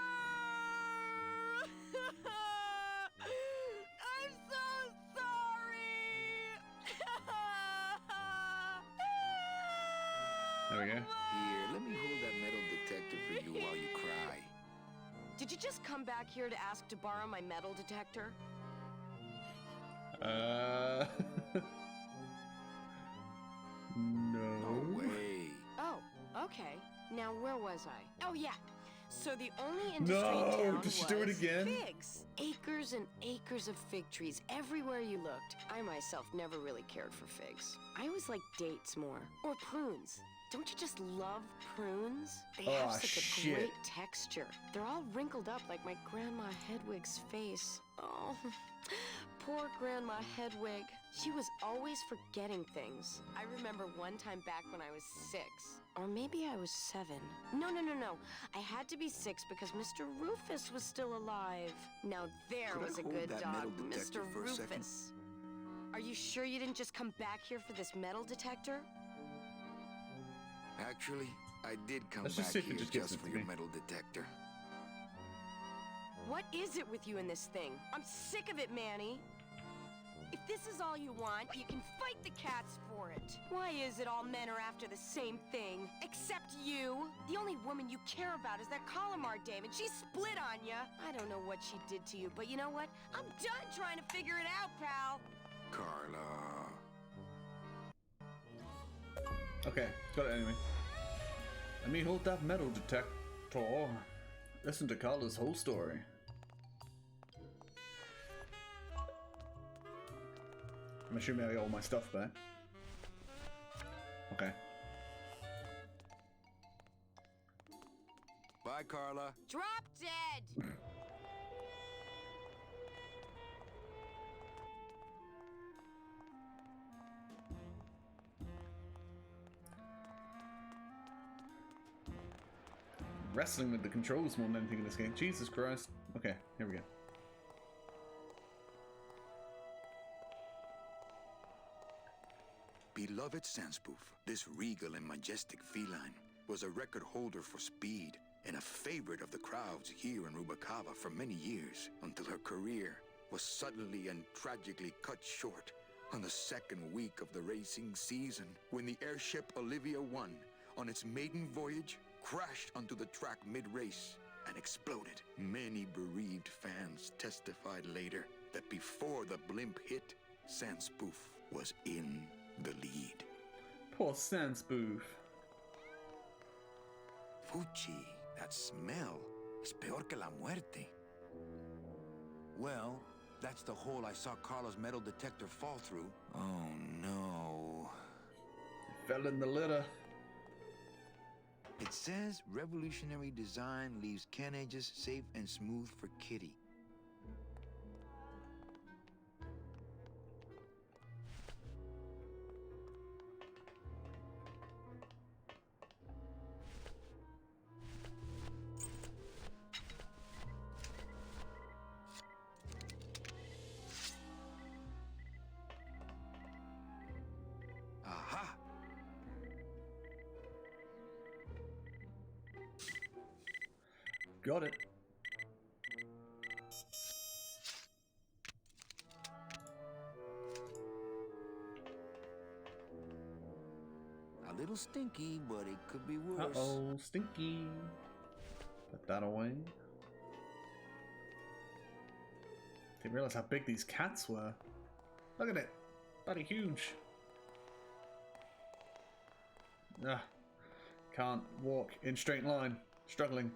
I'm so sorry! There we go. Here, let me hold that metal detector for you while you cry. Did you just come back here to ask to borrow my metal detector? No. No way. Oh, okay. Now where was I? Oh yeah. So the only industry in No, town did she was do it again? figs. Acres and acres of fig trees everywhere you looked. I myself never really cared for figs. I always liked dates more. Or prunes. Don't you just love prunes? They have such a great texture. They're all wrinkled up like my Grandma Hedwig's face. Oh, poor Grandma Hedwig. She was always forgetting things. I remember one time back when I was 6. Or maybe I was 7. No. I had to be 6 because Mr. Rufus was still alive. Now there Could I was a hold good that dog, metal detector Mr. for a second? Rufus. Are you sure you didn't just come back here for this metal detector? Actually, I did come Let's back just see if it here just gives just it for to your me. metal detector. What is it with you in this thing? I'm sick of it, Manny. If this is all you want, you can fight the cats for it. Why is it all men are after the same thing? Except you. The only woman you care about is that Calamar dame, and she split on you. I don't know what she did to you, but you know what? I'm done trying to figure it out, pal. Carla. Okay, got it anyway. Let me hold that metal detector. Listen to Carla's whole story. I'm assuming I got all my stuff back. Bye, Carla. Drop dead! Wrestling with the controls more than anything in this game. Jesus Christ. Okay, here we go. Beloved Sandspoof, this regal and majestic feline was a record holder for speed and a favorite of the crowds here in Rubacava for many years, until her career was suddenly and tragically cut short on the second week of the racing season, when the airship Olivia 1, on its maiden voyage, crashed onto the track mid-race and exploded. Many bereaved fans testified later that before the blimp hit, Sandspoof was in the lead. Poor Sandspoof. Fuchi, that smell is peor que la muerte. Well, that's the hole I saw Carla's metal detector fall through. Oh no. Fell in the litter. It says revolutionary design leaves can edges safe and smooth for Kitty. Aha! Got it. A little stinky, but it could be worse. Uh-oh, stinky. Put that away. Didn't realize how big these cats were. Look at it. Bloody huge. Ah. Can't walk in straight line. Struggling.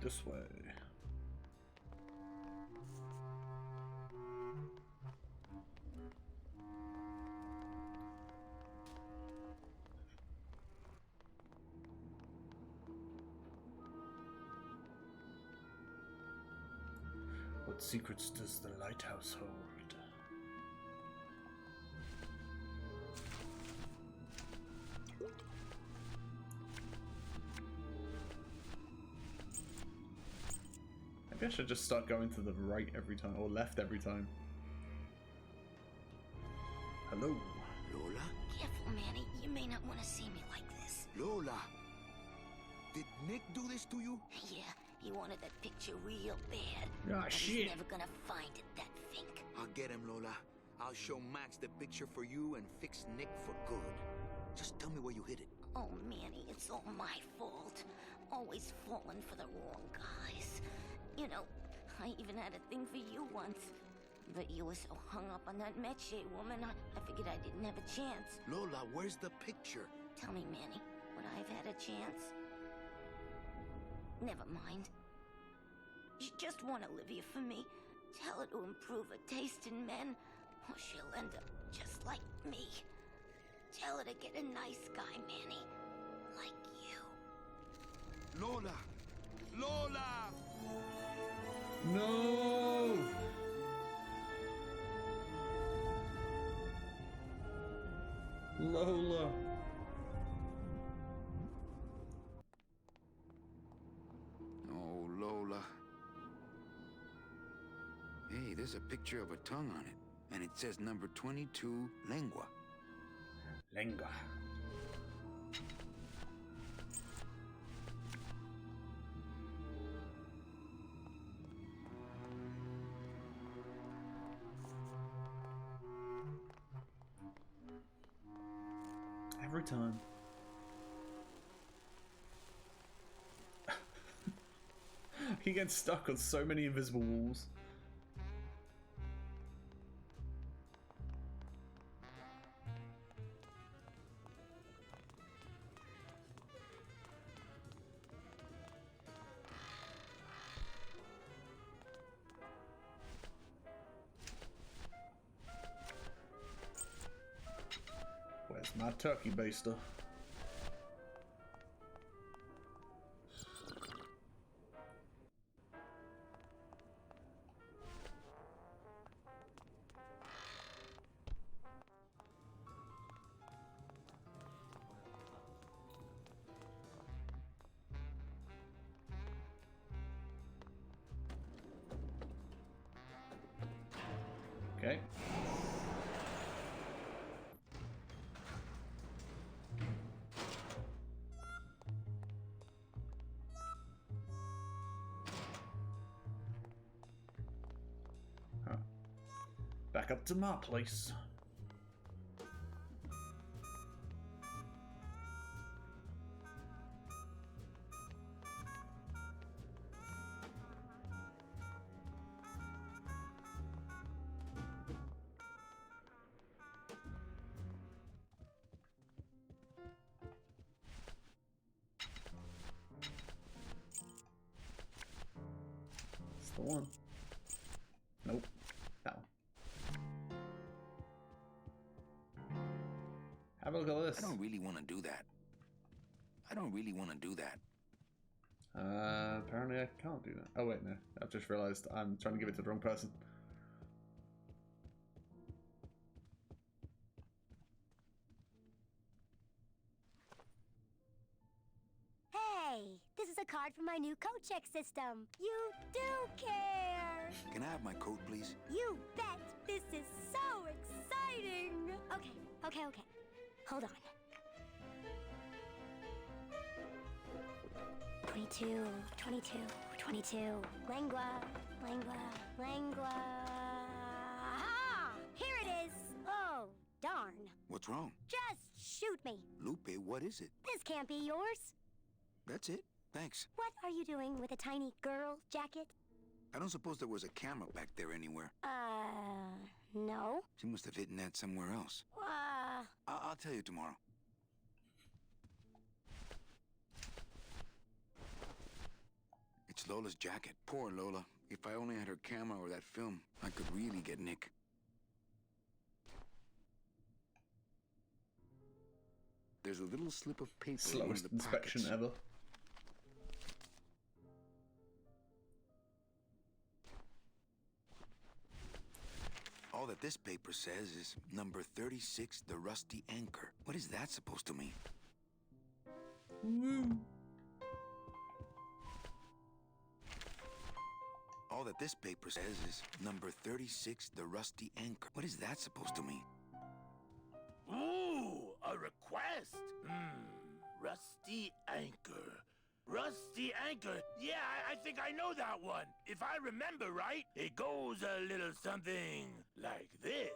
This way. What secrets does the lighthouse hold? Maybe I should just start going to the right every time, or left every time. Hello. Lola? Careful, Manny. You may not want to see me like this. Lola! Did Nick do this to you? Yeah, he wanted that picture real bad. Ah, but shit. He's never gonna find it, that fink. I'll get him, Lola. I'll show Max the picture for you and fix Nick for good. Just tell me where you hid it. Oh, Manny, it's all my fault. Always falling for the wrong guys. You know, I even had a thing for you once. But you were so hung up on that Meche woman, I figured I didn't have a chance. Lola, where's the picture? Tell me, Manny, would I have had a chance? Never mind. You just want Olivia for me. Tell her to improve her taste in men, or she'll end up just like me. Tell her to get a nice guy, Manny. Like you. Lola! Lola! No! Lola. Oh, Lola. Hey, there's a picture of a tongue on it. And it says number 22, lengua. Lengua. Every time. He gets stuck on so many invisible walls. my turkey baster. Okay. Huh. Back up to my place. The one. Nope. That one. Have a look at this. I don't really want to do that. Apparently I can't do that. Oh wait, no. I've just realized I'm trying to give it to the wrong person. Hey, this is a card from my new coat check system. You do care. Can I have my coat, please? You bet. This is so exciting. Okay. Hold on. 22. Langua. Ah! Here it is. Oh, darn. What's wrong? Just shoot me. Lupe, what is it? This can't be yours. That's it. Thanks. What are you doing with a tiny girl jacket? I don't suppose there was a camera back there anywhere. No. She must have hidden that somewhere else. I'll tell you tomorrow. It's Lola's jacket. Poor Lola. If I only had her camera or that film, I could really get Nick. There's a little slip of paper in one of Slowest the inspection pockets. ever. All that this paper says is number 36, the Rusty Anchor. What is that supposed to mean? Woo. All that this paper says is number 36, the Rusty Anchor. What is that supposed to mean? Ooh, a request. Rusty Anchor. Rusty Anchor. Yeah, I think I know that one. If I remember right, it goes a little something like this.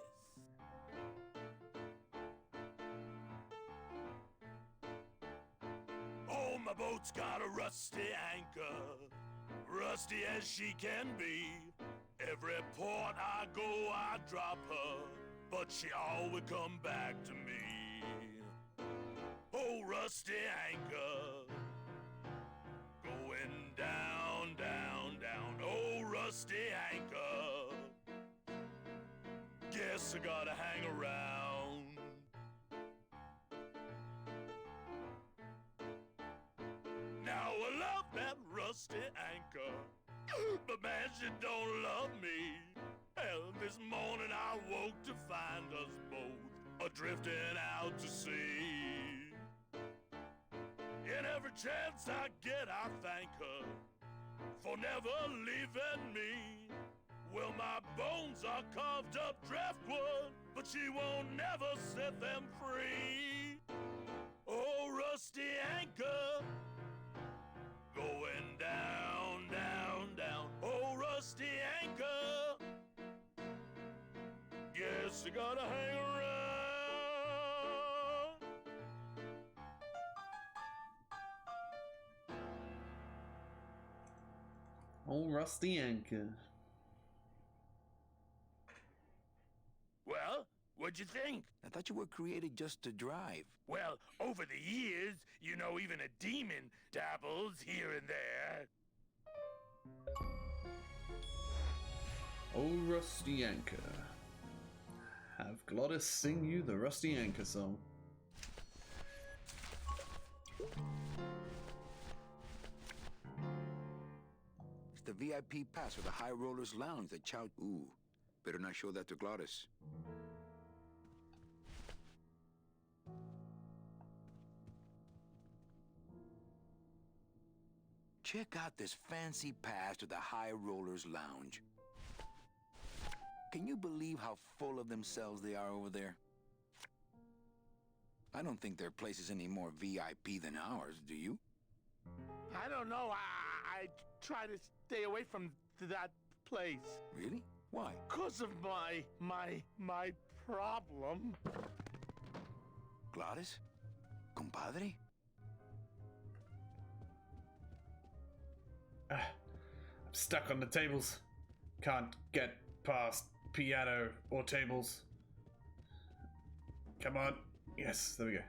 Oh, my boat's got a rusty anchor. Rusty as she can be. Every port I go, I drop her. But she always come back to me. Oh, rusty anchor. Going down, down, down. Oh, rusty anchor. Guess I gotta hang around. Now I love that rusty anchor. But man, she don't love me. Hell, this morning I woke to find us both a-drifting out to sea. And every chance I get, I thank her for never leaving me. Well, my bones are carved up driftwood, but she won't never set them free. Oh, rusty anchor, going down, down, down. Oh, rusty anchor, guess you gotta hang around. Old rusty anchor. Well, what'd you think? I thought you were created just to drive. Well, over the years, you know, even a demon dabbles here and there. Oh, rusty anchor. Have Glottis sing you the rusty anchor song. It's the VIP pass for the High Rollers Lounge that Chow... Ooh, better not show that to Glottis. Check out this fancy pass to the High Rollers Lounge. Can you believe how full of themselves they are over there? I don't think their place is any more VIP than ours, do you? I don't know. I try to stay away from that place. Really? Why? Because of my problem. Glottis? Compadre? I'm stuck on the tables. Can't get past piano or tables. Come on. Yes, there we go.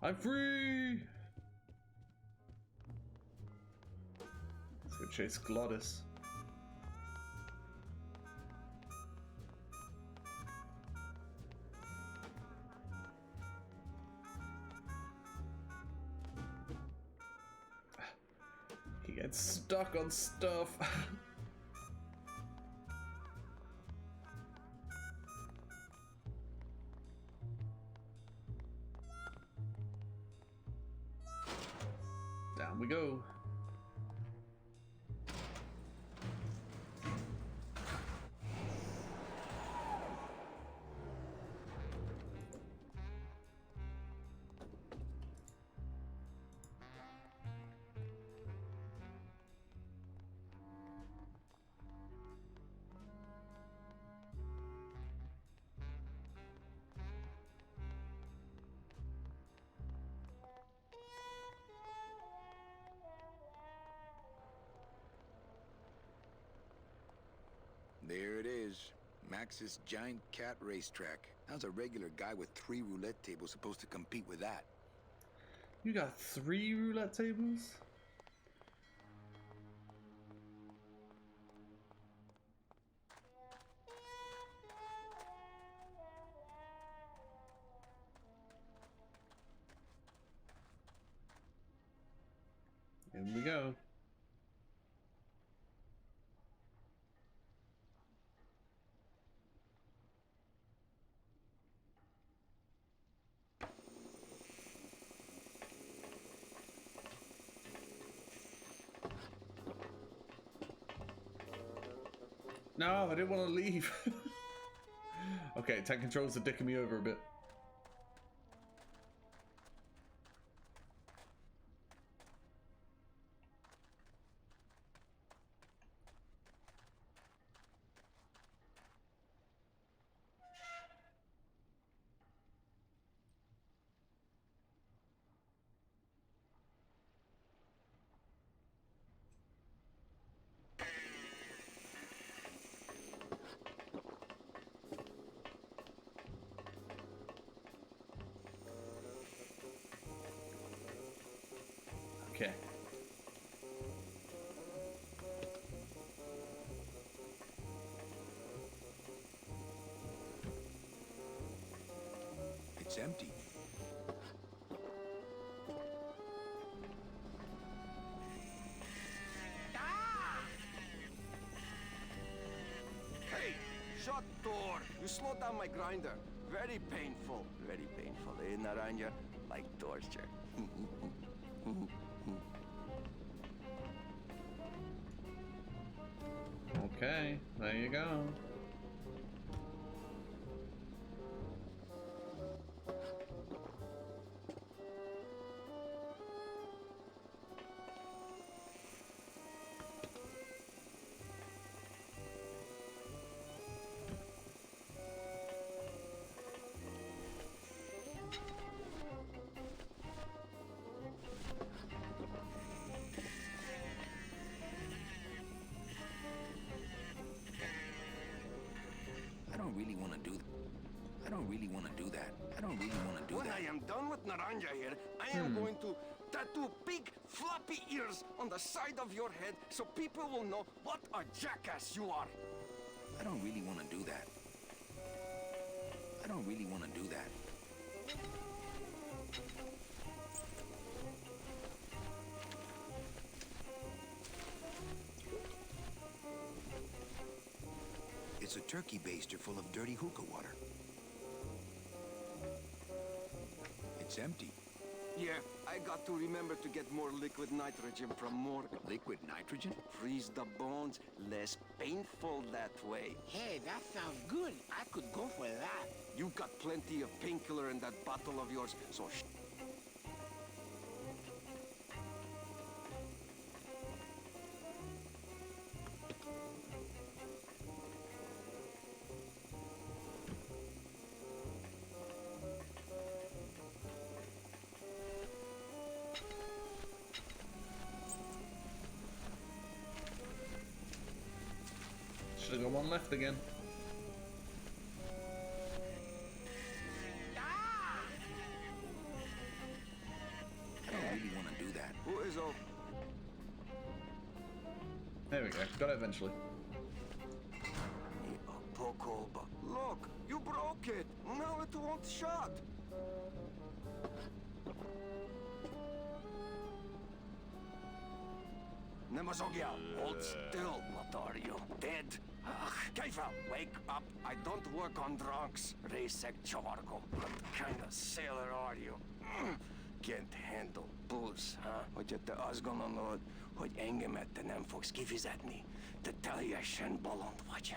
I'm free! Let's go chase Glottis. He gets stuck on stuff. Down we go. There it is. Max's giant cat racetrack. How's a regular guy with 3 roulette tables supposed to compete with that? You got 3 roulette tables? Here we go. No, I didn't want to leave. Okay, tank controls are dicking me over a bit. Okay. It's empty. Hey, shut door! You slowed down my grinder. Very painful. Very painful, eh, Naranja? Like torture. Okay, there you go. I don't really want to do that. I don't really want to do that. When I am done with Naranja here, I am going to tattoo big floppy ears on the side of your head so people will know what a jackass you are. I don't really want to do that. I don't really want to do that. a turkey baster full of dirty hookah water. It's empty. Yeah, I got to remember to get more liquid nitrogen from morgue. Liquid nitrogen? Freeze the bones, less painful that way. Hey, that sounds good. I could go for that. You got plenty of painkiller in that bottle of yours, so Should've got one left again. I don't really want to do that. who is all? There we go. Got it eventually. Poco, but look, you broke it. Now it won't shut. Nemazogia, hold still. What are you, dead? Keifer, wake up. I don't work on drunks. Resek Chorgo. What kind of sailor are you? Can't handle booze, huh? Hogy te azt gondolod, hogy engemet te nem fogsz kifizetni? Te teljesen bolond vagy.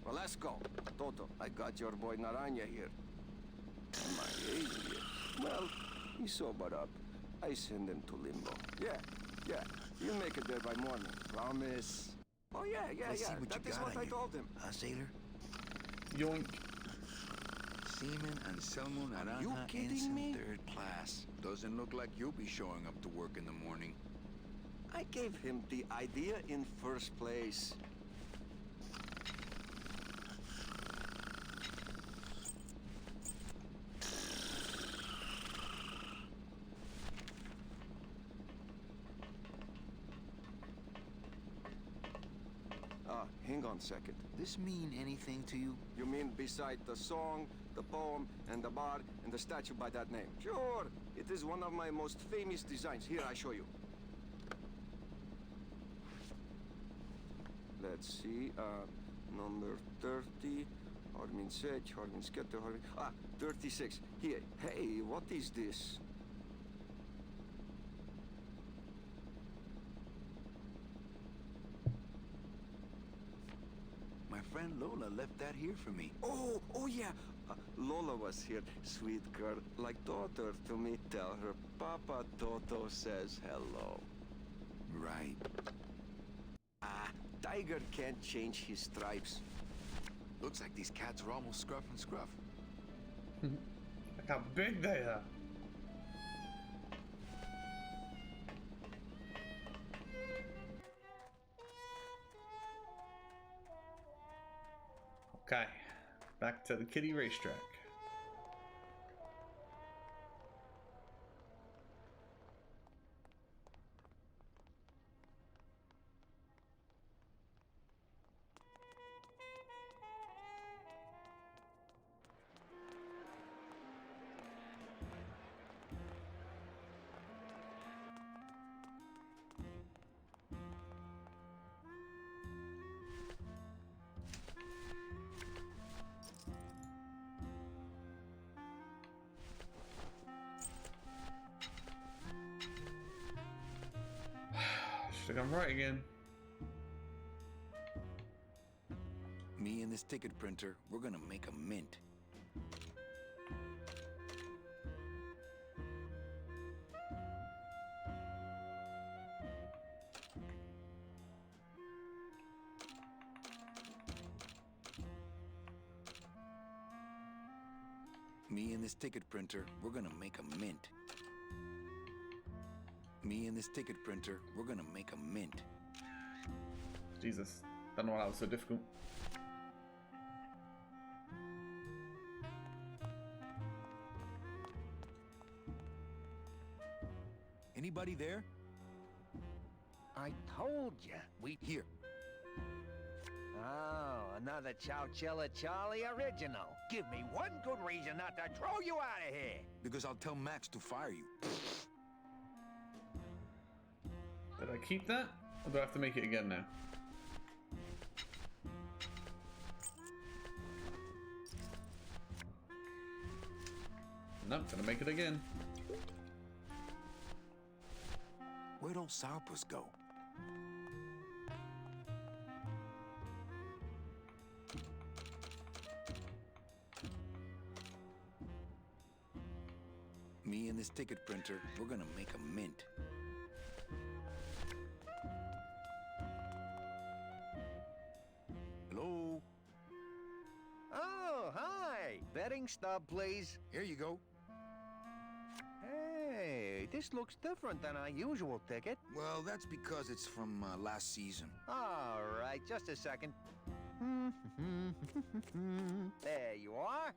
Well, let's go. Toto, I got your boy Naranja here. My alien. Well, he sobered up. I send him to limbo. Yeah. You make it there by morning. Promise. Oh, yeah. That is what I told him. Huh, sailor? Yoink. Seaman Anselmo You Naranja, kidding ensign me? 3rd class. Doesn't look like you'll be showing up to work in the morning. I gave him the idea in first place. Hang on a second. This mean anything to you? You mean beside the song, the poem, and the bar, and the statue by that name? Sure! It is one of my most famous designs. Here, I show you. Let's see, number 30, Harmin Sech, Harmin Sketter, Harmin... 36. Here. Hey, what is this? My friend Lola left that here for me. Oh yeah. Lola was here, sweet girl, like daughter to me. Tell her Papa Toto says hello. Right. Tiger can't change his stripes. Looks like these cats are almost scruff and scruff. Look how big they are. Okay, back to the kiddie racetrack. Should have gone right again. Me and this ticket printer, we're gonna make a mint. Me and this ticket printer, we're gonna make a mint. Me and this ticket printer, we're gonna make a mint. Jesus, don't know why that was so difficult. Anybody there? I told you. Here. Oh, another Chowchilla Charlie original. Give me one good reason not to throw you out of here. Because I'll tell Max to fire you. Did I keep that? Or do I have to make it again now? Nope, gonna make it again. Where'd old Sourpuss go? Me and this ticket printer, we're gonna make a mint. Hello? Oh, hi! Betting stub, please. Here you go. Hey, this looks different than our usual ticket. Well, that's because it's from last season. All right, just a second. There you are.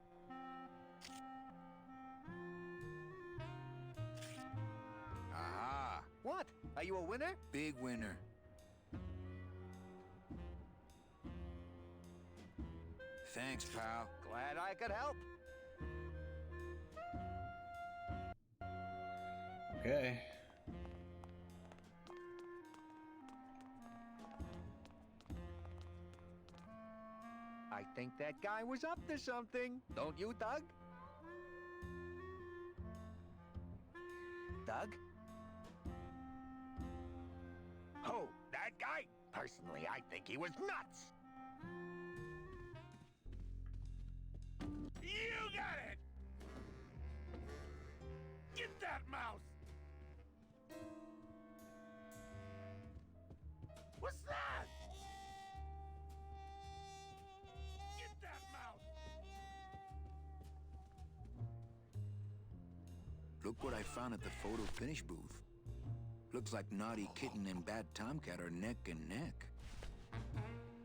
Aha! What? Are you a winner? Big winner. Thanks, pal. Glad I could help. Okay. I think that guy was up to something. Don't you, Doug? Doug? Oh, that guy? Personally, I think he was nuts. You got it! Get that mouse! What's that? Get that mouse! Look what I found at the photo finish booth. Looks like Naughty Kitten and Bad Tomcat are neck and neck.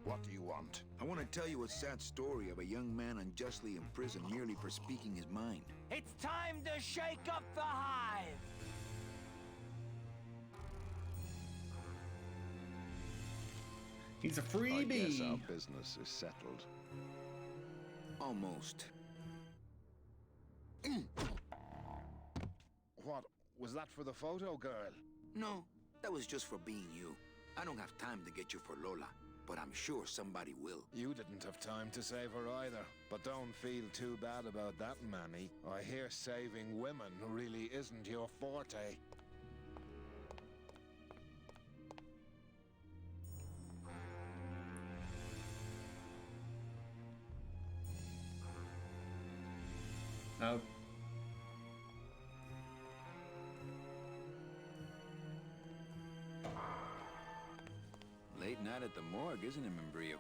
What do you want? I want to tell you a sad story of a young man unjustly imprisoned merely for speaking his mind. It's time to shake up the hive! He's a I freebie. guess our business is settled. Almost. What? Was that for the photo girl? No, that was just for being you. I don't have time to get you for Lola, but I'm sure somebody will. You didn't have time to save her either. But don't feel too bad about that, Manny. I hear saving women really isn't your forte. Oh. Late night at the morgue, isn't it, Membrillo?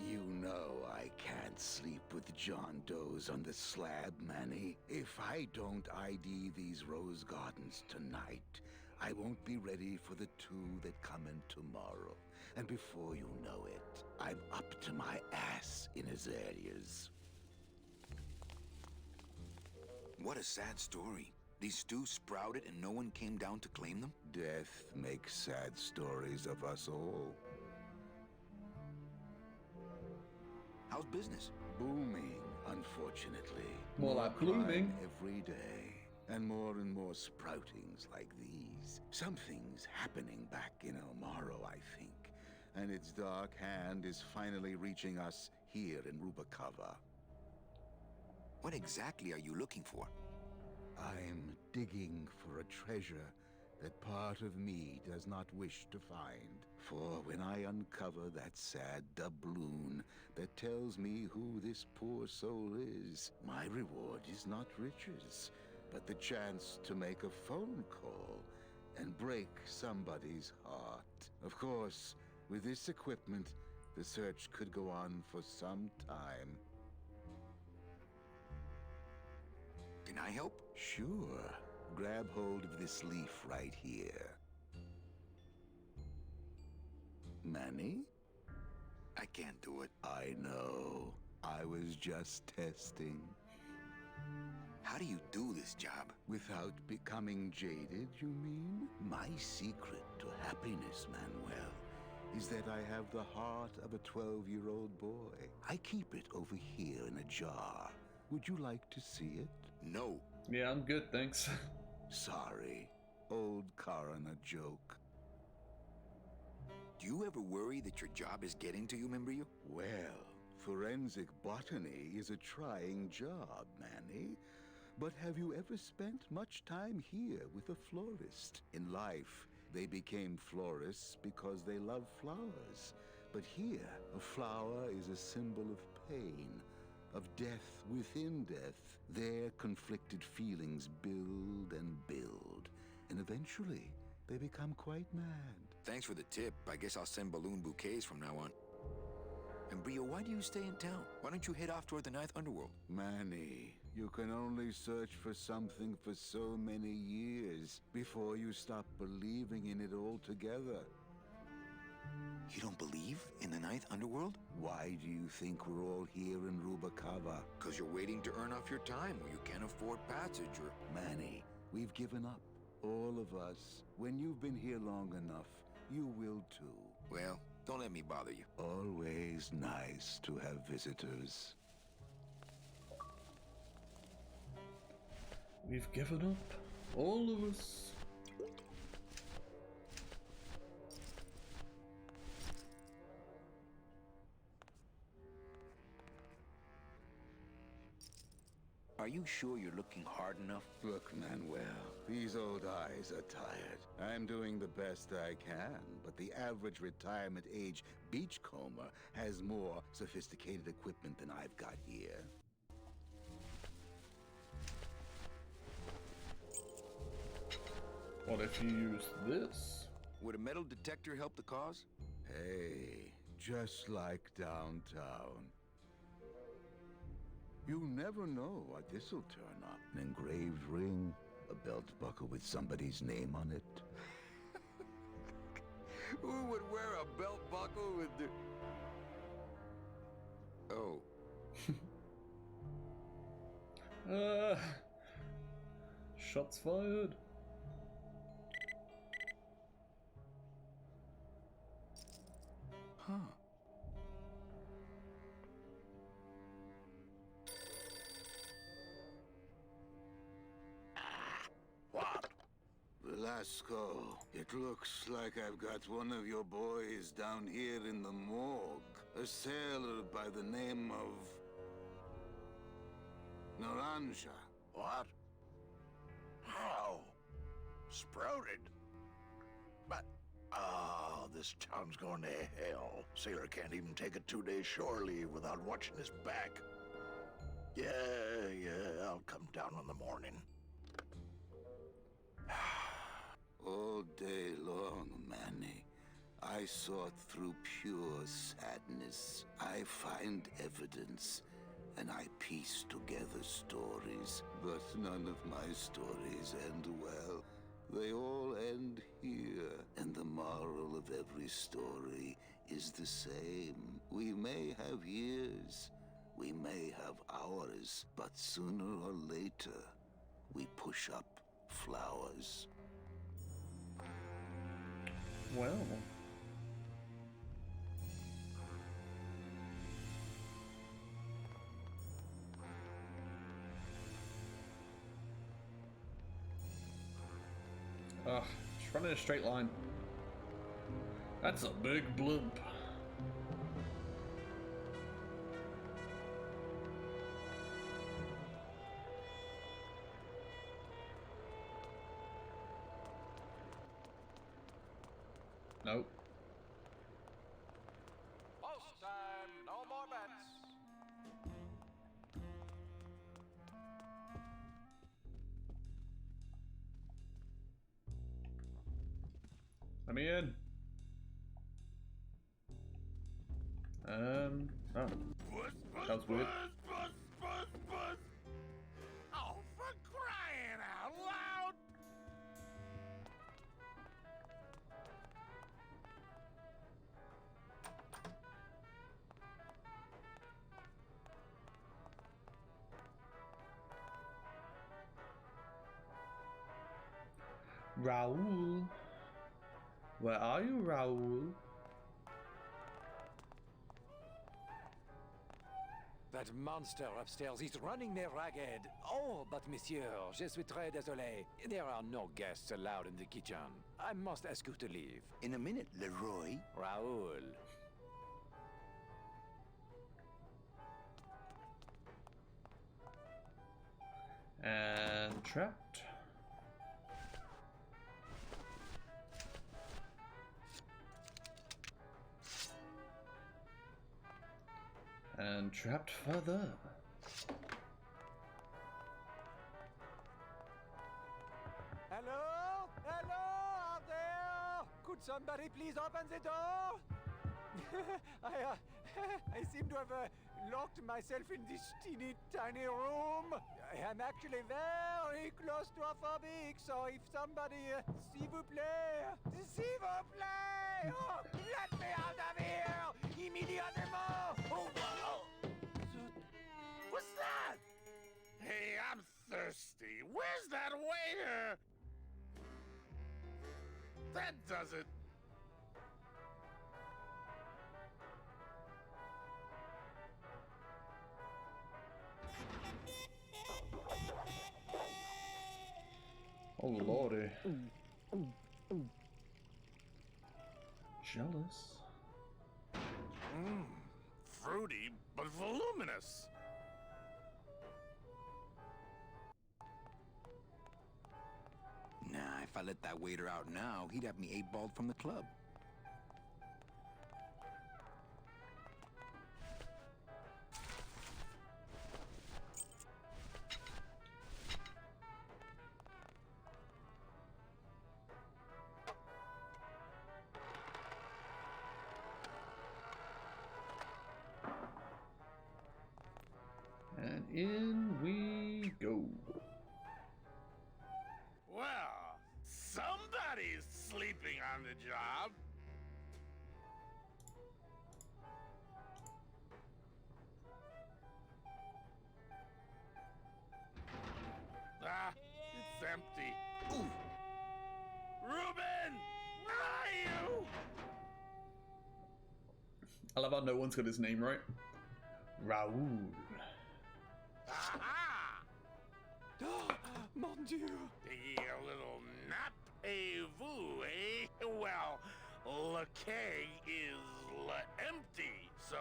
You know I can't sleep with John Doe's on the slab, Manny. If I don't ID these rose gardens tonight, I won't be ready for the two that come in tomorrow. And before you know it, I'm up to my ass in azaleas. What a sad story. These stews sprouted and no one came down to claim them? Death makes sad stories of us all. How's business? Booming, unfortunately. More like blooming. crime every day. And more sproutings like these. Something's happening back in Elmaro, I think. And its dark hand is finally reaching us here in Rubacava. What exactly are you looking for? I'm digging for a treasure that part of me does not wish to find. For when I uncover that sad doubloon that tells me who this poor soul is, my reward is not riches, but the chance to make a phone call and break somebody's heart. Of course, with this equipment, the search could go on for some time. Can I help? Sure. Grab hold of this leaf right here. Manny? I can't do it. I know. I was just testing. How do you do this job? Without becoming jaded, you mean? My secret to happiness, Manuel, is that I have the heart of a 12-year-old boy. I keep it over here in a jar. Would you like to see it? No. Yeah, I'm good, thanks. Sorry. Old coroner joke. Do you ever worry that your job is getting to you, Membrillo? Well, Forensic botany is a trying job, Manny. But have you ever spent much time here with a florist? In life, they became florists because they love flowers. But here, a flower is a symbol of pain, of death within death. Their conflicted feelings build and build, and eventually, they become quite mad. Thanks for the tip. I guess I'll send balloon bouquets from now on. And Brio, why do you stay in town? Why don't you head off toward the Ninth Underworld? Manny, you can only search for something for so many years before you stop believing in it altogether. You don't believe in the Ninth Underworld? Why do you think we're all here in Rubacava? Because you're waiting to earn off your time where you can't afford passage or... Manny, we've given up. All of us. When you've been here long enough, you will too. Well, don't let me bother you. Always nice to have visitors. We've given up. All of us. Are you sure you're looking hard enough? Look, Manuel, these old eyes are tired. I'm doing the best I can, but the average retirement age beachcomber has more sophisticated equipment than I've got here. What if you use this? Would a metal detector help the cause? Hey, just like downtown. You never know what this'll turn up. An engraved ring, a belt buckle with somebody's name on it. Who would wear a belt buckle with the... Oh. Shots fired. Huh. What? Velasco, it looks like I've got one of your boys down here in the morgue. A sailor by the name of... Naranja. What? How? Sprouted? But... Oh, this town's going to hell. Sailor can't even take a 2-day shore leave without watching his back. Yeah, I'll come down in the morning. All day long, Manny, I sought through pure sadness. I find evidence, and I piece together stories. But none of my stories end well. They all end here, and the moral of every story is the same. We may have years, we may have hours, but sooner or later, we push up flowers. Well. Ugh, just run in a straight line. That's a big blimp. Nope. Post time, no more bets. Let me in. Oh. Sounds weird. Oh, for crying out loud! Raoul. Where are you, Raoul? That monster upstairs is running me ragged. Oh, but monsieur, je suis très désolé. There are no guests allowed in the kitchen. I must ask you to leave. In a minute, Leroy. Raoul. And trapped. And trapped further. Hello? Hello out there? Could somebody please open the door? I seem to have locked myself in this teeny tiny room. I am actually very claustrophobic, so if somebody, s'il vous plaît, oh, let me out of here, immediately! Oh, wow. What's that? Hey, I'm thirsty. Where's that waiter? That does it. Oh lordy. Jealous. Fruity, but voluminous. Nah, if I let that waiter out now, he'd have me 8-balled from the club. And in we go. Well, somebody's sleeping on the job. Ah, it's empty. Ooh. Ruben, where are you? I love how no one's got his name right. Raoul. Aha! Mon Dieu! Taking a little nap, vous, eh? Well, le keg is empty, so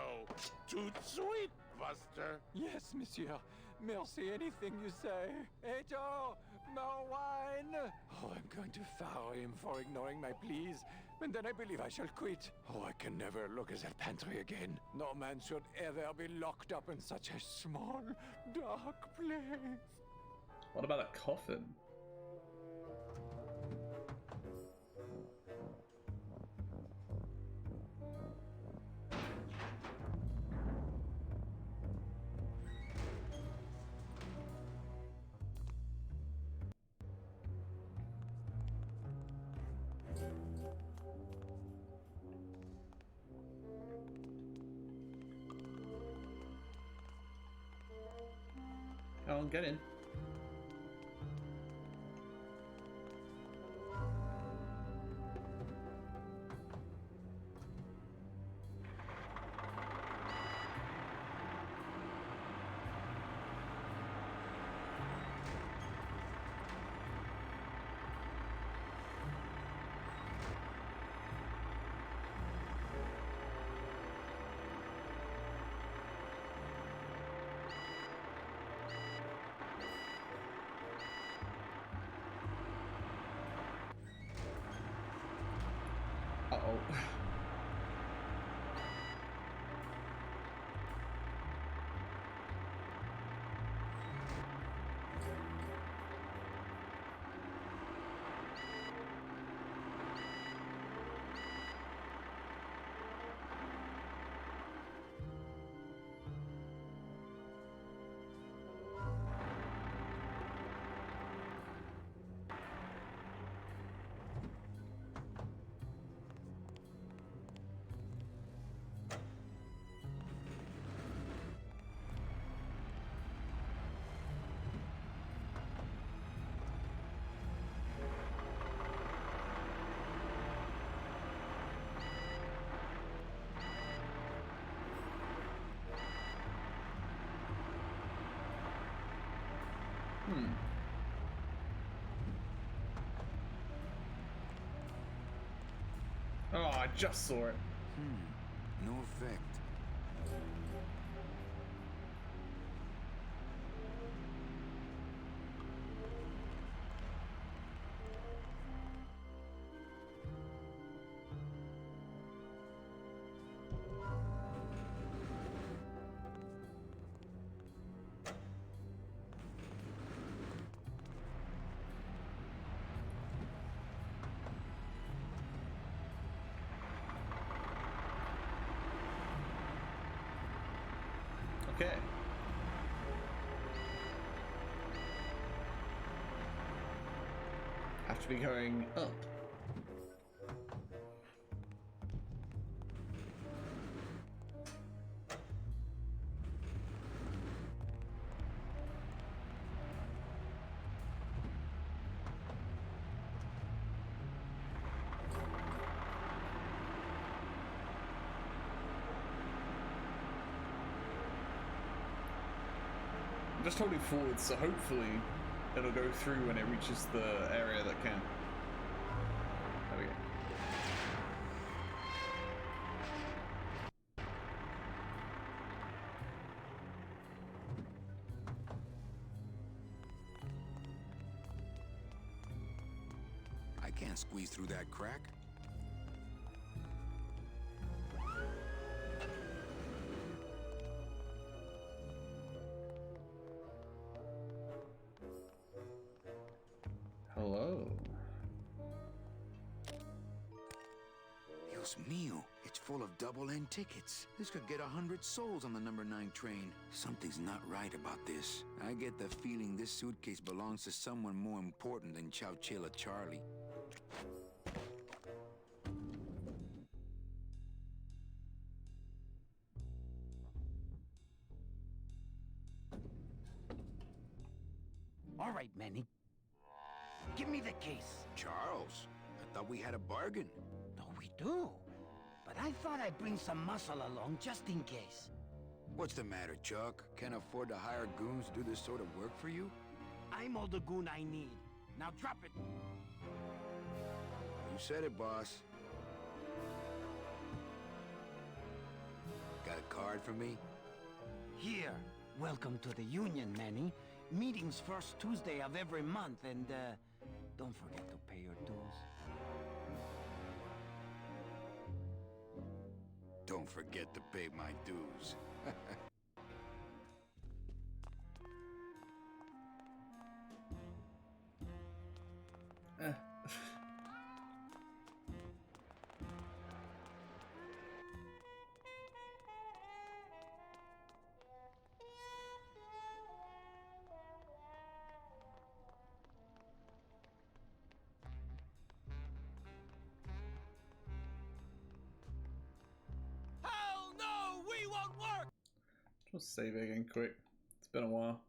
tout sweet, Buster. Yes, monsieur. Merci, anything you say. Eto, more wine. Oh, I'm going to fire him for ignoring my pleas, and then I believe I shall quit. Oh, I can never look at that pantry again. No man should ever be locked up in such a small, dark place. What about a coffin? Oh, get in. Uh-oh. Oh, I just saw it. No effect. Okay. Have to be going up. I'm just holding forward, so hopefully it'll go through when it reaches the area that can. There we go. I can't squeeze through that crack. Hello. Dios mío, it's full of double-end tickets. This could get 100 souls on the number 9 train. Something's not right about this. I get the feeling this suitcase belongs to someone more important than Chowchilla Charlie. All right, Manny. Give me the case. Charles, I thought we had a bargain. No, we do. But I thought I'd bring some muscle along just in case. What's the matter, Chuck? Can't afford to hire goons to do this sort of work for you? I'm all the goon I need. Now drop it. You said it, boss. Got a card for me? Here. Welcome to the Union, Manny. Meeting's first Tuesday of every month, and, don't forget to pay your dues. Don't forget to pay my dues. Hell no! We won't work! Just save it again quick. It's been a while.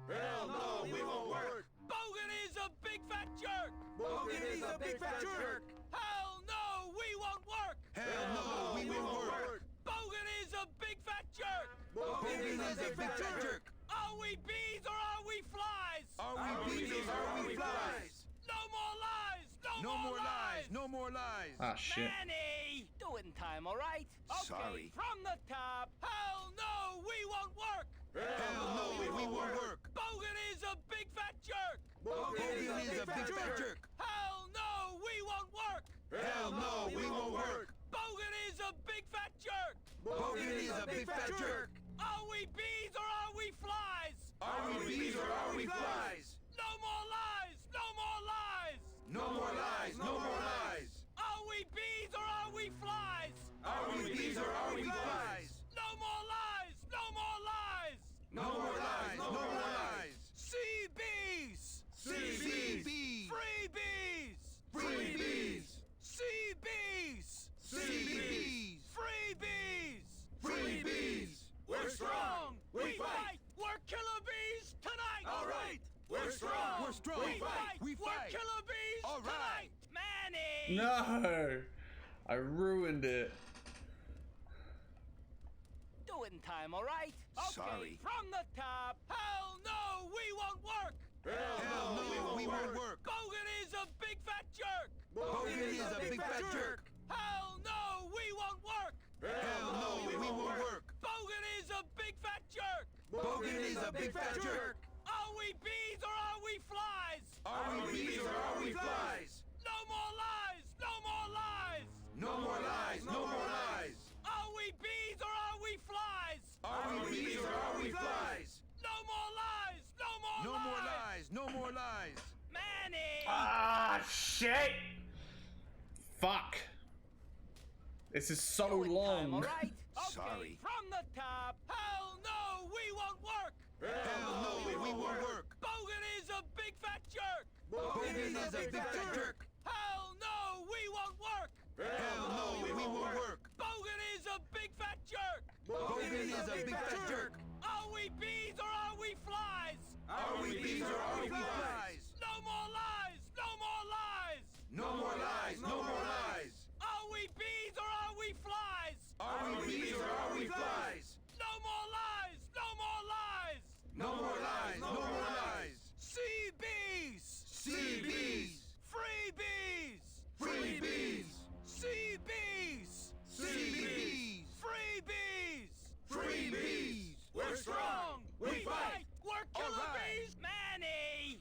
Hell no! We won't work! Bogan is a big fat jerk! Bogan is a big fat jerk! Hell no! We won't work! Hell no, we won't work! Bogan is a big fat jerk! Bogan is a big fat jerk! Are we bees or are we flies? Are we bees or are we flies? No more lies! No more lies! No more lies! Ah, shit. Manny! Do it in time, all right? Okay, Sorry. from the top. Hell no! We won't work! Hell no, we won't work! Bogan is a big fat jerk! Bogan is a big fat jerk! Hell no! We won't work! Hell no, we won't work! Bogan is a big fat jerk! Bogan is a big fat jerk! Are we bees or are we flies? Are we bees or are we flies? No more lies! No more lies! No more lies! No more lies! Are we bees or are we flies? Are we bees or are we flies? No more lies! No more lies! No more lies! No more lies! Sea bees! Sea bees! Free bees! Free bees! Sea bees! Sea bees! Free bees! Free bees! We're strong! We fight! We're killer bees tonight! All right! We're strong! We're strong! We fight! We We're fight! killer bees All right! tonight! Manny! No! I ruined it. Do it in time, all right? Okay, Sorry. from the top. Hell no! We won't work! Hell no, we won't work! Bogan is a big fat jerk! Bogan is a big fat jerk! Hell no! We won't work! Hell no, we won't work! Bogan is a big fat jerk! Bogan is a big fat jerk! Are we bees or are we flies? Are we bees or are we flies? No more lies! No more lies! No more lies! No more lies! Are we bees or are we flies? Are we bees or are we flies? No more lies! No more No lies! more lies! No more lies! Manny! Ah, shit! Fuck. This is so long. All right? Sorry. From the top. Hell no, we won't work. Hell no, we won't work. Bogan is a big fat jerk. Bogan is a big fat jerk. Hell no, we won't work. Hell no, we won't work. Bogan is a big fat jerk. Bogan is a big fat jerk. Are we bees or are we flies? Are we bees or are we flies? No more lies. No more lies. No more lies. No more lies. Are we bees or are we flies? Are we bees or are we flies? No more lies. No more lies. No more lies. No more lies. Sea bees. Sea bees. Free bees. Free bees. Sea bees. Sea bees. Free bees. Free bees. We're strong. We fight. We're killer All right. bees. Manny.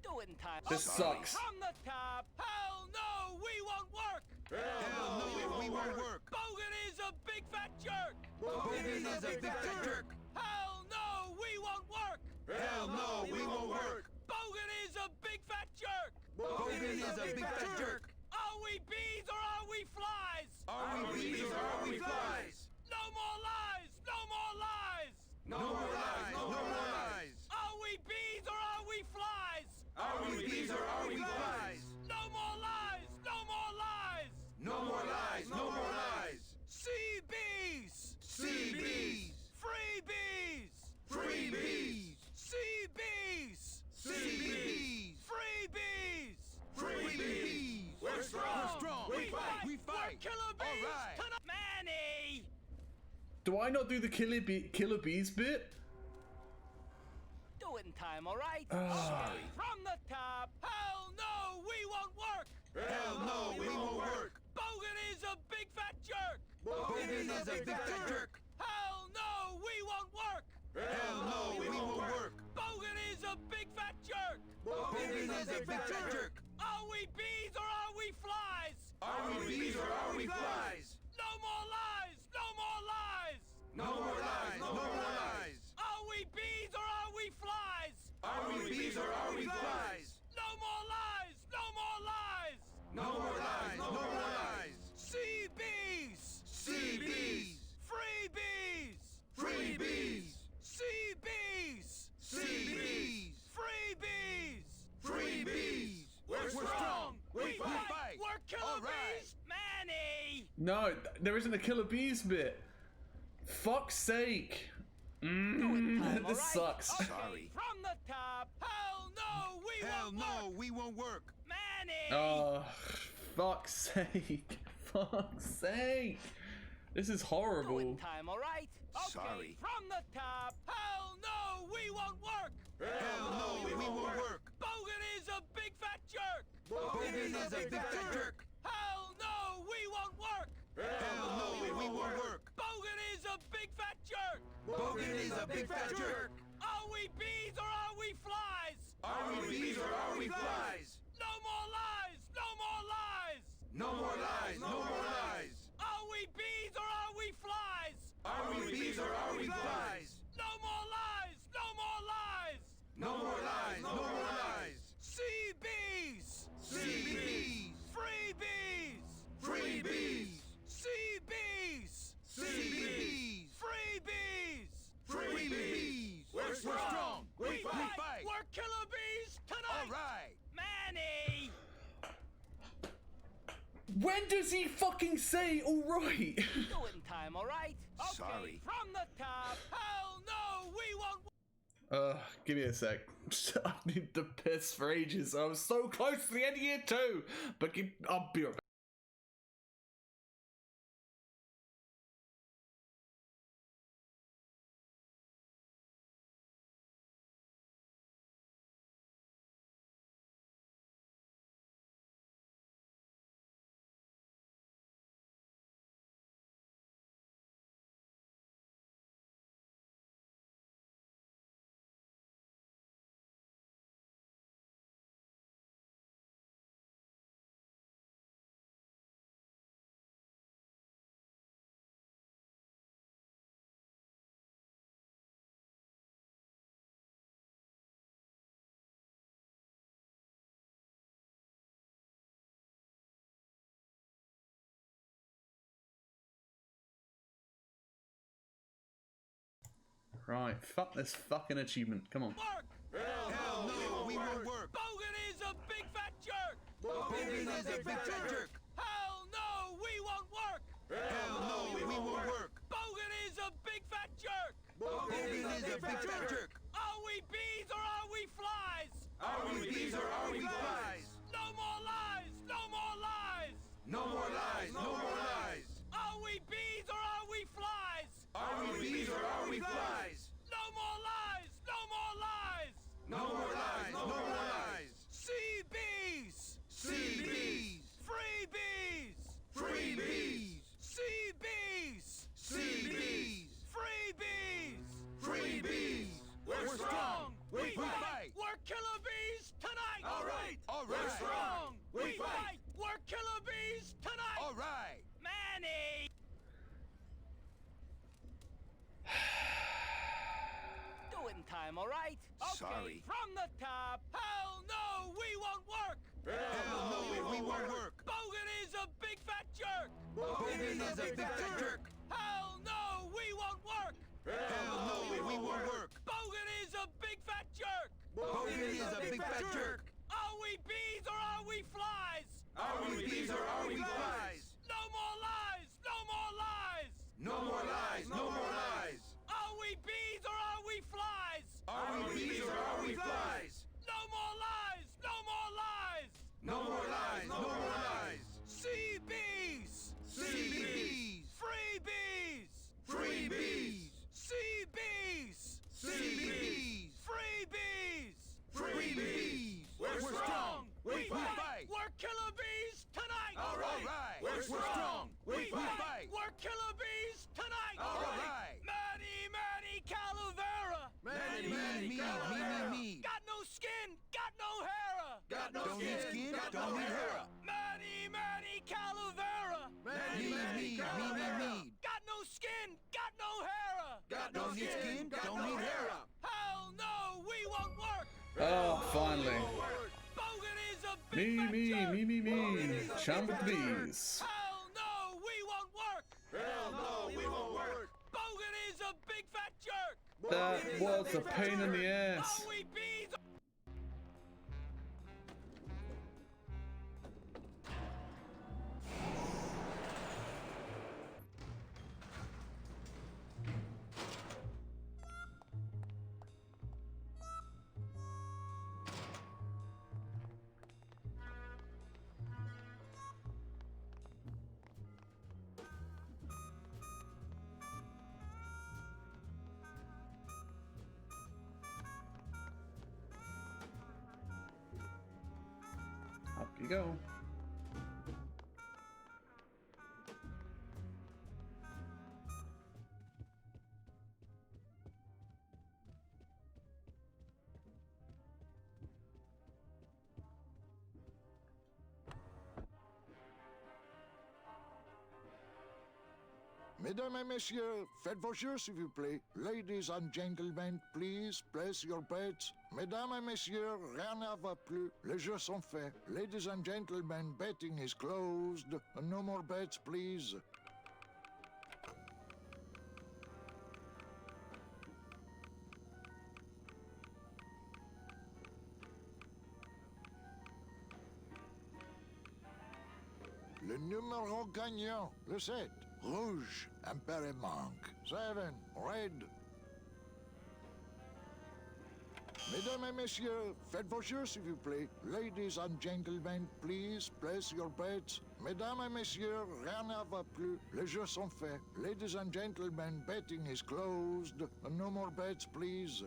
Do it in time. This sucks. From the top. Hell no, we won't work. Hell no, we won't work. Bogan is a big fat jerk. Bogan is a big fat jerk. Hell no, we won't work. Hell no, we won't work. Bogan is a big fat jerk. Bogan is a big fat jerk. Are we bees or are we flies? Are we bees or are we flies? No more lies. No more lies. No more lies. No more lies. Are we bees or are we flies? Are we bees or are we flies? No more lies. No more lies. No more lies. No more lies. Sea bees. Sea bees. Free bees. Free bees. Sea bees. Sea bees. Free bees. Free bees. We're strong. We fight. We fight. We're killer bees. All right. Tonight. Manny. Do I not do the killer bees bit? Do it in time, all right? Sorry. From the top. Hell no, we won't work. Hell no, we won't work. Bogan is a big fat jerk. Bogan is a big fat jerk. Hell no, we won't work. Hell no, we won't work. Bogan is a big fat jerk. Bogan is a big fat jerk. Are we bees or are we flies? Are we bees or are we flies? No more lies. No more lies. No more lies. No more lies. Are we bees or are we flies? Are we bees or are we flies? No more lies. No more lies. No more lies. No more lies. Sea bees. Sea bees. Free bees. Free bees. Sea bees. Sea bees. Free bees. Free bees. We're strong. We fight. We're killer All right. bees. Manny. No, there isn't a killer bees bit. Fuck's sake. This sucks. Sorry. From the top. Hell no, we Hell won't no, work. we won't work. Manny. Oh, fuck's sake. Fuck's sake. This is Do horrible. it in time, all right? Okay. Sorry. From the top. Hell no, we won't work. Hell no, we won't work. Bogan is a big fat jerk. Bogan is a big fat jerk. Hell no, we won't work. Hell no, we won't work. Bogan is a big fat jerk. Bogan is a big fat jerk. Are we bees or are we flies? Are we bees or are we flies? No more lies. No more lies. No more lies. No more lies. Are we bees or are we flies? Are we bees or are we flies? No more lies. No more lies. No more lies. No more lies. Sea bees. Sea bees. Free bees. Free bees. Sea bees. Sea bees. Free bees. Free bees. We're strong. We fight. We're killer bees tonight. All right. Manny. When does he fucking say alright? Do it in time, all right? Okay. Sorry. From the top. Hell no, we won't. Give me a sec. I need to piss for ages. I was so close to the end of year 2. But I'll be right back. Right, fuck this fucking achievement. Come on. Hell no, we won't work. Bogan is a big fat jerk. Bogan is a big fat jerk. Hell no, we won't work. Hell no, we won't work. Bogan is a big fat jerk. Bogan is a big fat jerk. Are we bees or are we flies? Are we bees or are we flies? No more lies. No more lies. No more lies. No more lies. Are we bees or are we flies? Are we bees or are we flies? No more lies. No more lies. No more lies. No more lies. Sea bees. Sea bees. Free bees. Free bees. Sea bees. Sea bees. Free bees. Free bees. We're strong. We fight. We're killer bees tonight. All right. All right. We're strong. We fight. We're killer bees tonight. All right. Manny. Do it in time, all right? Okay, Sorry. from the top. Hell no, we won't work. Hell no, we won't work. Bogan is a big fat jerk. Bogan is a big fat jerk. Hell no, we won't work. Hell no, we won't work. Bogan is a big fat jerk. Bogan is a big fat jerk. Are we bees or are we flies? Are we bees or are we flies? No more lies. No more lies. No more lies. No more lies. Are we bees or are we flies? Are we bees or are we flies? No more lies. No more lies. No more lies. No more lies. Sea bees. Sea bees. Free bees. Free bees. Sea bees. Sea bees. Free bees. Free bees. We're strong. We fight. We're killer bees tonight. All right. We're strong. We fight. We're killer bees tonight. All right. Manny Calavera. Me. Got no skin. Got no hair. Got no Don't need skin, don't need hair. Manny Calavera. Me. Got no skin. Got no hair. Don't need skin, don't need hair. Hell no, we won't work. Oh, finally. Bogan is a big Me. Chum with the bees. Hell no, we won't work. Hell no, we won't work. Bogan is a big fat jerk. That was a pain in the ass. Are we bees? Up you go. Mesdames et messieurs, faites vos jeux s'il vous plaît. Ladies and gentlemen, please place your bets. Mesdames et messieurs, rien ne va plus. Les jeux sont faits. Ladies and gentlemen, betting is closed. No more bets, please. Le numéro gagnant, le 7. Rouge, Emperor Monk. 7, red. Mesdames et messieurs, faites vos jeux s'il vous plaît. Ladies and gentlemen, please place your bets. Mesdames et messieurs, rien ne va plus. Les jeux sont faits. Ladies and gentlemen, betting is closed. No more bets, please.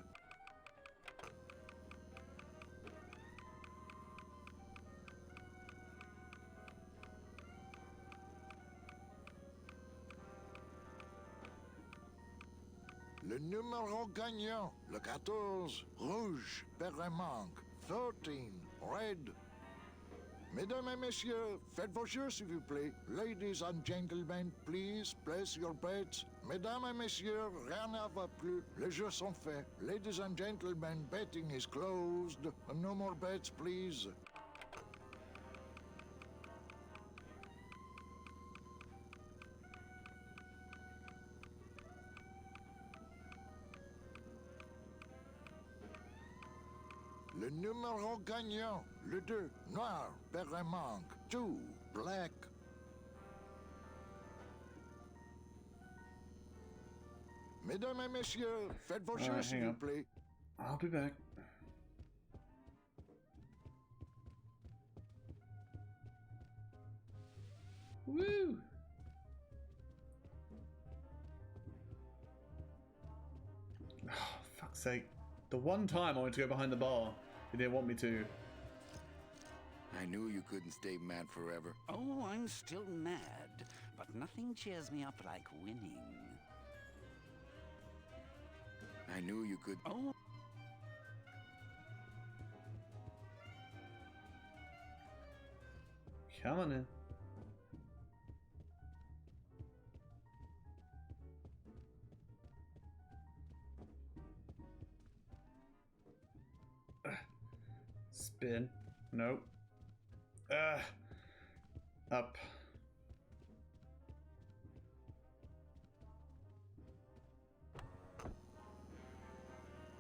Le numéro gagnant, le 14, rouge, Perrin Manque. 13, red. Mesdames et messieurs, faites vos jeux s'il vous plaît. Ladies and gentlemen, please place your bets. Mesdames et messieurs, rien ne va plus. Les jeux sont faits. Ladies and gentlemen, betting is closed. No more bets, please. Le numéro gagnant, le 2, noir, père et manque. 2, black. Mesdames et messieurs, faites vos jeux, s'il vous plaît. I'll be back. Woo! Oh, fuck's sake. The one time I went to go behind the bar, he didn't want me to. I knew you couldn't stay mad forever. Oh, I'm still mad, but nothing cheers me up like winning. I knew you could. Oh. Come on in. Spin. Nope. Up.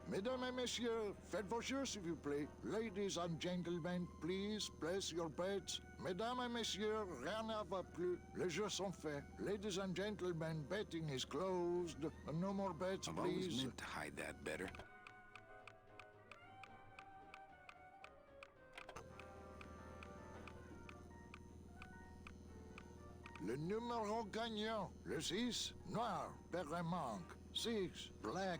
Mesdames et messieurs, faites vos jeux, s'il vous plaît. Ladies and gentlemen, please place your bets. Mesdames et messieurs, rien ne va plus. Les jeux sont faits. Ladies and gentlemen, betting is closed. No more bets, I've please. always meant to hide that better. Le numéro gagnant, le 6, noir, père et manque. 6, black.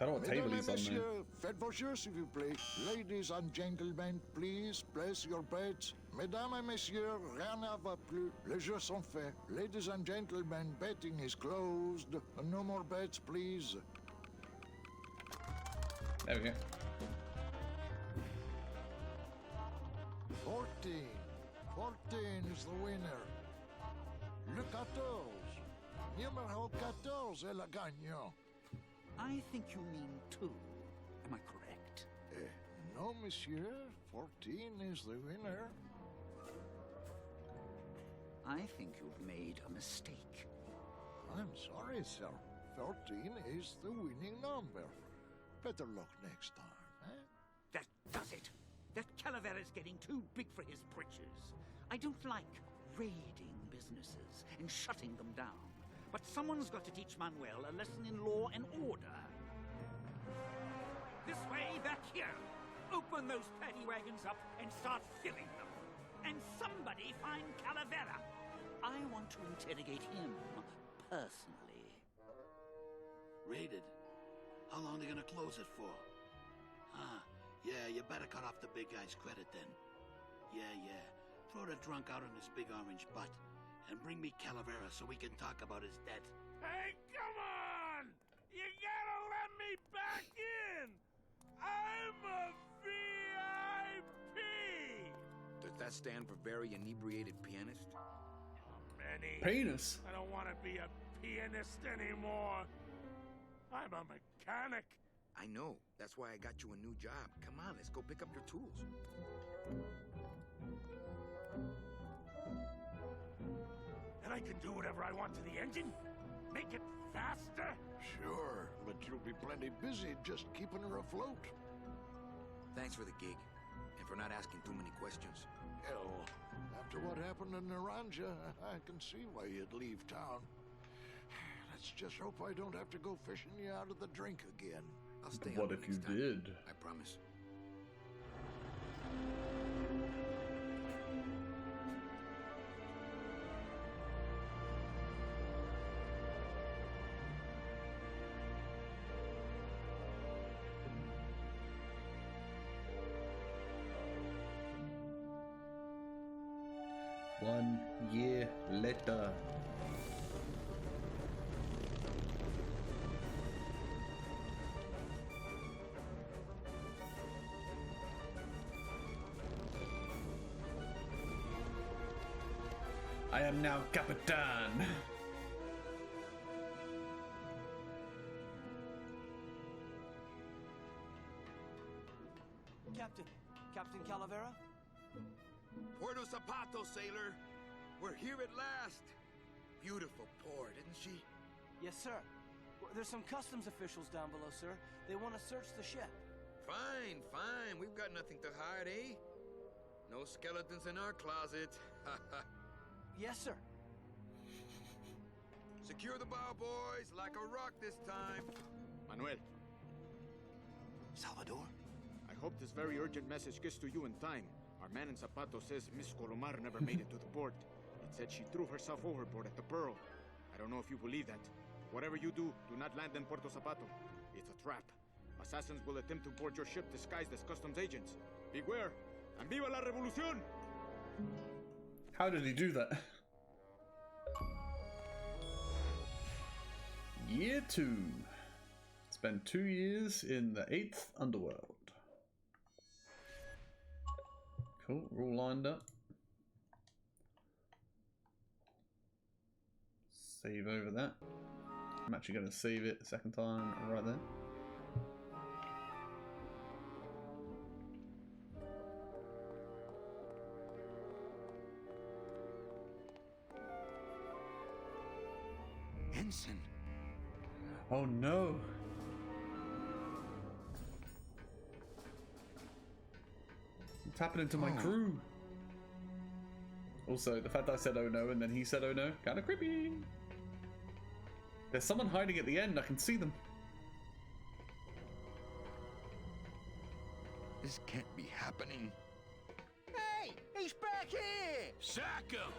I don't know what table Mesdames he's et on there. messieurs, faites vos jeux, s'il vous plaît. Ladies and gentlemen, please place your bets. Mesdames et messieurs, rien ne va plus. Les jeux sont faits. Ladies and gentlemen, betting is closed. No more bets, please. There we go. 14. 14 is the winner. Le 14. Numéro 14 est le gagnant. I think you mean 2. Am I correct? No, monsieur. 14 is the winner. I think you've made a mistake. I'm sorry, sir. 14 is the winning number. Better luck next time, eh? That does it. That Calavera's getting too big for his britches. I don't like raiding businesses and shutting them down. But someone's got to teach Manuel a lesson in law and order. This way, back here. Open those paddy wagons up and start filling them. And somebody find Calavera. I want to interrogate him personally. Raided? How long are they gonna close it for? Yeah, you better cut off the big guy's credit then. Yeah. Throw the drunk out on his big orange butt. And bring me Calavera so we can talk about his debt. Hey, come on! You gotta let me back in! I'm a VIP! Does that stand for very inebriated pianist? Manny. Penis. I don't want to be a pianist anymore. I'm a mechanic. I know. That's why I got you a new job. Come on, let's go pick up your tools. And I can do whatever I want to the engine? Make it faster? Sure, but you'll be plenty busy just keeping her afloat. Thanks for the gig, and for not asking too many questions. Hell, after what happened in Naranja, I can see why you'd leave town. Let's just hope I don't have to go fishing you out of the drink again. I'll stay What on if you next time. did? I promise. One year later. I am now Capitan. Captain Calavera? Puerto Zapato, sailor. We're here at last. Beautiful port, isn't she? Yes, sir. there's some customs officials down below, sir. They want to search the ship. Fine, fine. We've got nothing to hide, eh? No skeletons in our closet. Yes, sir. Secure the bow, boys, like a rock this time. Manuel. Salvador? I hope this very urgent message gets to you in time. Our man in Zapato says Miss Colomar never made it to the port. It said she threw herself overboard at the Pearl. I don't know if you believe that. Whatever you do, do not land in Puerto Zapato. It's a trap. Assassins will attempt to board your ship disguised as customs agents. Beware, and viva la revolución! How did he do that? Year 2. Spend 2 years in the 8th Underworld. Cool, we're all lined up. Save over that. I'm actually going to save it a second time right there. Ensign. Oh no. What's happening to my crew? Also, the fact that I said oh no and then he said oh no, kind of creepy. There's someone hiding at the end, I can see them. This can't be happening. Hey, he's back here! Sack him!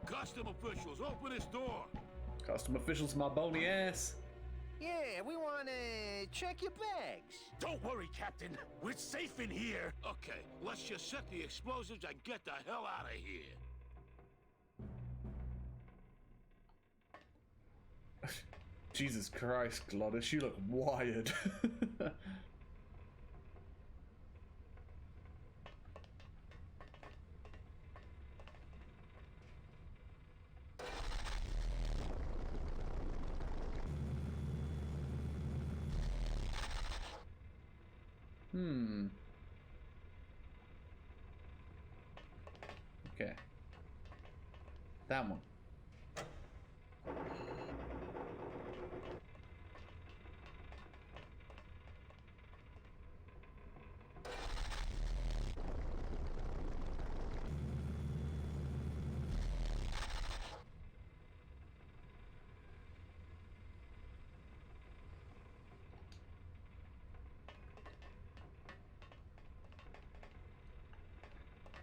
Custom officials, open this door! Custom officials, my bony ass. Yeah, we want to check your bags. Don't worry, Captain. We're safe in here. Okay, let's just set the explosives and get the hell out of here. Jesus Christ, Glodis, you look wired. Okay. That one.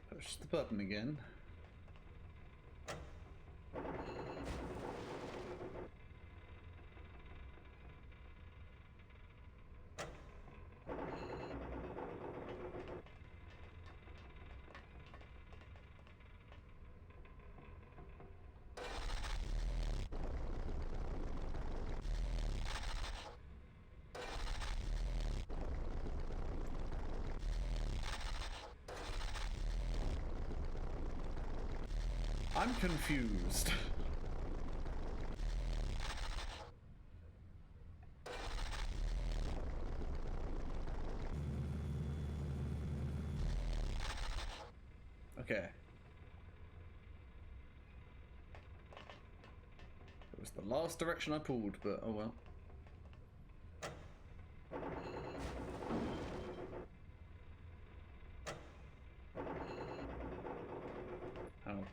Push the button again. I'm confused. Okay. It was the last direction I pulled, but oh well.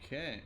Okay.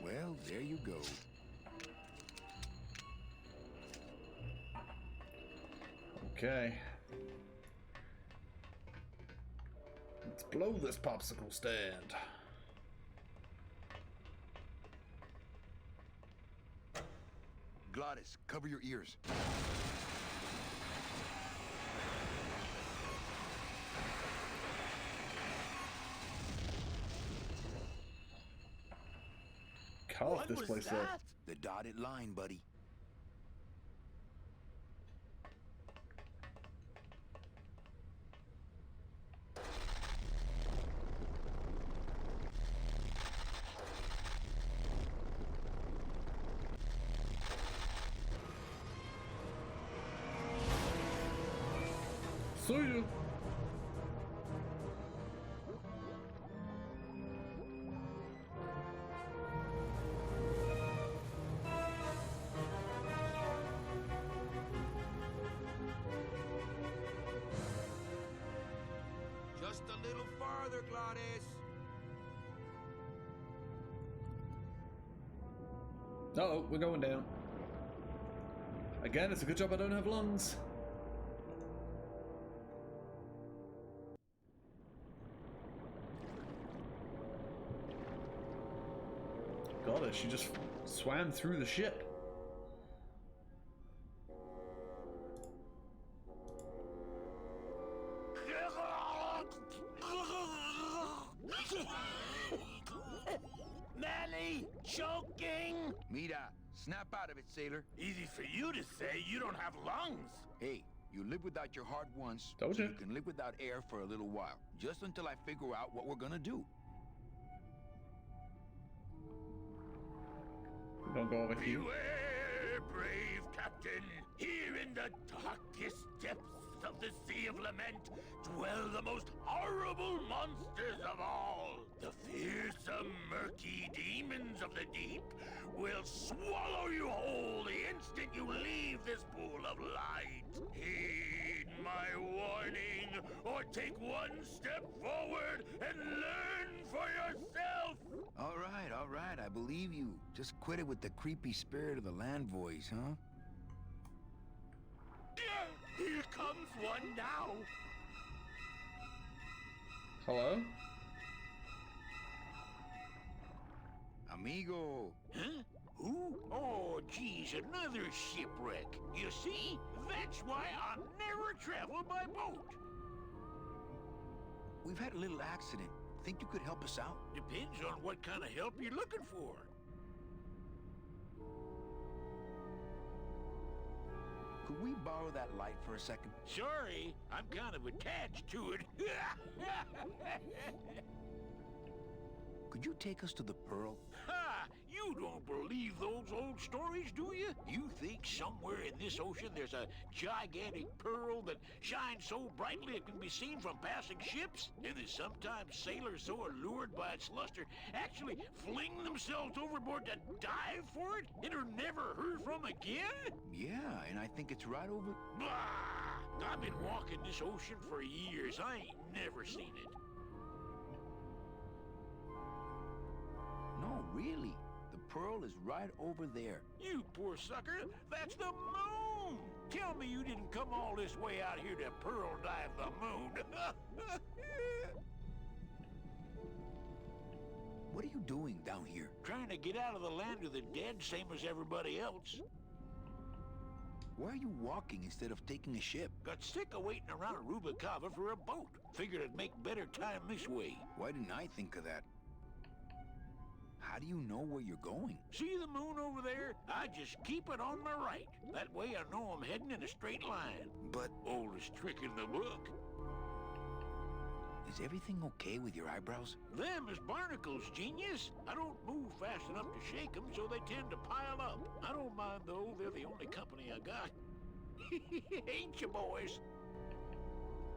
Well, there you go. Okay. Let's blow this popsicle stand. Glottis, Alice, cover your ears. Carve this place up. The dotted line, buddy. See you. Just a little farther, Gladys. Uh-oh, we're going down. Again, it's a good job I don't have lungs. God, she just swam through the ship. Manny, choking! Mira, snap out of it, sailor. Easy for you to say, you don't have lungs. Hey, you live without your heart once, Told so you. you can live without air for a little while. Just until I figure out what we're gonna do. Don't go over here. Beware, brave captain. Here in the darkest depths of the Sea of Lament dwell the most horrible monsters of all. The fearsome, murky demons of the deep will swallow you whole the instant you leave this pool of light. Heed my warning, or take one step forward and learn for yourself. All right, I believe you. Just quit it with the creepy spirit of the land voice, huh? Here comes one now. Hello? Amigo. Huh? Who? Oh, geez, another shipwreck. You see, that's why I'll never travel by boat. We've had a little accident. Think you could help us out? Depends on what kind of help you're looking for. Could we borrow that light for a second? Sorry, I'm kind of attached to it. Could you take us to the Pearl? Ha! You don't believe those old stories, do you? You think somewhere in this ocean there's a gigantic pearl that shines so brightly it can be seen from passing ships? And that sometimes sailors so allured by its luster actually fling themselves overboard to dive for it and are never heard from again? Yeah, and I think it's right over... Bah! I've been walking this ocean for years. I ain't never seen it. No, really. The Pearl is right over there. You poor sucker, that's the moon! Tell me you didn't come all this way out here to pearl dive the moon. What are you doing down here? Trying to get out of the land of the dead, same as everybody else. Why are you walking instead of taking a ship? Got sick of waiting around Rubicava for a boat. Figured I'd make better time this way. Why didn't I think of that? How do you know where you're going? See the moon over there? I just keep it on my right. That way I know I'm heading in a straight line. But... Oldest trick in the book. Is everything okay with your eyebrows? Them is barnacles, genius. I don't move fast enough to shake them, so they tend to pile up. I don't mind, though. They're the only company I got. Ain't you, boys?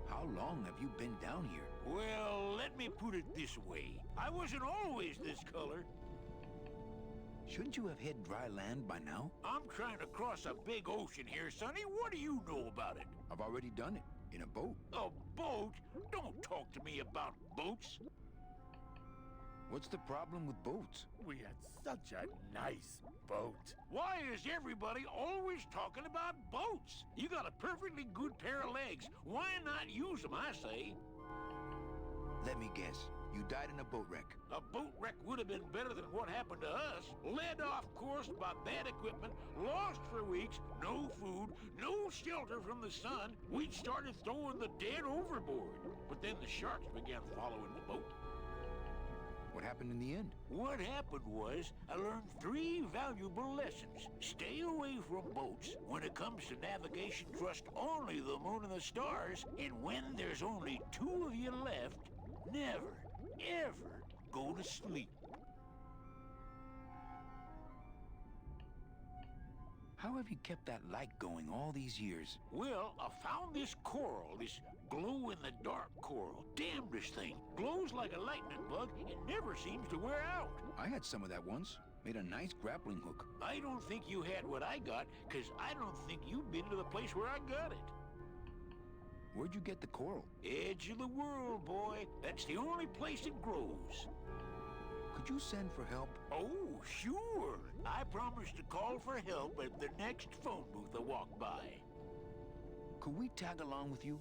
How long have you been down here? Well, let me put it this way. I wasn't always this color. Shouldn't you have hit dry land by now? I'm trying to cross a big ocean here, Sonny. What do you know about it? I've already done it. In a boat. A boat? Don't talk to me about boats. What's the problem with boats? We had such a nice boat. Why is everybody always talking about boats? You got a perfectly good pair of legs. Why not use them, I say? Let me guess. You died in a boat wreck. A boat wreck would have been better than what happened to us. Led off course by bad equipment, lost for weeks, no food, no shelter from the sun. We started throwing the dead overboard. But then the sharks began following the boat. What happened in the end? What happened was, I learned 3 valuable lessons. Stay away from boats. When it comes to navigation, trust only the moon and the stars. And when there's only 2 of you left, never, ever go to sleep. How have you kept that light going all these years? Well, I found this coral, this glow-in-the-dark coral. Damnedest thing. Glows like a lightning bug and never seems to wear out. I had some of that once. Made a nice grappling hook. I don't think you had what I got, because I don't think you've been to the place where I got it. Where'd you get the coral? Edge of the world, boy. That's the only place it grows. Could you send for help? Oh, sure. I promise to call for help at the next phone booth I walk by. Could we tag along with you?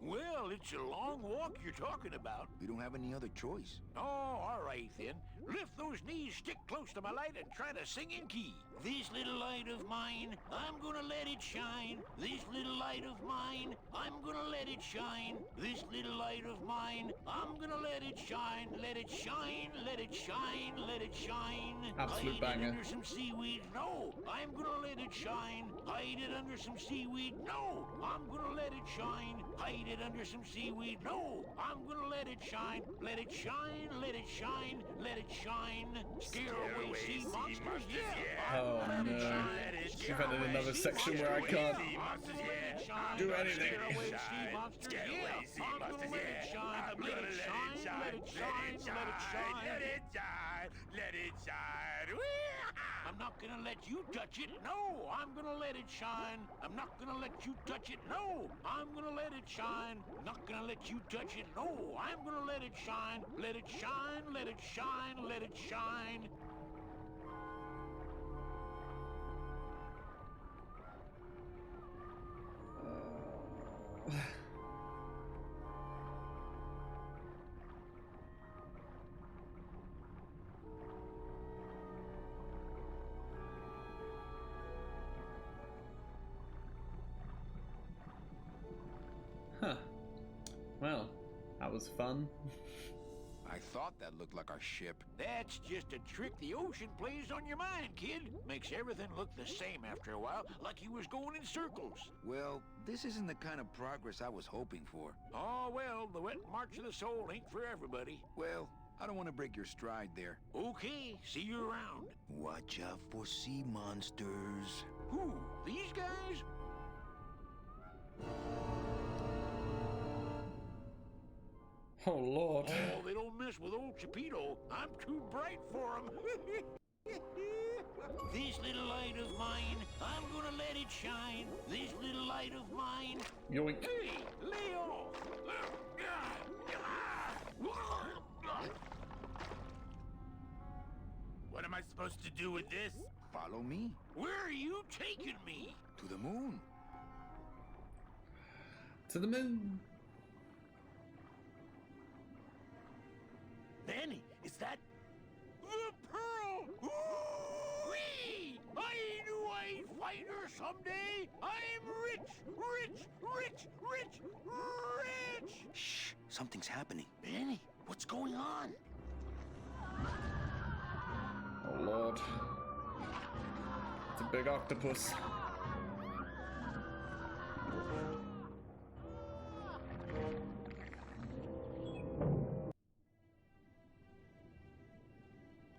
Well, it's a long walk you're talking about. We don't have any other choice. Oh, all right then. Lift those knees, stick close to my light, and try to sing in key. This little light of mine, I'm gonna let it shine. This little light of mine, I'm gonna let it shine. This little light of mine, I'm gonna let it shine. Let it shine, let it shine, let it shine. Absolute Hide banger. it under some seaweed. No, I'm gonna let it shine. Hide it under some seaweed. No, I'm gonna let it shine. Hide it under some seaweed. No, I'm gonna let it shine. Let it shine, let it shine, let it shine. Scare away sea monsters. Yeah. Oh no. You've added another section where I can't do anything. Scare away sea monsters. Yeah. I'm gonna let it shine. Let it shine, let it shine, let it shine. Let it shine. Let it shine. I'm not gonna let you touch it. No, I'm gonna let it shine. I'm not gonna let you touch it. No, I'm gonna let it shine. I'm not gonna let you touch it. No, I'm gonna let it shine. Let it shine, let it shine, let it shine. Huh. Well, that was fun. I thought that looked like our ship. That's just a trick the ocean plays on your mind, kid. Makes everything look the same after a while, like you was going in circles. Well, this isn't the kind of progress I was hoping for. Oh, well, the wet march of the soul ain't for everybody. Well, I don't want to break your stride there. Okay, see you around. Watch out for sea monsters. Who? These guys? Oh lord. Oh, they don't mess with old Chipito. I'm too bright for them. This little light of mine, I'm gonna let it shine. This little light of mine. Yoink. Hey, lay off. What am I supposed to do with this? Follow me. Where are you taking me? To the moon. To the moon. Manny, is that the pearl? Ooh-wee! I knew I'd find her someday. I'm rich, rich, rich, rich, rich. Shh, something's happening. Manny, what's going on? Oh lord. It's a big octopus.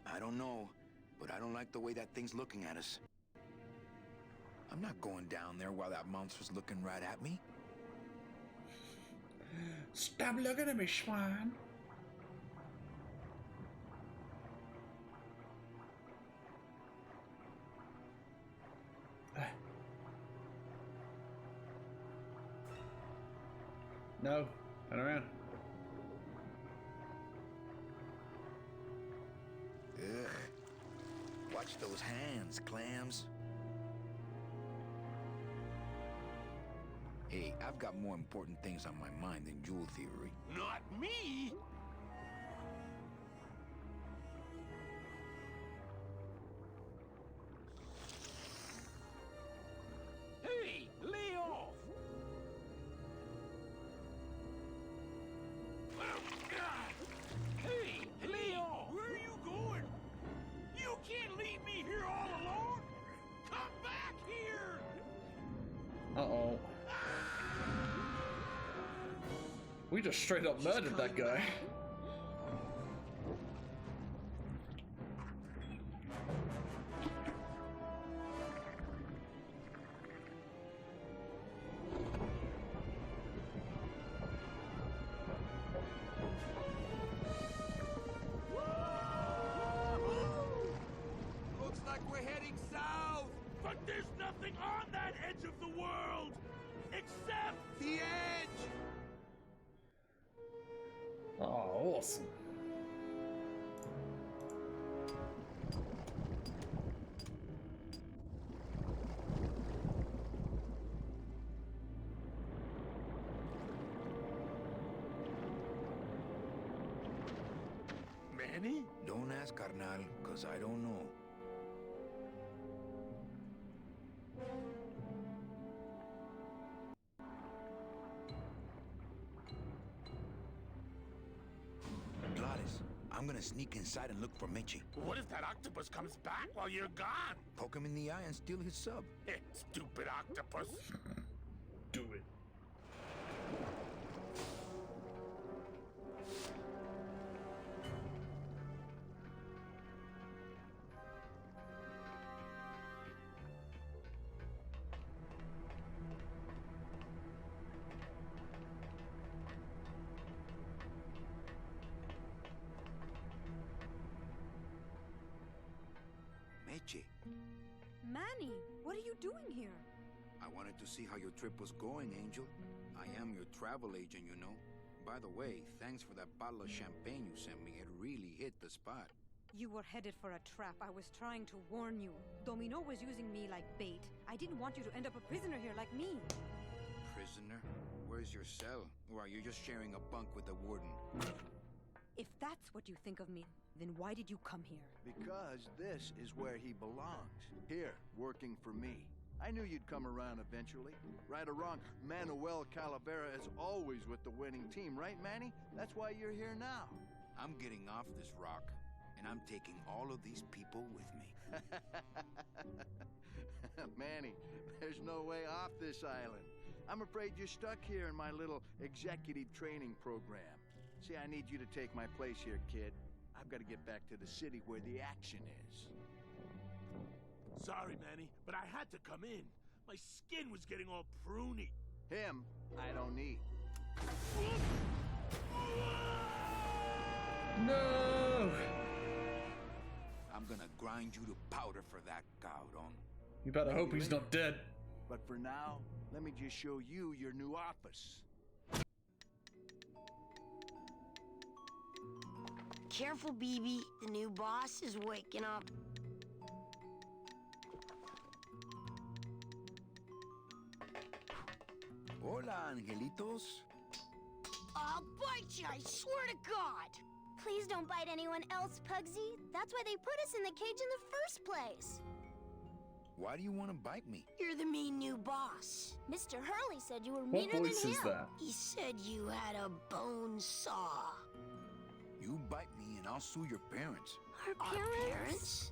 I don't know, but I don't like the way that thing's looking at us. I'm not going down there while that monster's looking right at me. Stop looking at me, Schwan. No, turn around. Ugh. Watch those hands, clams. Hey, I've got more important things on my mind than jewel theory. Not me. Uh-oh. We just straight up murdered that guy. Looks like we're heading south! But there's nothing on that edge of the world! Except the edge! Oh, awesome. Manny? Don't ask, carnal, cause I don't know. Gladys, I'm gonna sneak inside and look for Mitchie. What if that octopus comes back while you're gone? Poke him in the eye and steal his sub. Stupid octopus. Do it. Mitchie, Manny, what are you doing here? I wanted to see how your trip was going, Angel. I am your travel agent, you know. By the way, thanks for that bottle of champagne you sent me. It really hit the spot. You were headed for a trap. I was trying to warn you. Domino was using me like bait. I didn't want you to end up a prisoner here like me. Prisoner? Where's your cell? Or are you just sharing a bunk with the warden? If that's what you think of me, then why did you come here? Because this is where he belongs. Here, working for me. I knew you'd come around eventually. Right or wrong, Manuel Calavera is always with the winning team, right, Manny? That's why you're here now. I'm getting off this rock, and I'm taking all of these people with me. Manny, there's no way off this island. I'm afraid you're stuck here in my little executive training program. See, I need you to take my place here, kid. I've got to get back to the city where the action is. Sorry, Manny, but I had to come in. My skin was getting all pruny. Him, I don't need. No! I'm gonna grind you to powder for that, Caudon. You better hope he's not dead. But for now, let me just show you your new office. Careful, BB. The new boss is waking up. Hola, angelitos. I'll bite you, I swear to God! Please don't bite anyone else, Pugsy. That's why they put us in the cage in the first place. Why do you want to bite me? You're the mean new boss. Mr. Hurley said you were meaner than him. What voice is that? He said you had a bone saw. You bite me and I'll sue your parents. Our parents?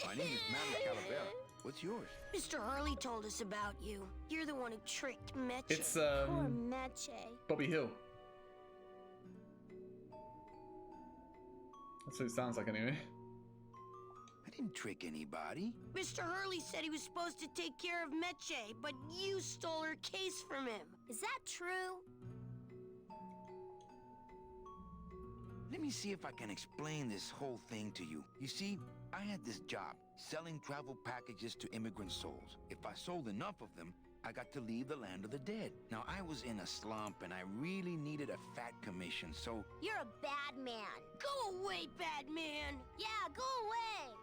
My name is Manuel Calavera. What's yours? Mr. Hurley told us about you. You're the one who tricked Meche. It's, Poor Meche. Bobby Hill. That's what it sounds like anyway. I didn't trick anybody. Mr. Hurley said he was supposed to take care of Meche, but you stole her case from him. Is that true? Let me see if I can explain this whole thing to you. You see, I had this job, selling travel packages to immigrant souls. If I sold enough of them, I got to leave the land of the dead. Now, I was in a slump and I really needed a fat commission, so... You're a bad man. Go away, bad man. Yeah, go away.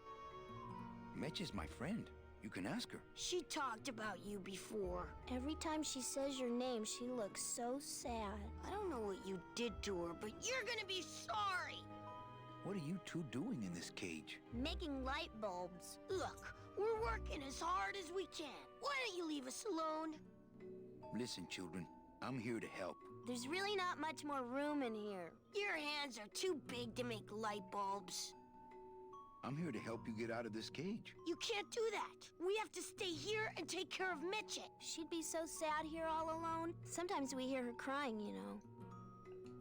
Mitch is my friend. You can ask her. She talked about you before. Every time she says your name, she looks so sad. I don't know what you did to her, but you're gonna be sorry. What are you two doing in this cage? Making light bulbs. Look, we're working as hard as we can. Why don't you leave us alone? Listen, children, I'm here to help. There's really not much more room in here. Your hands are too big to make light bulbs. I'm here to help you get out of this cage. You can't do that. We have to stay here and take care of Mitchie. She'd be so sad here all alone. Sometimes we hear her crying, you know.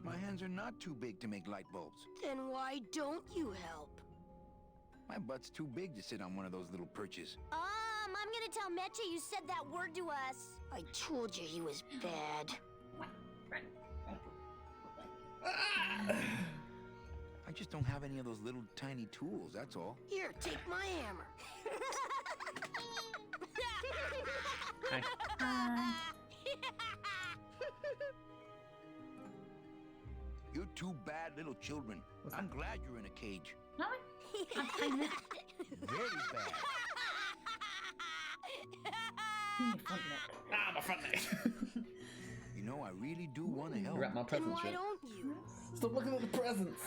My hands are not too big to make light bulbs. Then why don't you help? My butt's too big to sit on one of those little perches. I'm gonna tell Mitchie you said that word to us. I told you he was bad. I just don't have any of those little tiny tools, that's all. Here, take my hammer. You're two bad little children. I'm glad you're in a cage. No, I'm not. Very bad. My front neck. You know, I really do want to help. Wrap my Then presents why yet? don't you? Stop looking at the presents.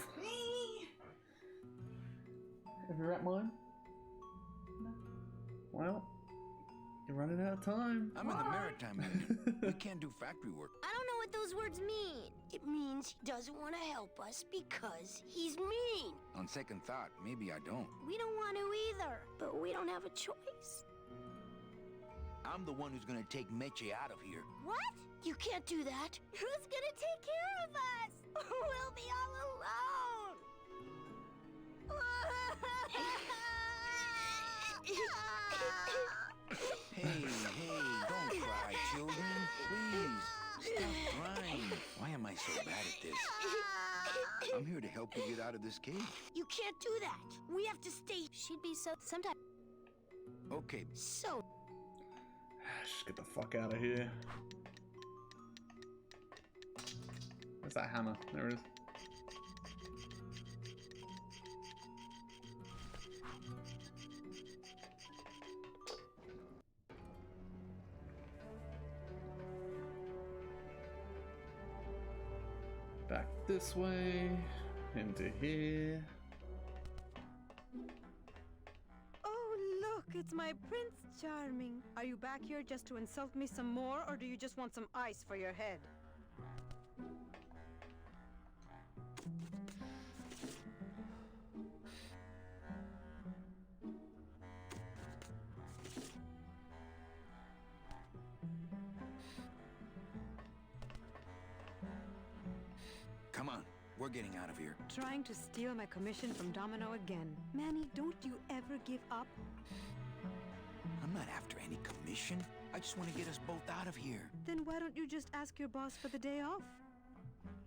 Have you wrapped mine? No. Well, you're running out of time. I'm in the maritime union. We can't do factory work. I don't know what those words mean. It means he doesn't want to help us because he's mean. On second thought, maybe I don't. We don't want to either, but we don't have a choice. I'm the one who's gonna take Meche out of here. What? You can't do that. Who's gonna take care of us? We'll be all alone. Hey, don't cry, children. Please, stop crying. Why am I so bad at this? I'm here to help you get out of this cage. You can't do that. We have to stay. She'd be so... Sometimes... Okay. So... Just get the fuck out of here. Where's that hammer? There it is. Back this way, into here. Oh, look, it's my Prince Charming. Are you back here just to insult me some more, or do you just want some ice for your head? Come on, we're getting out of here. Trying to steal my commission from Domino again. Manny, don't you ever give up? I'm not after any commission. I just want to get us both out of here. Then why don't you just ask your boss for the day off?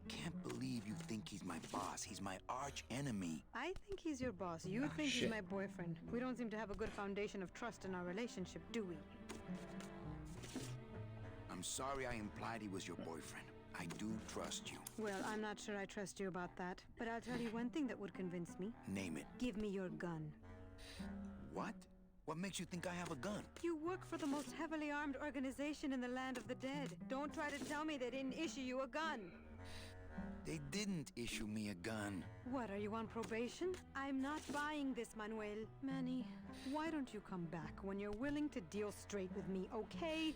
Can't believe you think he's my boss. He's my arch enemy. I think he's your boss. You think he's shit. my boyfriend. We don't seem to have a good foundation of trust in our relationship, do we? I'm sorry I implied he was your boyfriend. I do trust you. Well, I'm not sure I trust you about that, but I'll tell you one thing that would convince me. Name it. Give me your gun. What? What makes you think I have a gun? You work for the most heavily armed organization in the land of the dead. Don't try to tell me they didn't issue you a gun. They didn't issue me a gun. What, are you on probation? I'm not buying this, Manuel. Manny, why don't you come back when you're willing to deal straight with me, okay?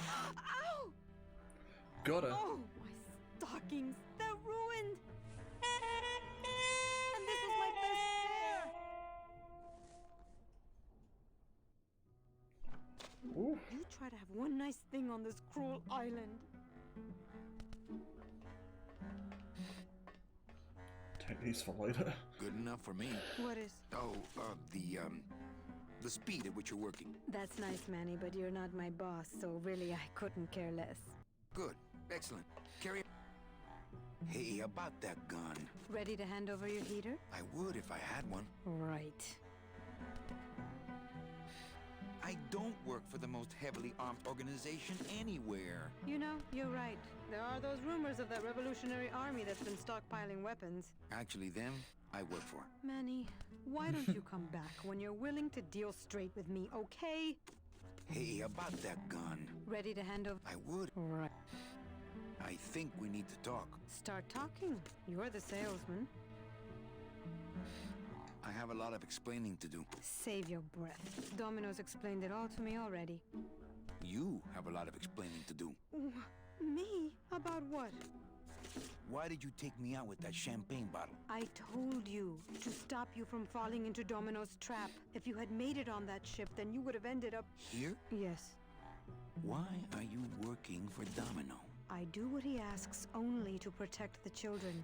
Ow! Got her. Oh, my stockings, they're ruined! And this was my best pair! Ooh. You try to have one nice thing on this cruel island. Take these for later. Good enough for me. What is? Oh, the speed at which you're working. That's nice, Manny, but you're not my boss, so really I couldn't care less. Good. Excellent. Carry. Hey, about that gun. Ready to hand over your heater? I would if I had one. Right. I don't work for the most heavily armed organization anywhere. You know, you're right. There are those rumors of that revolutionary army that's been stockpiling weapons. Actually, them, I work for. Manny, why don't you come back when you're willing to deal straight with me, okay? Hey, about that gun. Ready to hand over? I would. Right. I think we need to talk. Start talking. You're the salesman. I have a lot of explaining to do. Save your breath. Domino's explained it all to me already. You have a lot of explaining to do. Me? About what? Why did you take me out with that champagne bottle? I told you to stop you from falling into Domino's trap. If you had made it on that ship, then you would have ended up... Here? Yes. Why are you working for Domino? I do what he asks only to protect the children.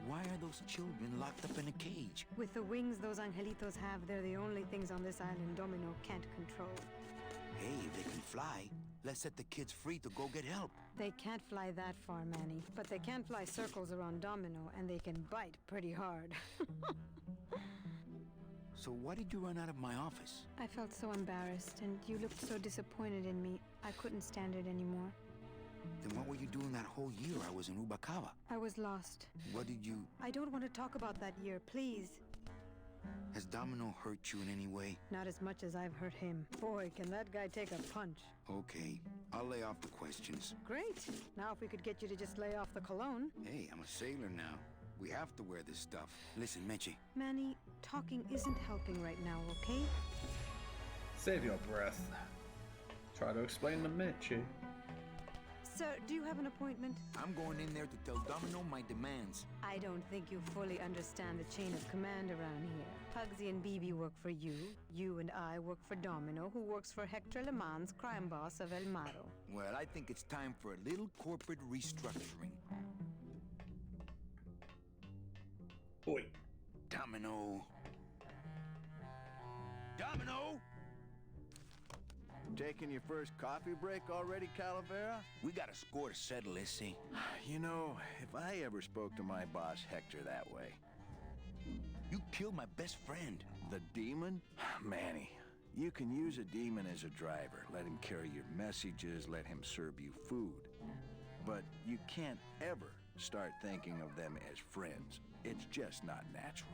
Why are those children locked up in a cage? With the wings those angelitos have, they're the only things on this island Domino can't control. Hey, if they can fly, let's set the kids free to go get help. They can't fly that far, Manny, but they can fly circles around Domino, and they can bite pretty hard. So why did you run out of my office? I felt so embarrassed, and you looked so disappointed in me. I couldn't stand it anymore. Then what were you doing that whole year I was in Ubacava? I was lost. What did you... I don't want to talk about that year, please. Has Domino hurt you in any way? Not as much as I've hurt him. Boy, can that guy take a punch. Okay, I'll lay off the questions. Great. Now if we could get you to just lay off the cologne. Hey, I'm a sailor now. We have to wear this stuff. Listen, Meche. Manny, talking isn't helping right now, okay? Save your breath. Try to explain to Mitchie. Sir, do you have an appointment? I'm going in there to tell Domino my demands. I don't think you fully understand the chain of command around here. Pugsy and BB work for you. You and I work for Domino, who works for Hector Le Mans, crime boss of El Maro. Well, I think it's time for a little corporate restructuring. Oi. Domino. Domino! Taking your first coffee break already, Calavera? We got a score to settle, let's see. You know, if I ever spoke to my boss Hector that way... You killed my best friend. The demon? Manny, you can use a demon as a driver. Let him carry your messages, let him serve you food. But you can't ever start thinking of them as friends. It's just not natural.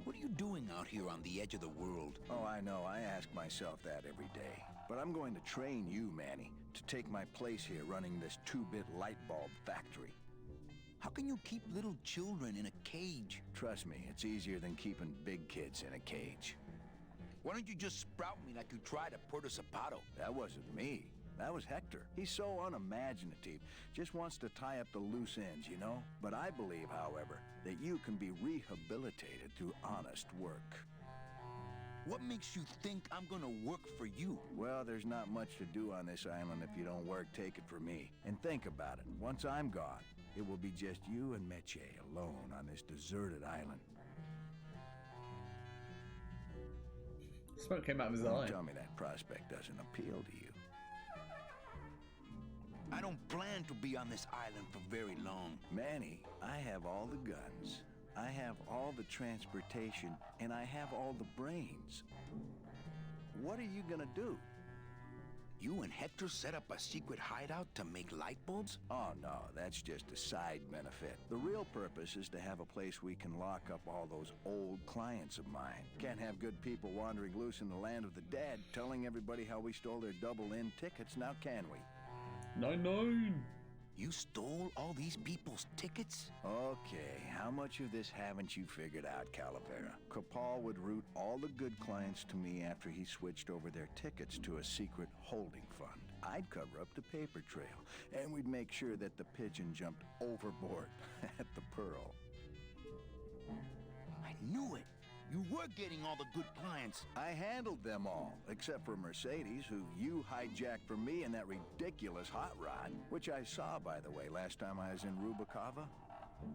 What are you doing out here on the edge of the world? Oh, I know. I ask myself that every day. But I'm going to train you, Manny, to take my place here running this 2-bit light bulb factory. How can you keep little children in a cage? Trust me, it's easier than keeping big kids in a cage. Why don't you just sprout me like you tried at Puerto Zapato? That wasn't me. That was Hector. He's so unimaginative. Just wants to tie up the loose ends, you know? But I believe, however, that you can be rehabilitated through honest work. What makes you think I'm gonna work for you? Well, there's not much to do on this island if you don't work. Take it from me. And think about it. Once I'm gone, it will be just you and Meche alone on this deserted island. Smoke came out of his Don't eye. tell me that prospect doesn't appeal to you. I don't plan to be on this island for very long. Manny, I have all the guns, I have all the transportation, and I have all the brains. What are you gonna do? You and Hector set up a secret hideout to make light bulbs? Oh no, that's just a side benefit. The real purpose is to have a place we can lock up all those old clients of mine. Can't have good people wandering loose in the land of the dead, telling everybody how we stole their double-in tickets, now can we? 9-9. You stole all these people's tickets? Okay, how much of this haven't you figured out, Calavera? Capal would route all the good clients to me after he switched over their tickets to a secret holding fund. I'd cover up the paper trail, and we'd make sure that the pigeon jumped overboard at the Pearl. I knew it! You were getting all the good clients. I handled them all, except for Mercedes, who you hijacked from me in that ridiculous hot rod, which I saw, by the way, last time I was in Rubacava.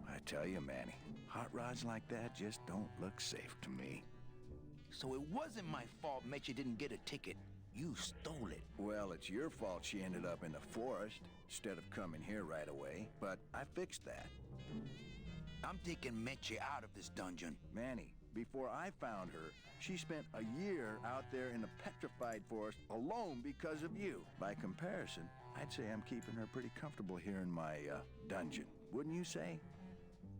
I tell you, Manny, hot rods like that just don't look safe to me. So it wasn't my fault Meche didn't get a ticket. You stole it. Well, it's your fault she ended up in the forest instead of coming here right away, but I fixed that. I'm taking Meche out of this dungeon. Manny, before I found her, she spent a year out there in the petrified forest alone because of you. By comparison, I'd say I'm keeping her pretty comfortable here in my dungeon. Wouldn't you say?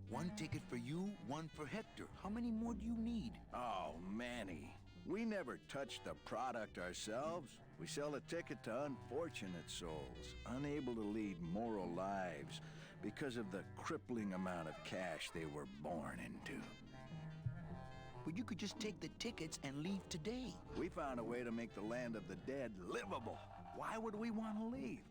One ticket for you, one for Hector. How many more do you need? Oh, Manny. We never touch the product ourselves. We sell a ticket to unfortunate souls, unable to lead moral lives because of the crippling amount of cash they were born into. But you could just take the tickets and leave today. We found a way to make the land of the dead livable. Why would we want to leave?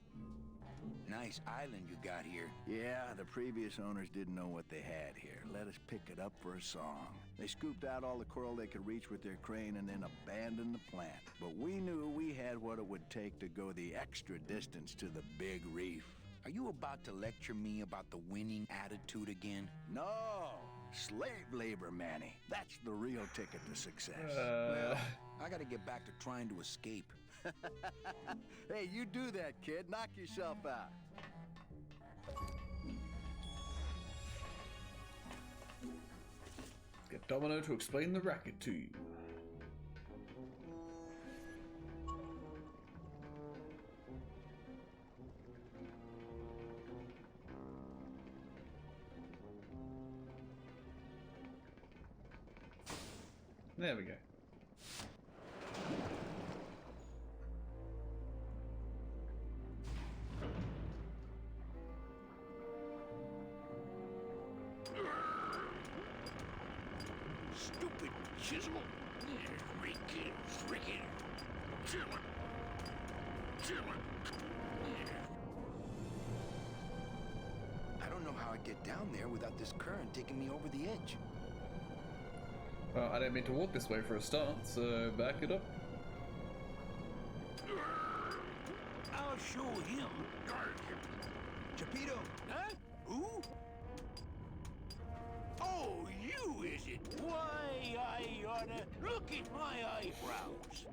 Nice island you got here. Yeah, the previous owners didn't know what they had here. Let us pick it up for a song. They scooped out all the coral they could reach with their crane and then abandoned the plant. But we knew we had what it would take to go the extra distance to the big reef. Are you about to lecture me about the winning attitude again? No! Slave labor, Manny. That's the real ticket to success. Well, I gotta get back to trying to escape. Hey, you do that, kid. Knock yourself out. Get Domino to explain the racket to you. There we go. Stupid chisel. Freaking. Chillin'. I don't know how I'd get down there without this current taking me over the edge. Well, I didn't mean to walk this way for a start, so back it up. I'll show him. Chapito! Huh? Who? Oh, you, is it? Why, I oughta... Look at my eyebrows.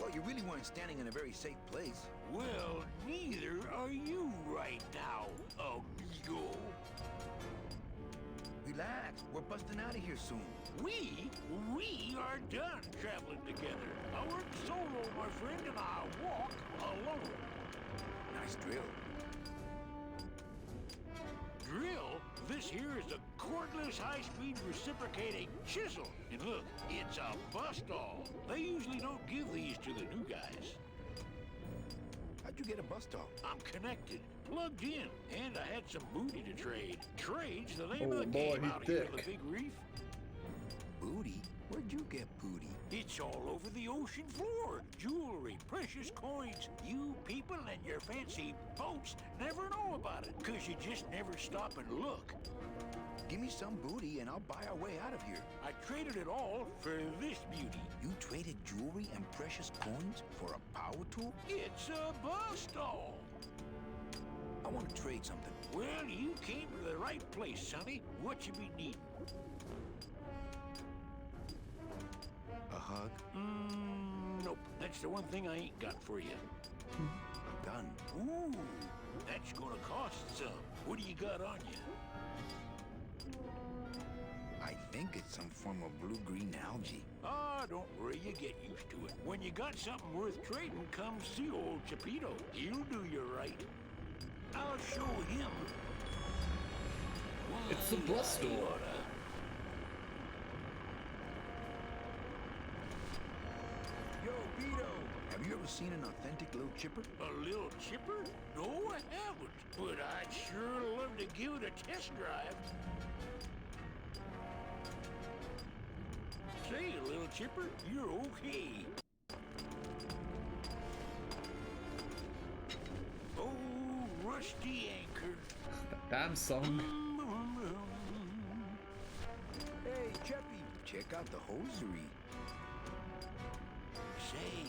Well, you really weren't standing in a very safe place. Well, neither are you right now, amigo. Relax, we're busting out of here soon. We are done traveling together. I work solo, my friend, and I walk alone. Nice drill. Drill? This here is a cordless, high-speed reciprocating chisel. And look, it's a bust-all. They usually don't give these to the new guys. How'd you get a bust-all? I'm connected, plugged in, and I had some booty to trade. Trade's the name of the boy, game he's out here on the thick. Big Reef. Booty? Where'd you get booty? It's all over the ocean floor. Jewelry, precious coins. You people and your fancy boats never know about it, because you just never stop and look. Give me some booty and I'll buy our way out of here. I traded it all for this beauty. You traded jewelry and precious coins for a power tool? It's a bust-all. I want to trade something. Well, you came to the right place, sonny. What you be needing? A hug? Nope. That's the one thing I ain't got for you. A gun? Ooh, that's gonna cost some. What do you got on you? I think it's some form of blue-green algae. Ah, don't worry, you get used to it. When you got something worth trading, come see old Chapito. He'll do you right. I'll show him. It's the bus door. Yo, Vito! Have you ever seen an authentic little chipper? A little chipper? No, I haven't. But I'd sure love to give it a test drive. Say, little chipper, you're okay. Oh, rusty anchor. Damn song. Hey, Cheppy, check out the hosiery. Say,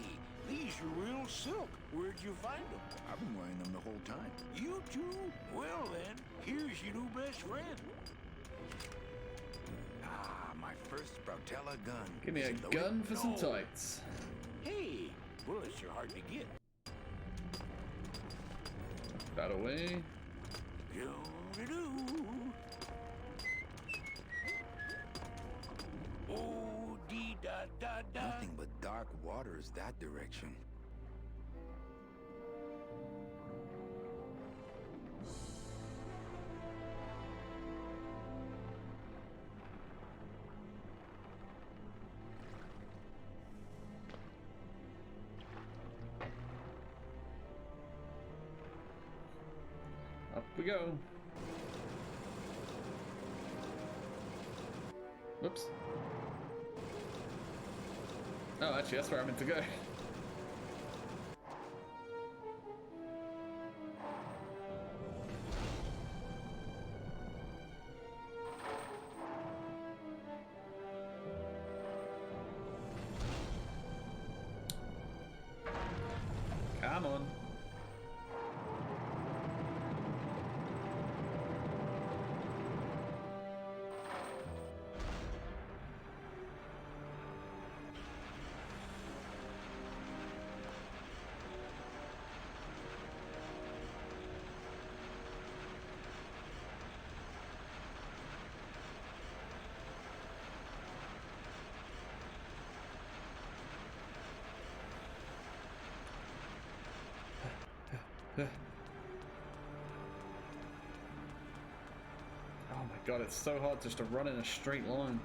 these are real silk. Where'd you find them? I've been wearing them the whole time. You too? Well then, here's your new best friend. Ah, my first Brautella gun. Give me Is a it loaded? gun for some No. tights. Hey, bullets are hard to get. That away. Do-do-do. Oh, dee-da-da-da. Nothing but dark waters that direction. Up we go. Whoops. Oh, actually, that's where I meant to go. Come on. Oh my god, it's so hard just to run in a straight line.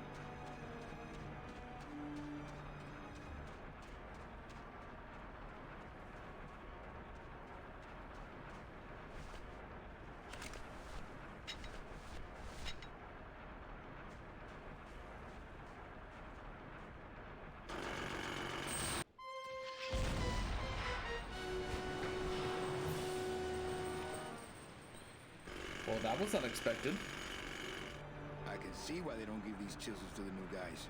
Well, that was unexpected. I can see why they don't give these chisels to the new guys.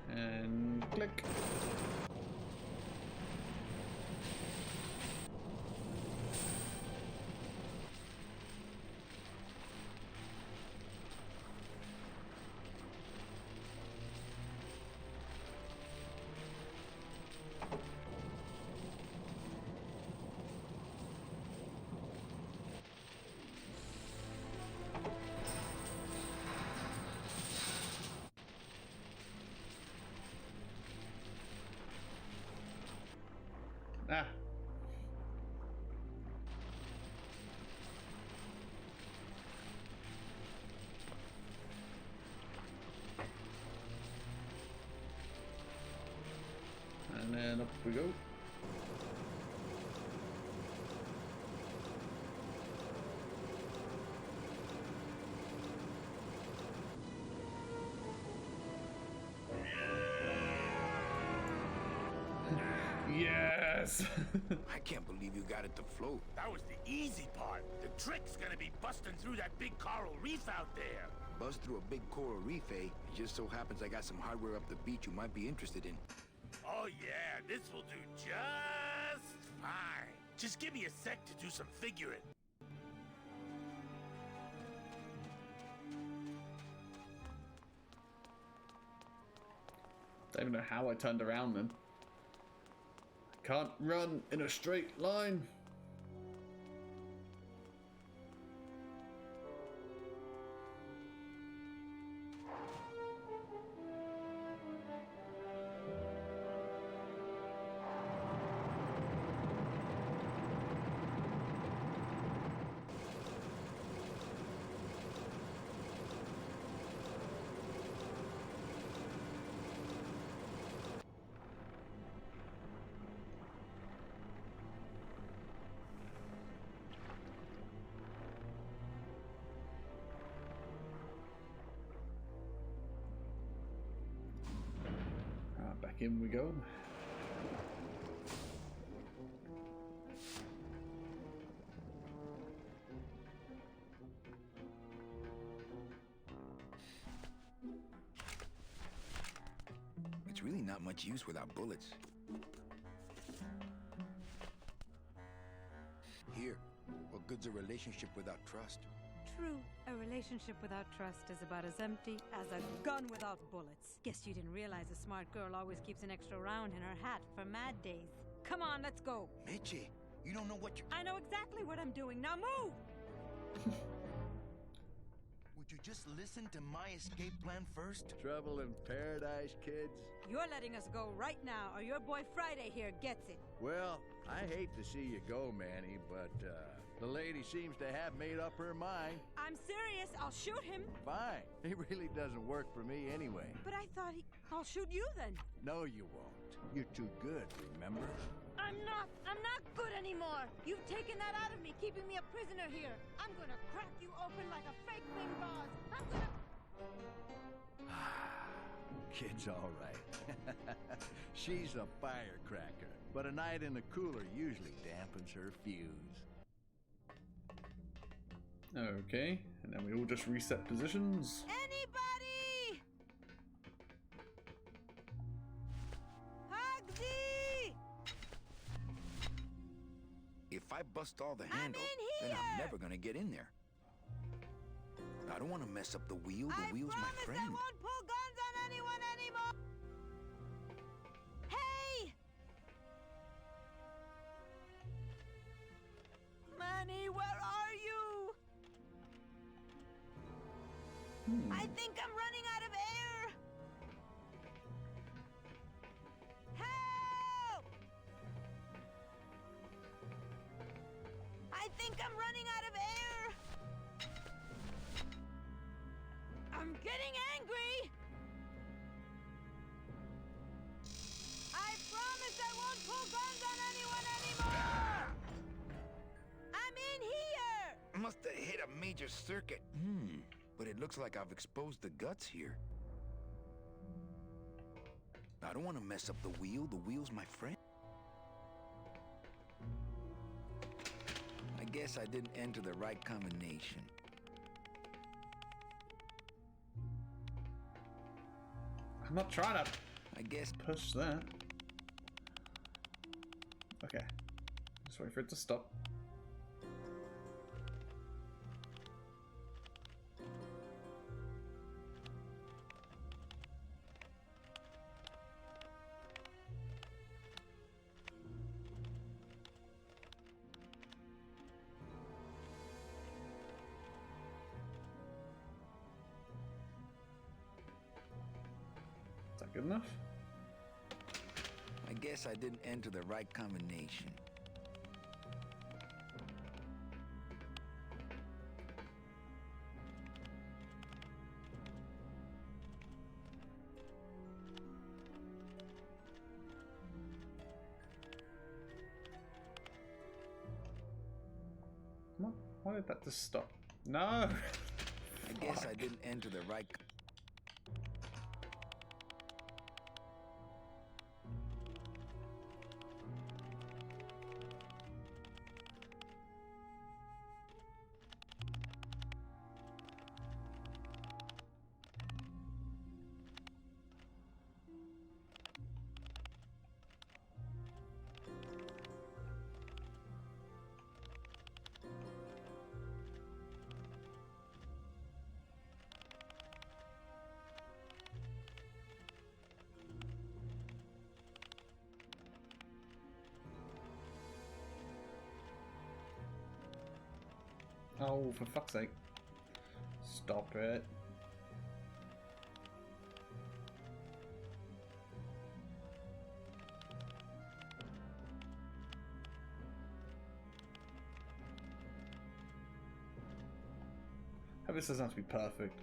And click. Ah. And then up we go. Yes! I can't believe you got it to float. That was the easy part. The trick's gonna be busting through that big coral reef out there. Bust through a big coral reef, eh? It just so happens I got some hardware up the beach you might be interested in. Oh yeah, this will do just fine. Just give me a sec to do some figuring. Don't even know how I turned around then. Can't run in a straight line. Back in we go. not much use without bullets. Here, what good's a relationship without trust? True, a relationship without trust is about as empty as a gun without bullets. Guess you didn't realize a smart girl always keeps an extra round in her hat for mad days. Come on, let's go. Mitchie, you don't know what you're... I know exactly what I'm doing. Now move! Would you just listen to my escape plan first? Trouble in paradise, kids? You're letting us go right now, or your boy Friday here gets it. Well, I hate to see you go, Manny, but, the lady seems to have made up her mind. I'm serious. I'll shoot him. Fine. He really doesn't work for me anyway. But I thought I'll shoot you then. No, you won't. You're too good, remember? I'm not good anymore. You've taken that out of me, keeping me a prisoner here. I'm gonna crack you open like a fake thing vase. I'm gonna... Kid's all right. She's a firecracker, but a night in the cooler usually dampens her fuse. Okay, and then we all just reset positions. Anybody! Hugsy! If I bust all the handle, then I'm never gonna get in there. I don't want to mess up the wheel. The wheel's my friend. I won't pull guns on anyone anymore! Hey! Manny, where are you? I think I'm running out of air! Help! I think I'm running out of air! I'm getting angry! I promise I won't pull guns on anyone anymore! I'm in here! Must have hit a major circuit. But it looks like I've exposed the guts here. I don't want to mess up the wheel. The wheel's my friend. I guess I didn't enter the right combination. I'm not trying to I guess push that. Okay. Just wait for it to stop. Is that good enough? I guess I didn't enter the right combination. Come on. Why did that just stop? No! I guess I didn't enter the right... Oh, for fuck's sake. Stop it. This doesn't have to be perfect.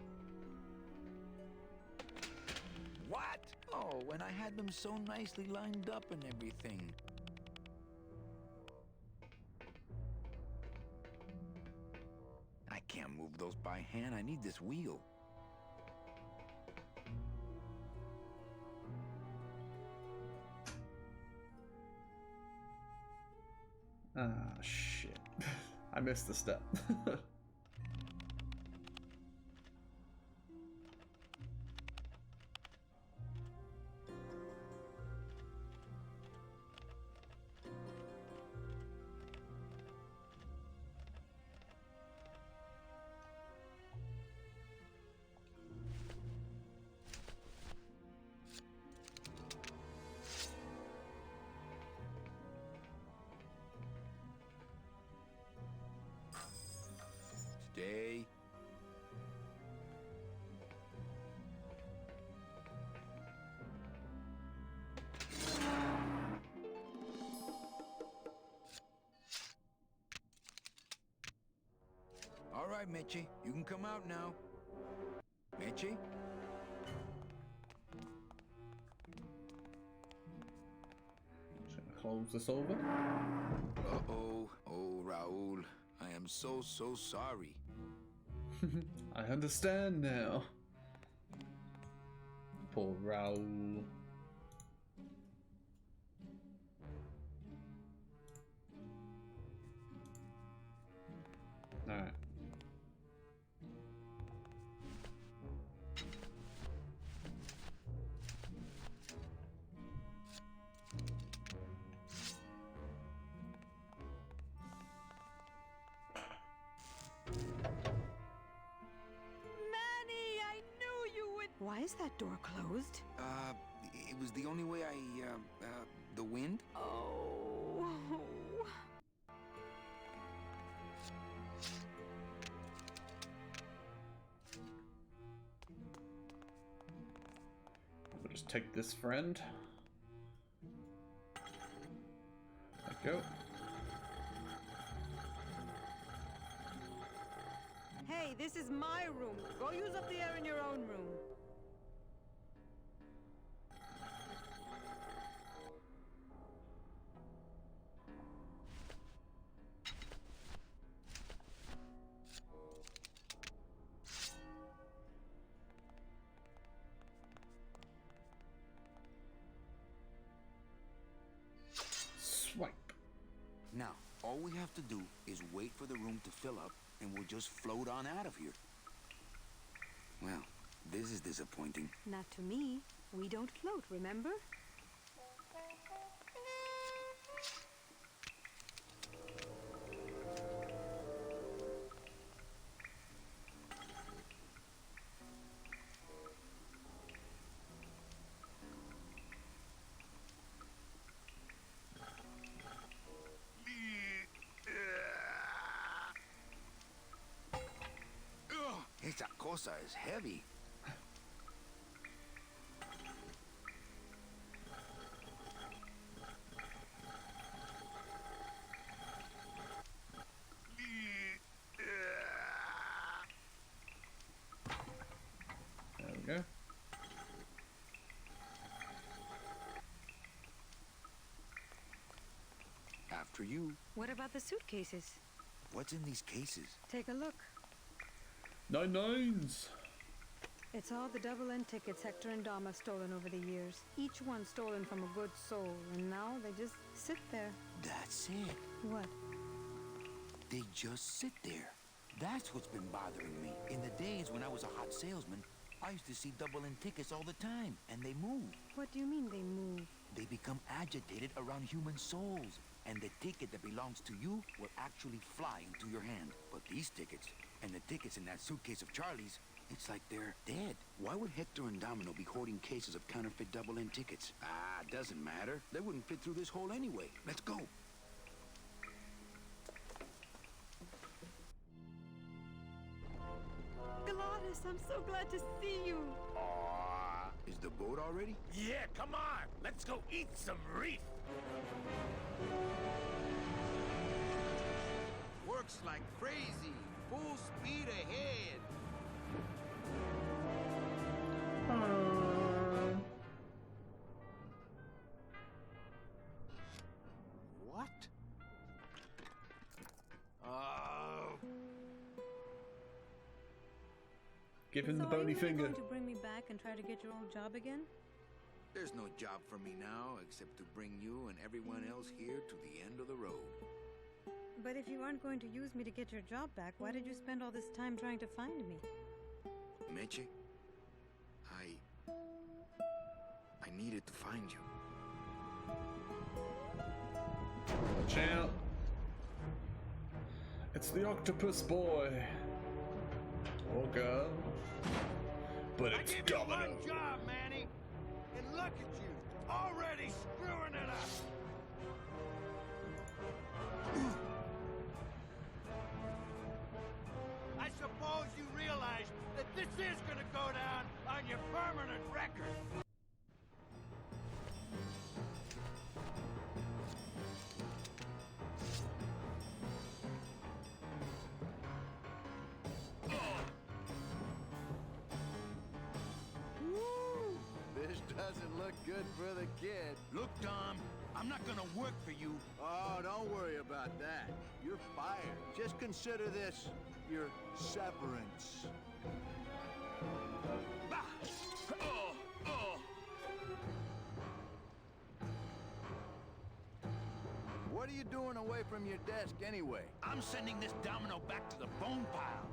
What? Oh, when I had them so nicely lined up and everything. I can't move those by hand. I need this wheel. Ah, shit. I missed the step. right, Meche. You can come out now. Meche? Should I close this over? Uh-oh. Oh, Raul. I am so sorry. I understand now. Poor Raul. Alright. Why is that door closed? It was the only way the wind? Oh. We'll just take this friend. There we go. Hey, this is my room. Go use up the air in your own room. Swipe. Now, all we have to do is wait for the room to fill up, and we'll just float on out of here. Well, this is disappointing. Not to me. We don't float, remember? Esa cosa is heavy. There we go. After you. What about the suitcases? What's in these cases? Take a look. 9 9s. It's all the double-end tickets Hector and Dom have stolen over the years. Each one stolen from a good soul, and now they just sit there. That's it. What? They just sit there. That's what's been bothering me. In the days when I was a hot salesman, I used to see double-end tickets all the time, and they move. What do you mean they move? They become agitated around human souls, and the ticket that belongs to you will actually fly into your hand. But these tickets, and the tickets in that suitcase of Charlie's, it's like they're dead. Why would Hector and Domino be hoarding cases of counterfeit double-end tickets? Doesn't matter. They wouldn't fit through this hole anyway. Let's go. Gladys, I'm so glad to see you. Is the boat already? Yeah, come on. Let's go eat some reef. Works like crazy. Full speed ahead. What? Give him the So are bony you really finger. going to bring me back and try to get your old job again? There's no job for me now except to bring you and everyone else here to the end of the road. But if you aren't going to use me to get your job back, why did you spend all this time trying to find me? Meche, I needed to find you. Watch out. It's the octopus boy. Or girl. But it's I gave you Domino. one job, Manny. And look at you, already screwing it up. I suppose you realize that this is gonna go down on your permanent record. look good for the kid. Look, Tom, I'm not gonna work for you. Oh, don't worry about that. You're fired. Just consider this your severance. Bah! Oh, oh. What are you doing away from your desk anyway? I'm sending this domino back to the bone pile.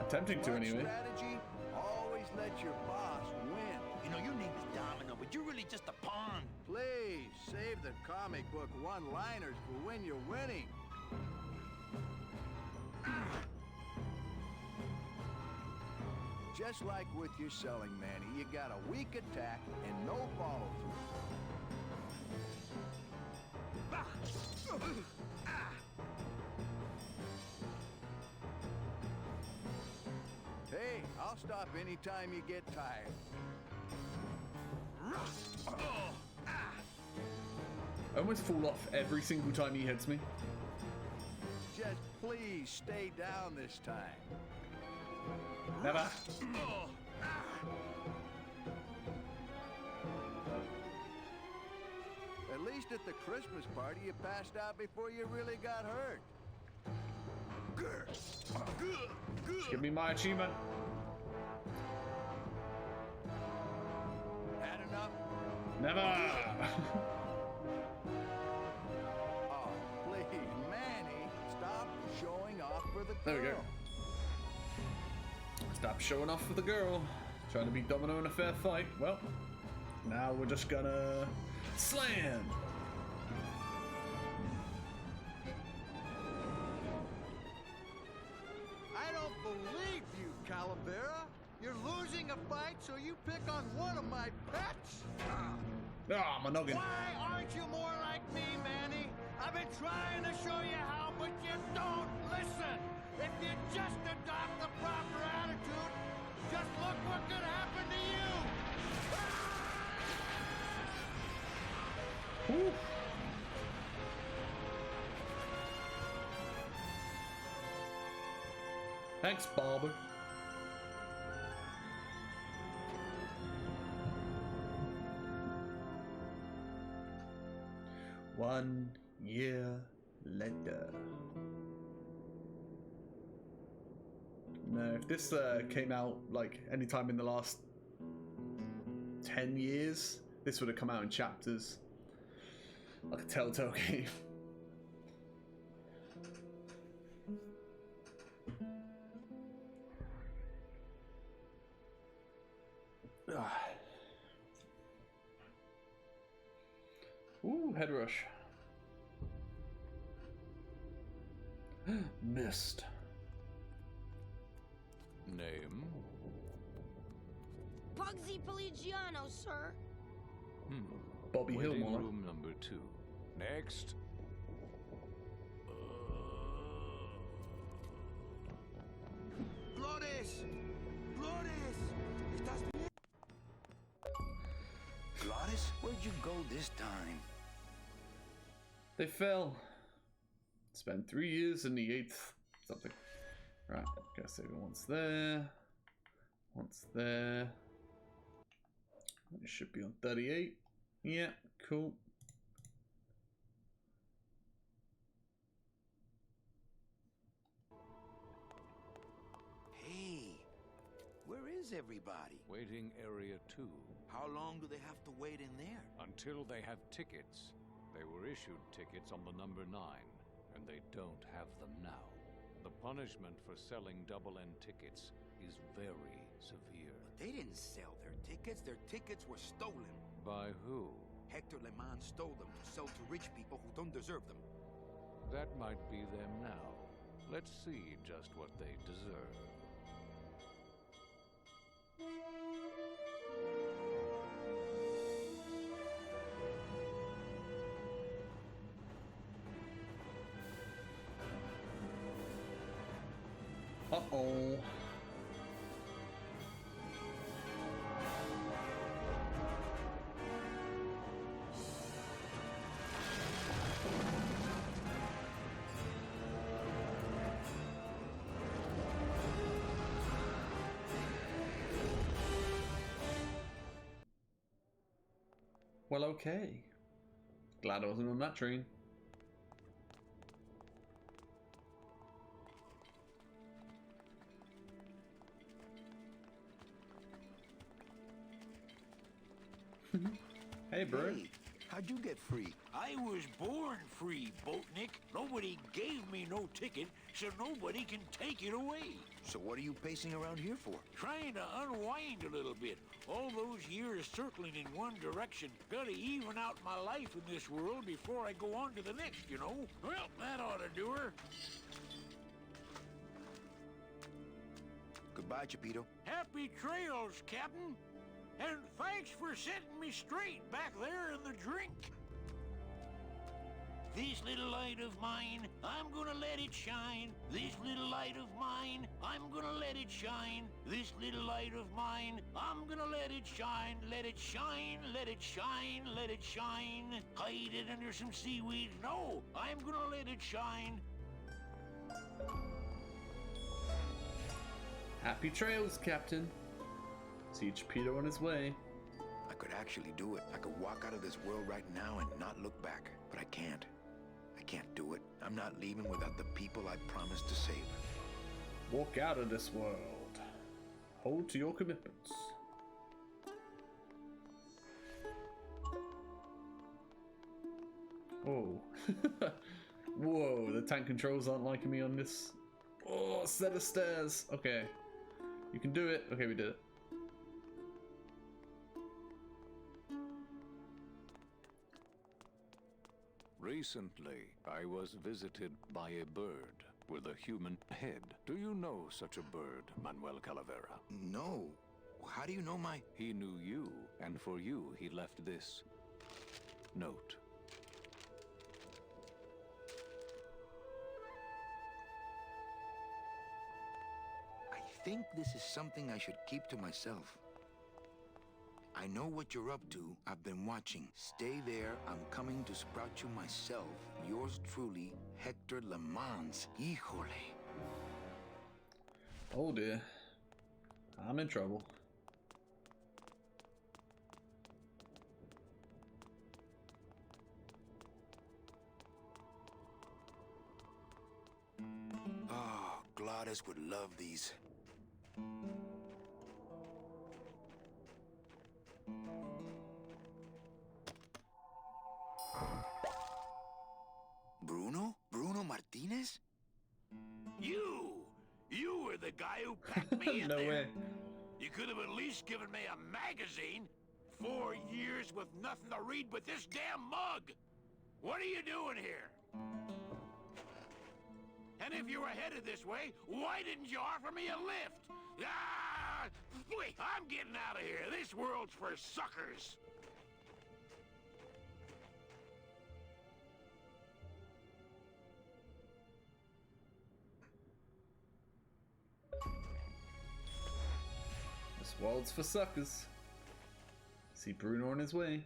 Attempting to, anyway. Strategy? Always let your boss win. You know, your name is Domino, but you're really just a pawn. Please, save the comic book one-liners for when you're winning. Just like with your selling, Manny, you got a weak attack and no follow-through. Hey, I'll stop anytime you get tired. I almost fall off every single time he hits me. Just please stay down this time. Never. At least at the Christmas party, you passed out before you really got hurt. Just give me my achievement. Had enough? Never. Oh, please, Manny, stop showing off for the girl. There we go. Stop showing off for the girl. Trying to beat Domino in a fair fight. Well, now we're just gonna slam. I don't believe you, Calavera. You're losing a fight, so you pick on one of my pets? Ah, my noggin. Why aren't you more like me, Manny? I've been trying to show you how, but you don't listen. If you just adopt the proper attitude, just look what could happen to you. Woo. Thanks, Barber. One year later. No, if this came out like anytime in the last 10 years, this would have come out in chapters. Like a Telltale game. Ooh, head rush. Missed. Name? Pugsy Poligiano, sir. Bobby Waiting Hillmore. room number 2. Next. Flores! Flores! ¿Estás bien? Flores, where'd you go this time? They fell. Spent 3 years in the 8th something. Right, guess everyone's there. Once there. It should be on 38. Yeah, cool. Hey, where is everybody? Waiting area 2. How long do they have to wait in there? Until they have tickets. They were issued tickets on the number 9, and they don't have them now. The punishment for selling double-end tickets is very severe. But they didn't sell their tickets. Their tickets were stolen. By who? Hector Le Mans stole them to sell to rich people who don't deserve them. That might be them now. Let's see just what they deserve. Uh-oh. Well, okay. Glad I wasn't on that train. Hey, bird. Hey, how'd you get free? I was born free, Boatnik. Nobody gave me no ticket, so nobody can take it away. So what are you pacing around here for? Trying to unwind a little bit. All those years circling in one direction. Gotta even out my life in this world before I go on to the next, you know? Well, that ought to do her. Goodbye, Chapito. Happy trails, Captain. And thanks for setting me straight back there in the drink. This little light of mine, I'm gonna let it shine. This little light of mine, I'm gonna let it shine. This little light of mine, I'm gonna let it shine. Let it shine, let it shine, let it shine. Hide it under some seaweed. No, I'm gonna let it shine. Happy trails, Captain. See Chapito on his way. I could actually do it. I could walk out of this world right now and not look back. But I can't. I can't do it. I'm not leaving without the people I promised to save. Walk out of this world. Hold to your commitments. Oh. Whoa, the tank controls aren't liking me on this. Oh, set of stairs. Okay. You can do it. Okay, we did it. Recently, I was visited by a bird with a human head. Do you know such a bird, Manuel Calavera? No. How do you know my... He knew you, and for you, he left this note. I think this is something I should keep to myself. I know what you're up to. I've been watching. Stay there. I'm coming to sprout you myself. Yours truly, Hector Le Mans. Híjole. Oh dear. I'm in trouble. Oh, Gladys would love these. Bruno Martinez? You were the guy who packed me in No there. way. You could have at least given me a magazine. 4 years with nothing to read but this damn mug. What are you doing here? And if you were headed this way, why didn't you offer me a lift? Ah! Wait, I'm getting out of here. This world's for suckers. This world's for suckers. See Bruno on his way.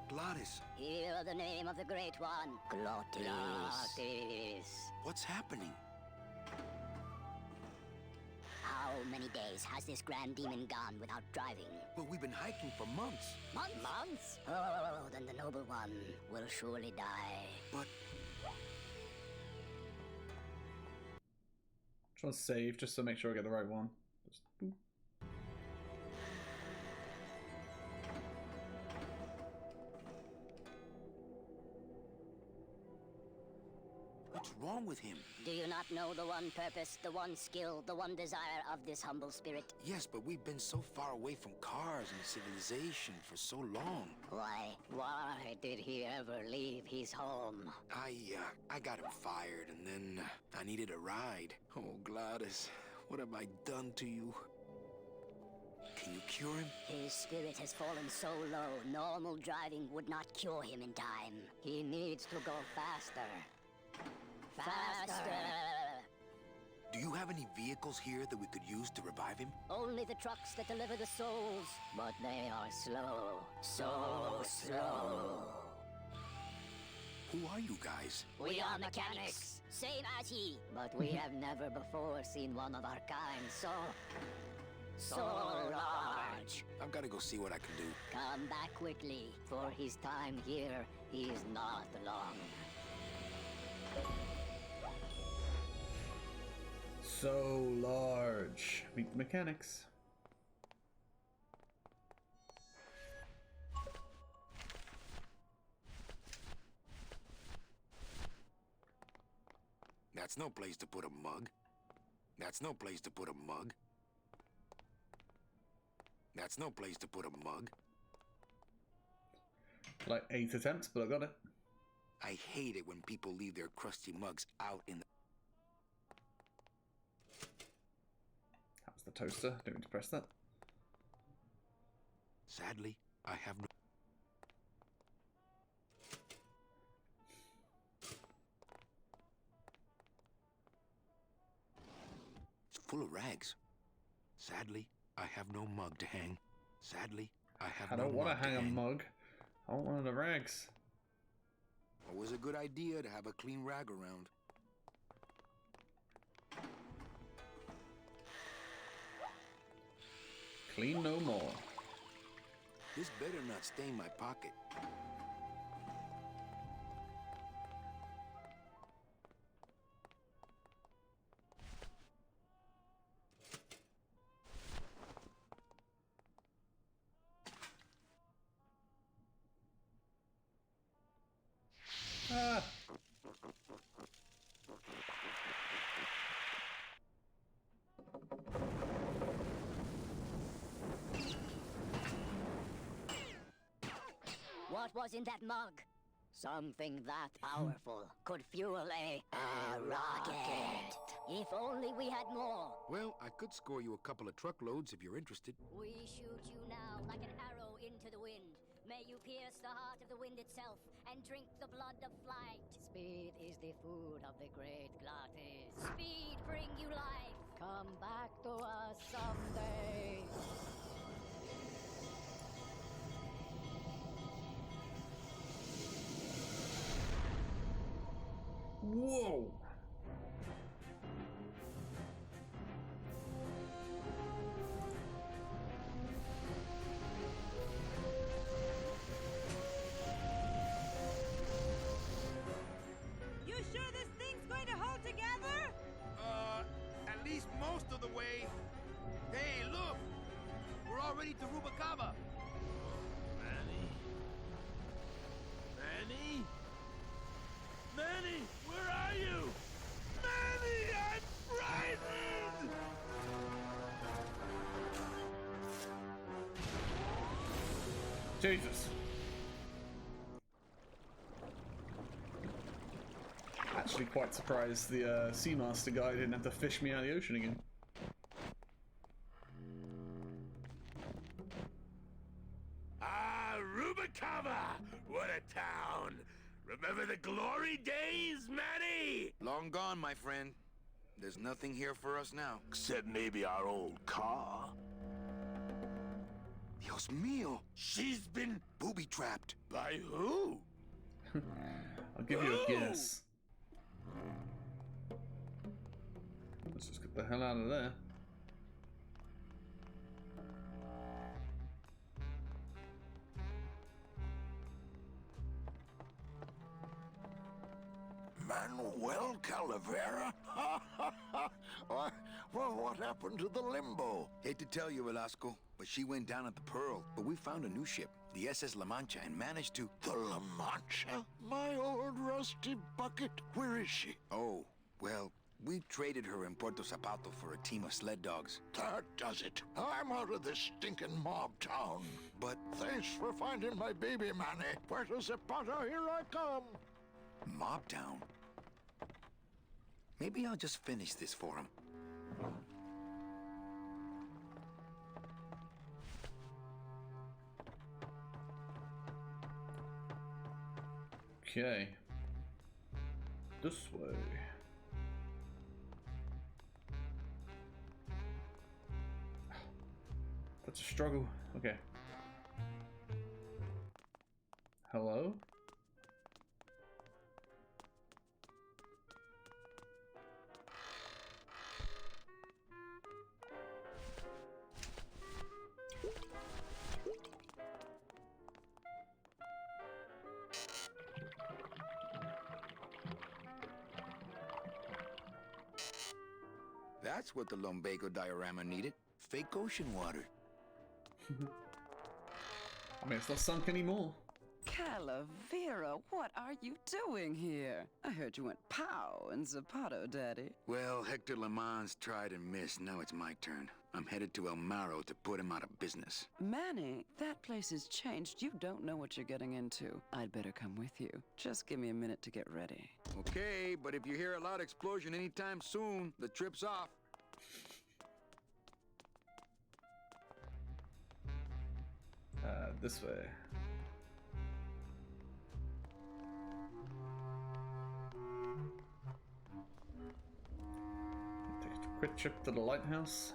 Glottis. Hear the name of the Great One. Glottis. What's happening? How many days has this grand demon gone without driving? But we've been hiking for months. Months? Oh, then the Noble One will surely die. But... Trying to save just to make sure I get the right one. Just boop. What's wrong with him? Do you not know the one purpose, the one skill, the one desire of this humble spirit? Yes, but we've been so far away from cars and civilization for so long. Why did he ever leave his home? I got him fired, and then I needed a ride. Oh, Gladys, what have I done to you? Can you cure him? His spirit has fallen so low, normal driving would not cure him in time. He needs to go faster. Faster! Do you have any vehicles here that we could use to revive him? Only the trucks that deliver the souls, but they are slow. So slow. Who are you guys? We are mechanics, same as he. But we have never before seen one of our kind so large. I've got to go see what I can do. Come back quickly, for his time here is not long. So large. Meet the mechanics. That's no place to put a mug. That's no place to put a mug. That's no place to put a mug. Like 8 attempts, but I got it. I hate it when people leave their crusty mugs out in the... That was the toaster. Don't need to press that. Sadly, I have no... It's full of rags. Sadly, I have no mug to hang. Sadly, I have no mug to hang. I don't want to hang a mug. I want one of the rags. Always a good idea to have a clean rag around. Clean no more. This better not stain my pocket. Ah. What was in that mug? Something that powerful could fuel a rocket. If only we had more. Well, I could score you a couple of truckloads if you're interested. We shoot you now like an arrow into the wind. May you pierce the heart of the wind itself and drink the blood of flight. Speed is the food of the great glottis. Speed bring you life. Come back to us someday. Whoa! You sure this thing's going to hold together? At least most of the way. Hey, look! We're already to Rubacava. Manny? Manny? Manny, where are you? Manny, I'm frightened! Jesus. Actually quite surprised the Seamaster guy didn't have to fish me out of the ocean again. Ah, Rubacava! What a town! Remember the glory days, Manny? Long gone, my friend. There's nothing here for us now. Except maybe our old car. Dios mío! She's been booby-trapped. By who? I'll give you a guess. Let's just get the hell out of there. Manuel Calavera? Well, what happened to the Limbo? Hate to tell you, Velasco, but she went down at the Pearl. But we found a new ship, the SS La Mancha, and managed to... The La Mancha? My old rusty bucket. Where is she? Oh, well, we traded her in Puerto Zapato for a team of sled dogs. That does it. I'm out of this stinking mob town. But... Thanks for finding my baby, Manny. Puerto Zapato, here I come. Mob town? Maybe I'll just finish this for him. Okay. This way. That's a struggle. Okay. Hello? That's what the lumbago diorama needed. Fake ocean water. I mean, it's not sunk anymore. Calavera, what are you doing here? I heard you went pow in Zapato, Daddy. Well, Hector Lemans tried and missed. Now it's my turn. I'm headed to El Maro to put him out of business. Manny, that place has changed. You don't know what you're getting into. I'd better come with you. Just give me a minute to get ready. Okay, but if you hear a loud explosion anytime soon, the trip's off. This way. Take a quick trip to the lighthouse.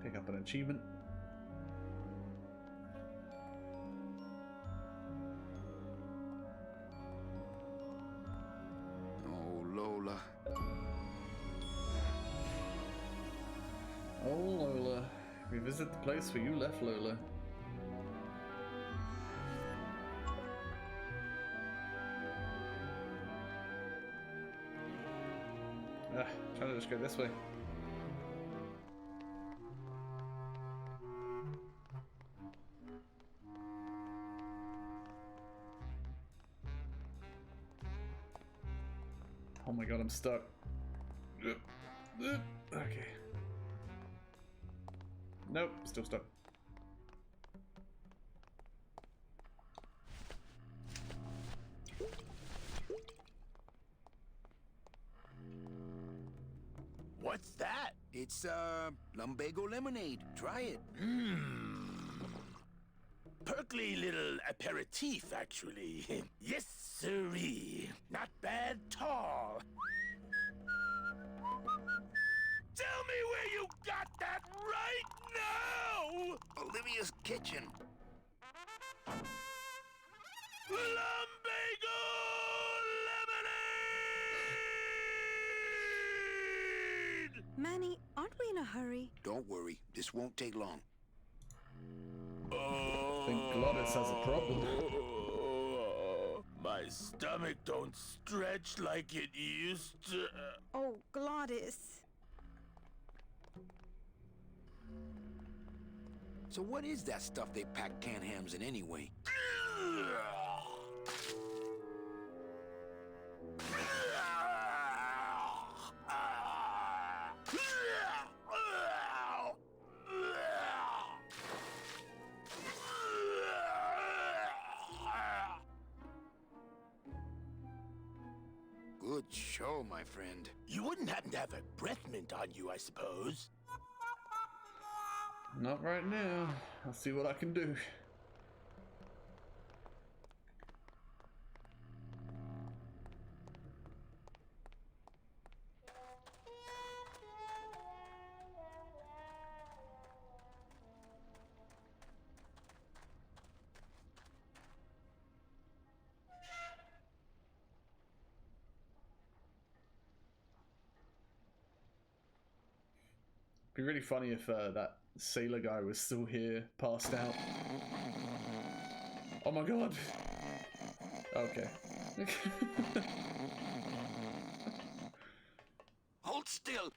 Pick up an achievement. Oh, Lola. Oh, Lola. Revisit the place where you left Lola. Trying to just go this way. Oh my god, I'm stuck. Okay. Nope, still stuck. What's that? It's, lumbago lemonade. Try it. Perkly little aperitif, actually. Yes, sirree. Not bad tall. Tell me where you got that right now! Olivia's kitchen. Lumbago lemonade! Manny, aren't we in a hurry? Don't worry. This won't take long. I think Glottis has a problem. My stomach don't stretch like it used to. Oh, Glottis. So what is that stuff they pack canned hams in anyway? Good show, my friend. You wouldn't happen to have a breath mint on you, I suppose? Not right now. I'll see what I can do. It'd be really funny if that sailor guy was still here, passed out. Oh my god. Okay. Hold still.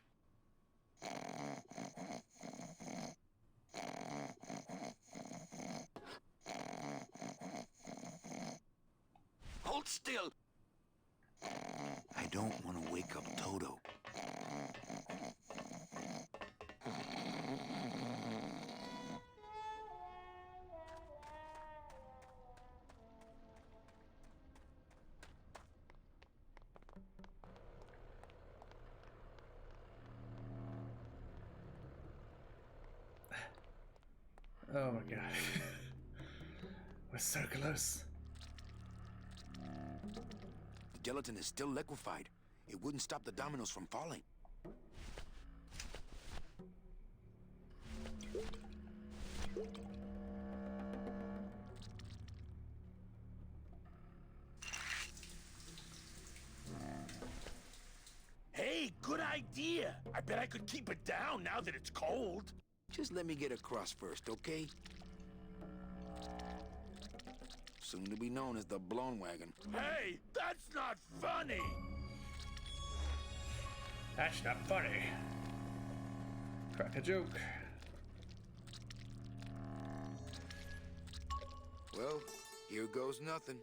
Hold still. I don't want to wake up Toto. Oh my god. We're so close. The gelatin is still liquefied. It wouldn't stop the dominoes from falling. Hey, good idea. I bet I could keep it down now that it's cold. Just let me get across first, okay? Soon to be known as the Blown Wagon. Hey, that's not funny. That's not funny. Crack a joke. Well, here goes nothing.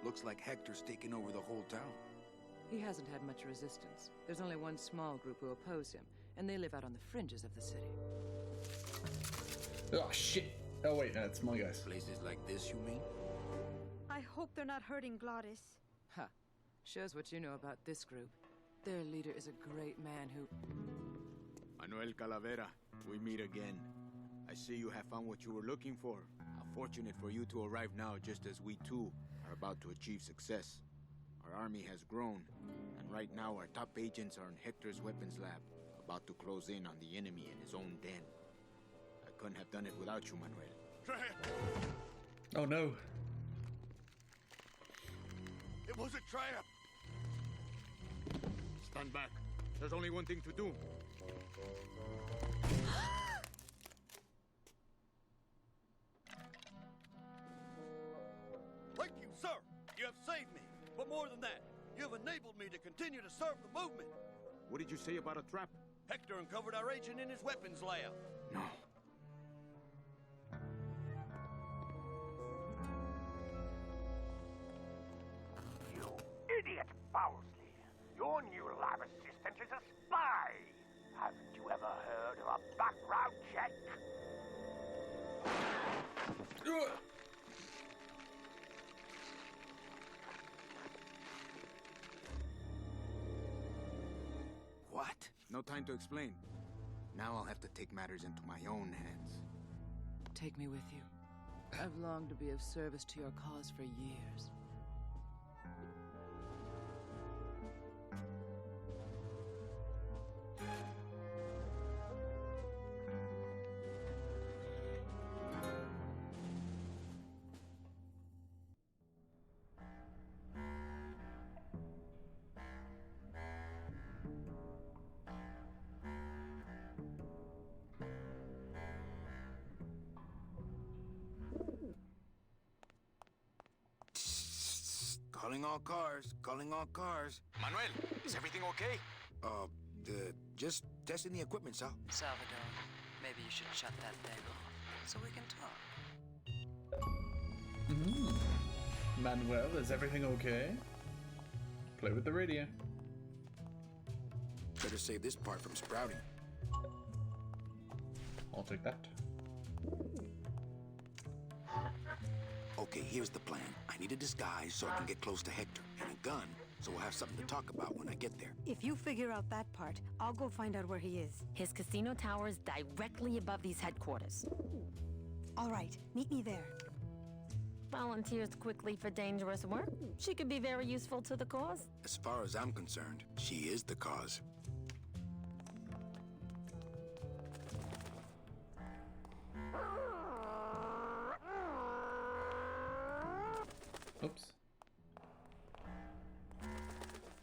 Looks like Hector's taken over the whole town. He hasn't had much resistance. There's only one small group who oppose him, and they live out on the fringes of the city. Oh, shit. Oh, wait, that's my guys. Places like this, you mean? I hope they're not hurting Glottis. Ha. Shows what you know about this group. Their leader is a great man who... Manuel Calavera, we meet again. I see you have found what you were looking for. How fortunate for you to arrive now, just as we too are about to achieve success. Our army has grown, and right now our top agents are in Hector's weapons lab, about to close in on the enemy in his own den. I couldn't have done it without you, Manuel. Oh no. It was a triumph. Stand back. There's only one thing to do. Thank you, sir. You have saved me. But more than that, you have enabled me to continue to serve the movement. What did you say about a trap? Hector uncovered our agent in his weapons lab. No. You idiot, Bowsley. Your new lab assistant is a spy. Haven't you ever heard of a background check? What? No time to explain. Now I'll have to take matters into my own hands. Take me with you. I've longed to be of service to your cause for years. Calling all cars, calling all cars. Manuel, is everything okay? Just testing the equipment, Sal. Salvador, maybe you should shut that thing off so we can talk. Manuel, is everything okay? Play with the radio. Better save this part from sprouting. I'll take that. Okay, here's the plan. I need a disguise so I can get close to Hector, and a gun so we'll have something to talk about when I get there. If you figure out that part, I'll go find out where he is. His casino tower is directly above these headquarters. All right, meet me there. Volunteers quickly for dangerous work. She could be very useful to the cause. As far as I'm concerned, she is the cause. Oops.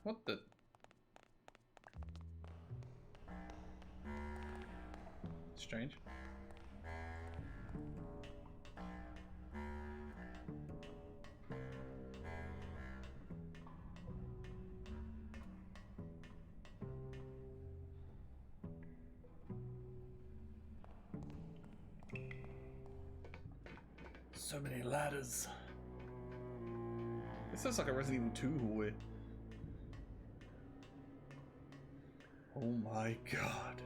What the? Strange. So many ladders. This looks like a Resident Evil 2 hallway. Oh my god.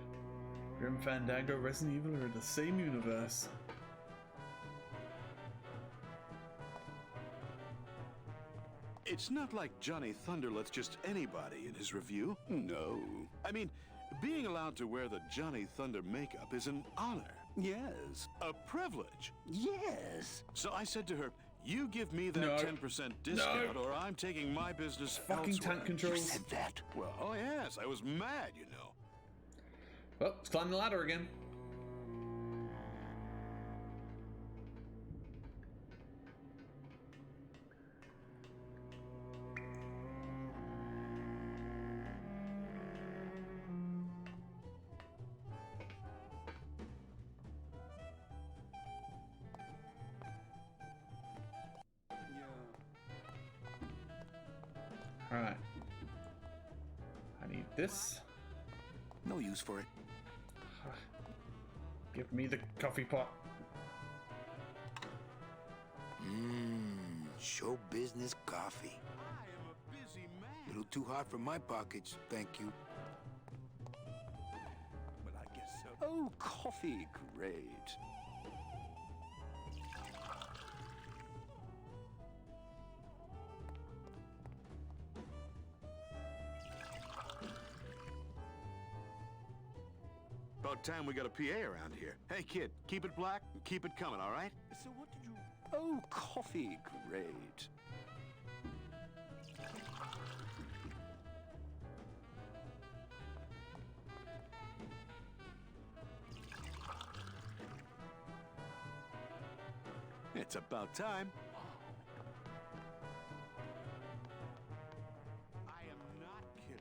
Grim Fandango, Resident Evil are in the same universe. It's not like Johnny Thunder lets just anybody in his review. No. I mean, being allowed to wear the Johnny Thunder makeup is an honor. Yes. A privilege. Yes. So I said to her, You give me that No. 10% discount, No. or I'm taking my business Fucking elsewhere. tank controls. You said that? Well, oh yes, I was mad, you know. Well, let's climb the ladder again. Alright. I need this. No use for it. Give me the coffee pot. Show business coffee. I am a busy man. Little too hot for my pockets, thank you. Well, I guess so. Oh, coffee, great. About time we got a PA around here. Hey, kid, keep it black and keep it coming, all right? So what did you... Oh, coffee, great. It's about time. I am not kidding.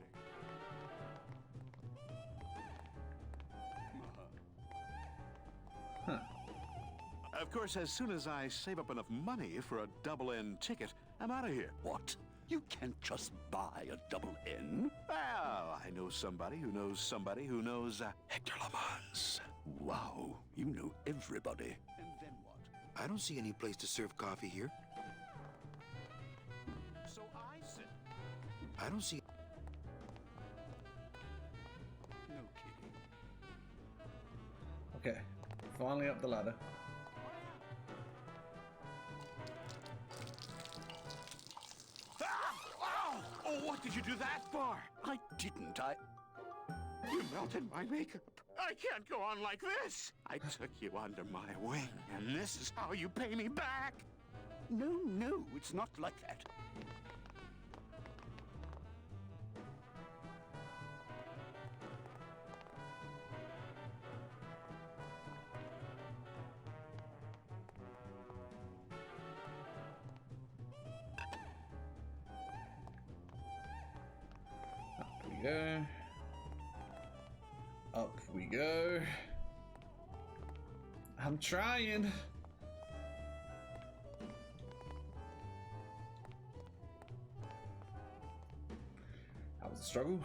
Of course, as soon as I save up enough money for a double-N ticket, I'm out of here. What? You can't just buy a double N? Well, I know somebody who knows somebody who knows, Hector Lamans. Wow, you know everybody. And then what? I don't see any place to serve coffee here. So I said... I don't see... No kidding. Okay. Finally up the ladder. Oh, what did you do that for? I didn't. You melted my makeup. I can't go on like this. I took you under my wing, and this is how you pay me back. No, it's not like that. Up we go. Up we go. I'm trying. That was a struggle.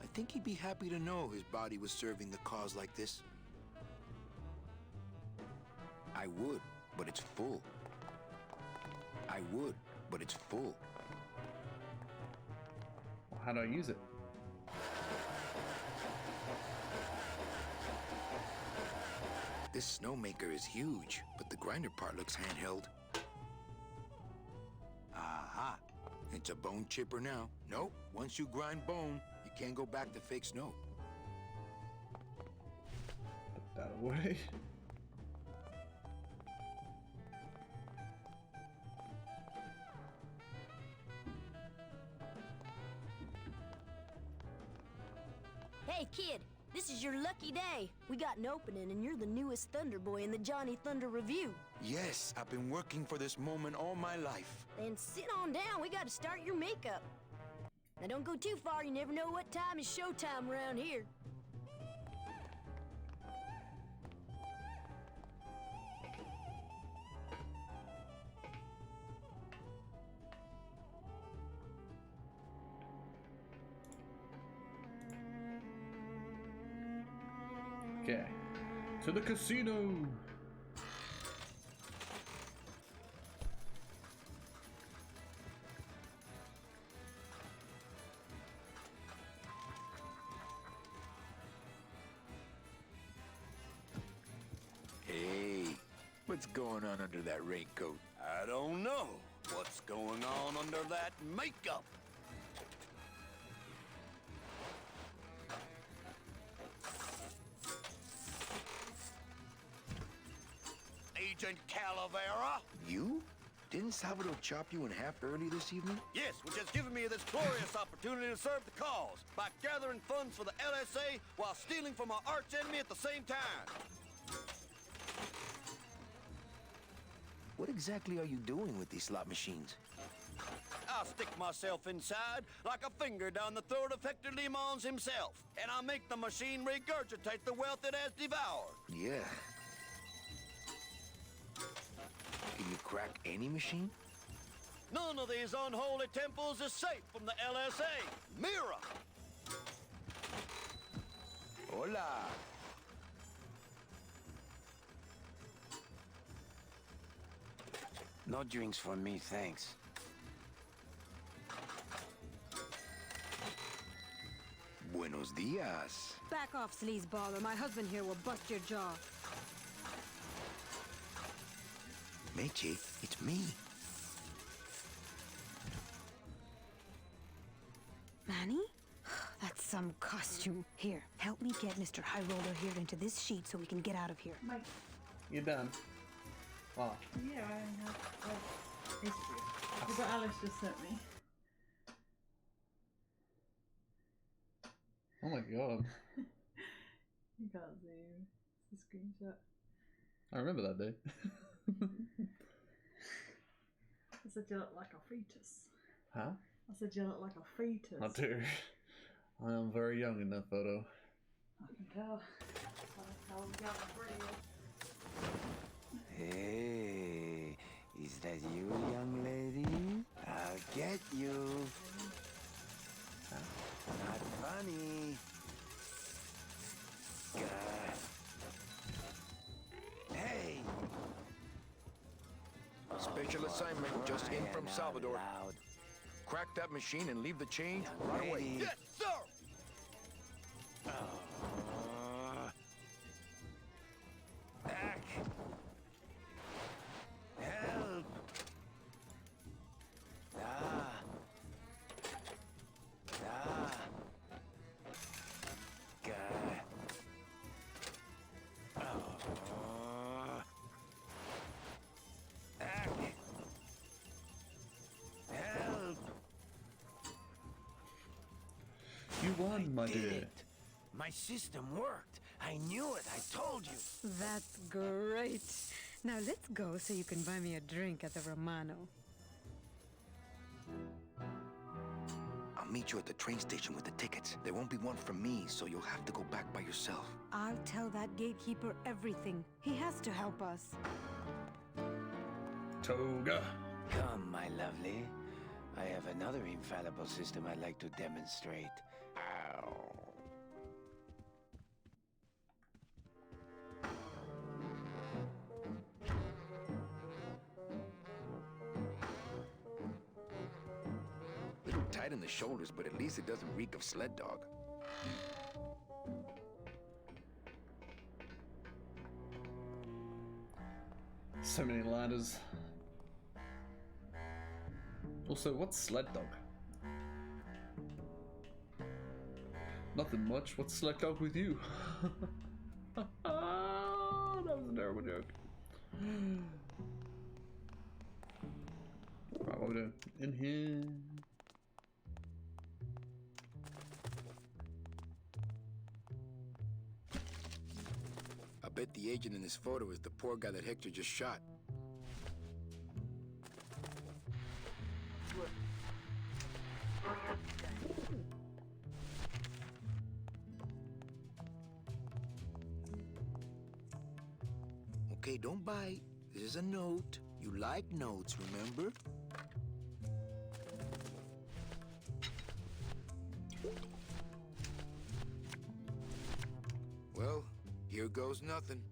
I think he'd be happy to know his body was serving the cause like this. I would, but it's full. I would, but it's full. Well, how do I use it? This snowmaker is huge, but the grinder part looks handheld. Aha! It's a bone chipper now. Nope, once you grind bone, you can't go back to fake snow. Put that away. Hey, kid, this is your lucky day. We got an opening, and you're the newest Thunder Boy in the Johnny Thunder Review. Yes, I've been working for this moment all my life. Then sit on down. We got to start your makeup. Now, don't go too far. You never know what time is showtime around here. Okay. To the casino. Hey, what's going on under that raincoat? I don't know what's going on under that makeup. Sergeant Calavera! You? Didn't Salvador chop you in half early this evening? Yes, which has given me this glorious opportunity to serve the cause by gathering funds for the LSA while stealing from our arch enemy at the same time. What exactly are you doing with these slot machines? I'll stick myself inside like a finger down the throat of Hector Limons himself, and I'll make the machine regurgitate the wealth it has devoured. Yeah. Can you crack any machine? None of these unholy temples is safe from the LSA. Mira! Hola! No drinks for me, thanks. Buenos dias. Back off, sleazeball, or my husband here will bust your jaw. Meche, it's me. Manny? That's some costume. Here, help me get Mr. High Roller here into this sheet so we can get out of here. You're done. Wow. Yeah, I have history. That's what Alice just sent me. Oh my god. You can't see. It's a screenshot. I remember that day. I said you look like a fetus. Huh? I said you look like a fetus. I do. I am very young in that photo. I can tell. I can tell Hey, is that you, young lady? I'll get you. Not funny. Hey! Special assignment just in from Salvador. Crack that machine and leave the change right away. Yes, sir! Help! You won, my dear. My system worked. I knew it. I told you. That's great. Now let's go so you can buy me a drink at the Romano. I'll meet you at the train station with the tickets. There won't be one from me, so you'll have to go back by yourself. I'll tell that gatekeeper everything. He has to help us. Toga. Come, my lovely. I have another infallible system I'd like to demonstrate. Ow. Little tight in the shoulders, but at least it doesn't reek of sled dog. So many ladders. Also, what's sled dog? Nothing much. What's sled dog with you? That was a terrible joke. Right, what are we doing? In here. I bet the agent in this photo is the poor guy that Hector just shot. Okay, don't bite. This is a note. You like notes, remember? Well, here goes nothing.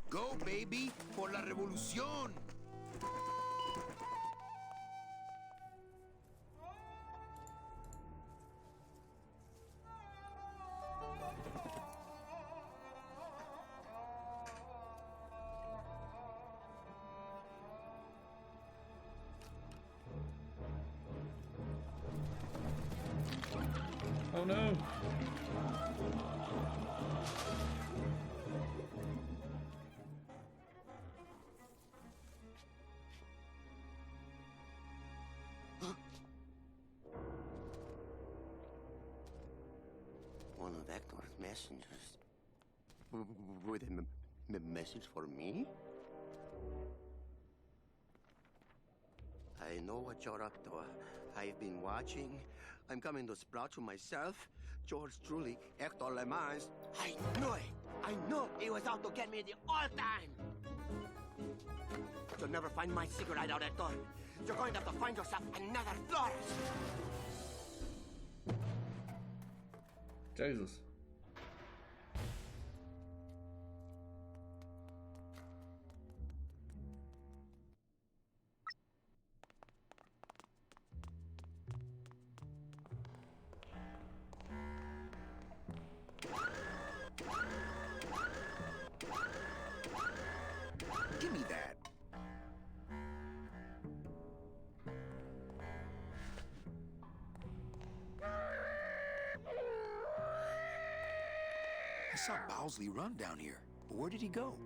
Go, baby, por la revolución! Oh no! one of Hector's messengers. With a message for me? I know what you're up to. I've been watching. I'm coming to sprout you myself. George truly, Hector Le Mans. I knew it! I knew he was out to get me the whole time! You'll never find my secret hideout, Hector. You're going to have to find yourself another Flores! Jesus. Give me that. I saw Bowsley run down here. But where did he go?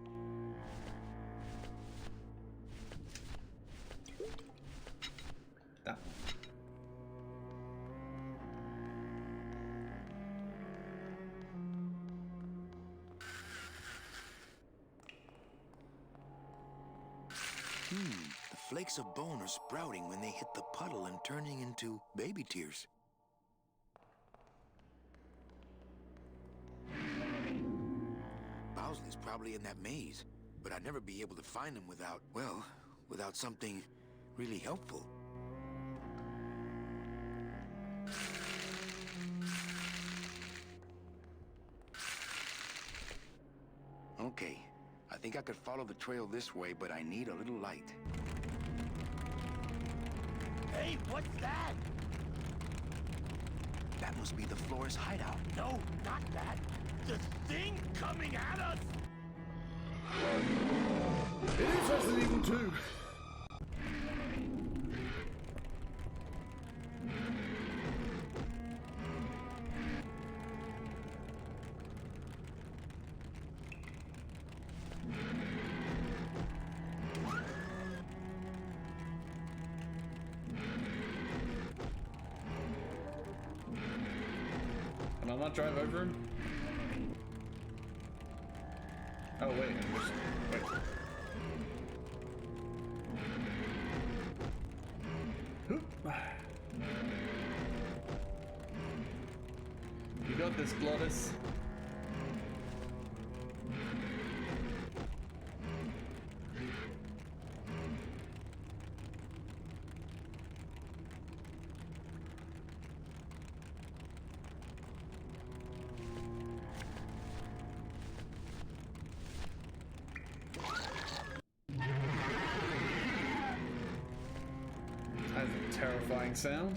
That. The flakes of bone are sprouting when they hit the puddle and turning into baby tears. Bowsley's probably in that maze, but I'd never be able to find him without, well, without something really helpful. Okay, I think I could follow the trail this way, but I need a little light. Hey, what's that? That must be the Flores hideout. No, not that. The thing coming at us! It is Resident Evil 2. Can I not drive over him? Oh wait, wait. Hoop. You got this, Glottis. That's a terrifying sound.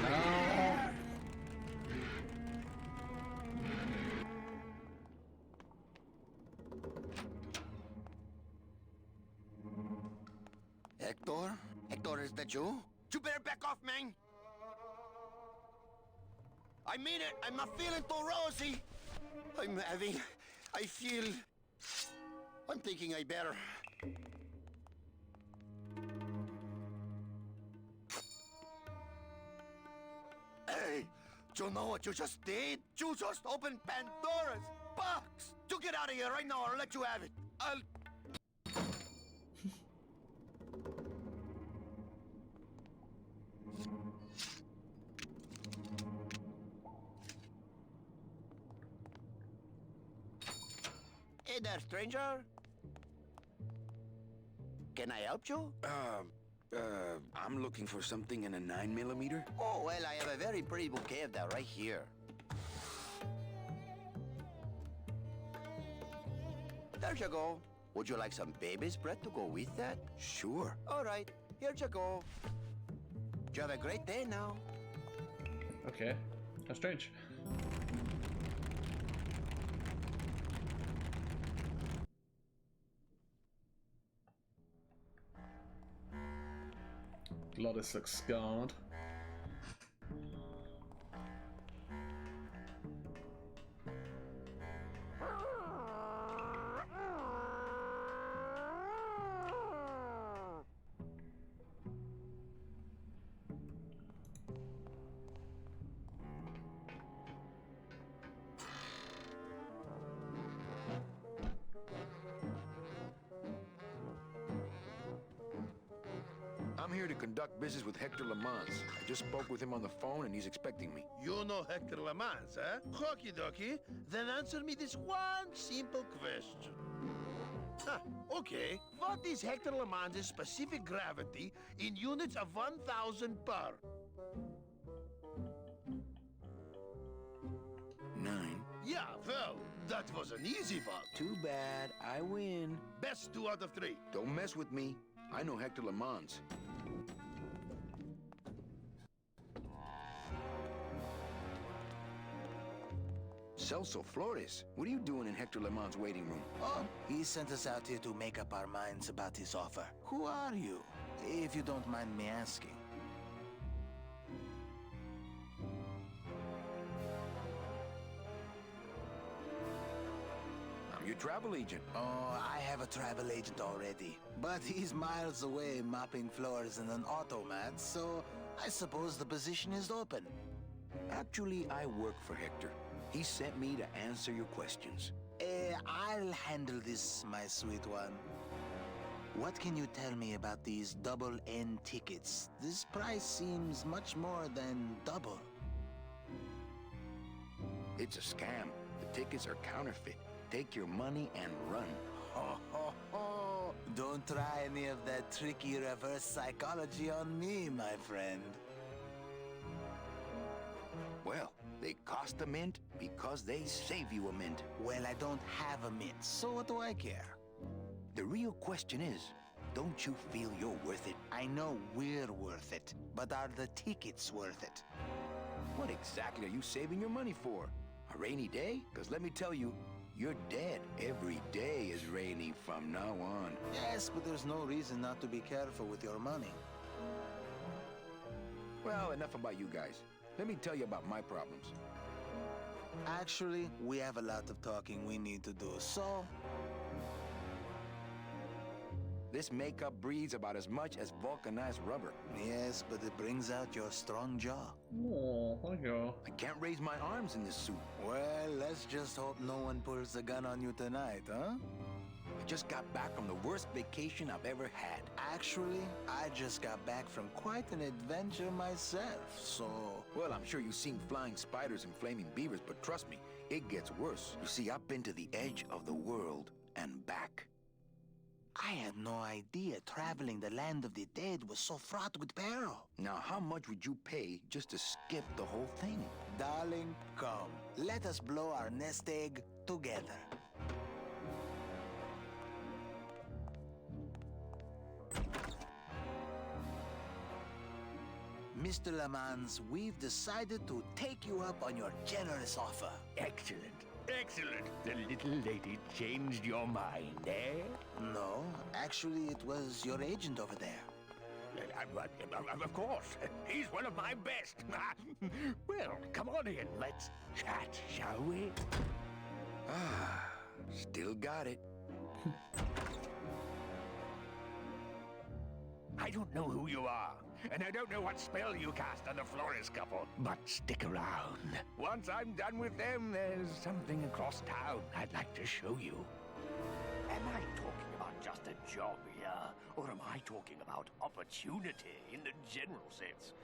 No. Hector? Hector, is that you? You better back off, man! I mean it! I'm not feeling too rosy! I'm thinking I better. Hey! Do you know what you just did? You just opened Pandora's box! You get out of here right now or I'll let you have it! Hey there, stranger. Can I help you? I'm looking for something in a 9mm. Oh, well, I have a very pretty bouquet of that right here. There you go. Would you like some baby's breath to go with that? Sure. All right, here you go. You have a great day now. Okay. How strange. Glottis looks scarred. I'm here to conduct business with Hector Lamans. I just spoke with him on the phone, and he's expecting me. You know Hector Lamans, eh? Okie dokie. Then answer me this one simple question. Okay. What is Hector Lamans' specific gravity in units of 1,000 per? 9. Yeah, well, that was an easy one. Too bad. I win. Best 2 out of 3. Don't mess with me. I know Hector Lamans. Celso Flores, what are you doing in Hector Lamans' waiting room? Oh, he sent us out here to make up our minds about his offer. Who are you, if you don't mind me asking? I'm your travel agent. Oh, I have a travel agent already. But he's miles away mopping floors in an automat, so I suppose the position is open. Actually, I work for Hector. He sent me to answer your questions. I'll handle this, my sweet one. What can you tell me about these double N tickets? This price seems much more than double. It's a scam. The tickets are counterfeit. Take your money and run. Ho, ho, ho! Don't try any of that tricky reverse psychology on me, my friend. Well, they cost a mint because they save you a mint. Well, I don't have a mint, so what do I care? The real question is, don't you feel you're worth it? I know we're worth it, but are the tickets worth it? What exactly are you saving your money for? A rainy day? Because let me tell you, you're dead. Every day is rainy from now on. Yes, but there's no reason not to be careful with your money. Well, enough about you guys. Let me tell you about my problems. Actually, we have a lot of talking we need to do, so... This makeup breathes about as much as vulcanized rubber. Yes, but it brings out your strong jaw. Oh, thank you. I can't raise my arms in this suit. Well, let's just hope no one pulls a gun on you tonight, huh? I just got back from the worst vacation I've ever had. Actually, I just got back from quite an adventure myself, so... Well, I'm sure you've seen flying spiders and flaming beavers, but trust me, it gets worse. You see, I've been to the edge of the world and back. I had no idea traveling the land of the dead was so fraught with peril. Now, how much would you pay just to skip the whole thing? Darling, come. Let us blow our nest egg together. Mr. Lamans, we've decided to take you up on your generous offer. Excellent. Excellent. The little lady changed your mind, eh? No, actually, it was your agent over there. Of course. He's one of my best. Well, come on in. Let's chat, shall we? Ah, still got it. I don't know who you are, and I don't know what spell you cast on the Flores couple, but stick around. Once I'm done with them, there's something across town I'd like to show you. Am I talking about just a job here, or am I talking about opportunity in the general sense?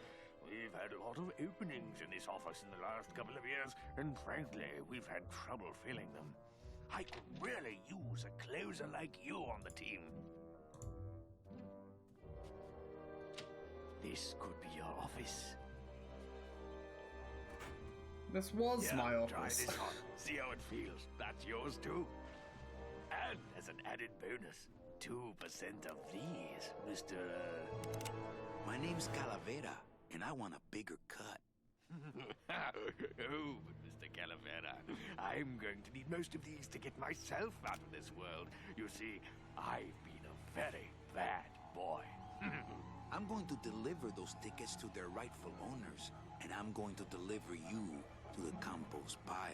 We've had a lot of openings in this office in the last couple of years, and frankly, we've had trouble filling them. I could really use a closer like you on the team. This could be your office. This was my office. Try this on. See how it feels. That's yours too. And as an added bonus, 2% of these, Mr. My name's Calavera, and I want a bigger cut. Oh, but Mr. Calavera, I'm going to need most of these to get myself out of this world. You see, I've been a very bad boy. I'm going to deliver those tickets to their rightful owners, and I'm going to deliver you to the compost pile.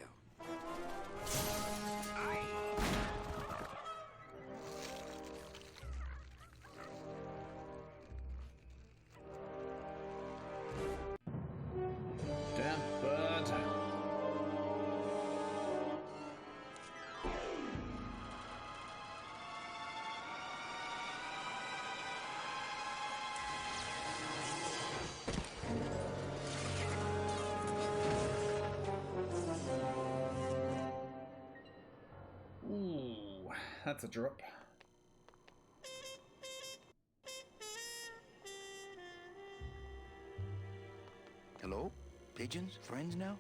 Damn bird. that's a drop. Hello? Pigeons? Friends now?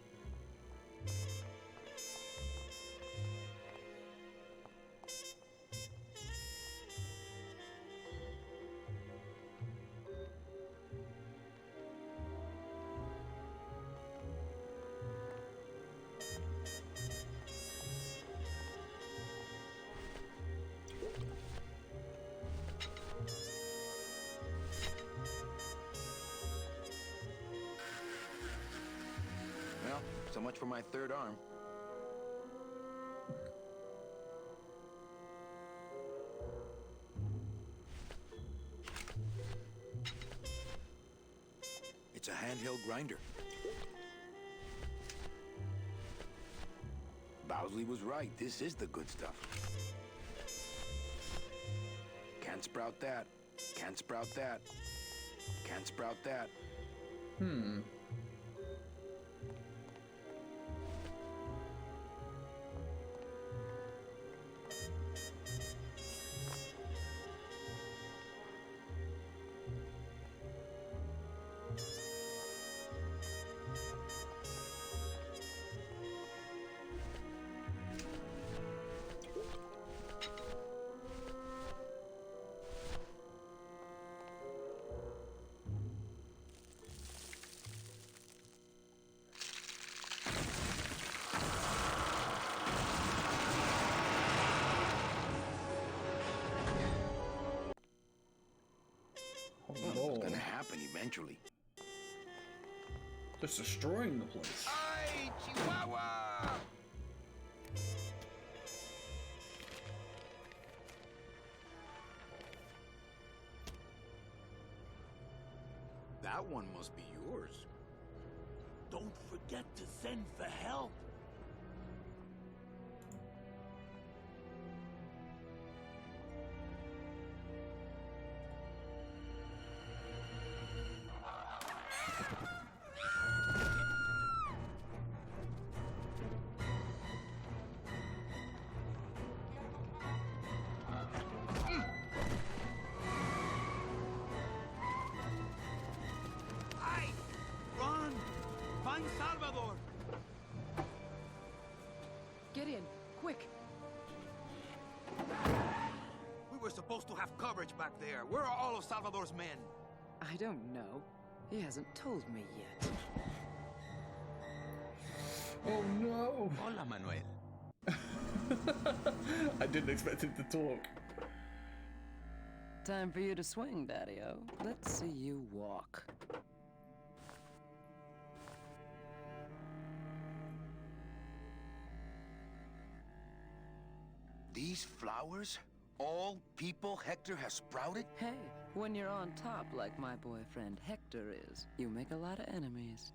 Well, so much for my third arm. It's a handheld grinder. Bowsley was right. This is the good stuff. Can't sprout that. Can't sprout that. Can't sprout that. Hmm. Well, it's gonna happen eventually. Just destroying the place. Ay, Chihuahua! That one must be yours. Don't forget to send for help. Ay! Run! Find Salvador! Get in, quick. We were supposed to have coverage back there. Where are all of Salvador's men? I don't know. He hasn't told me yet. Oh no! Hola, Manuel. I didn't expect him to talk. Time for you to swing, Daddy-O. Let's see you walk. These flowers? All people Hector has sprouted? Hey, when you're on top like my boyfriend Hector is, you make a lot of enemies.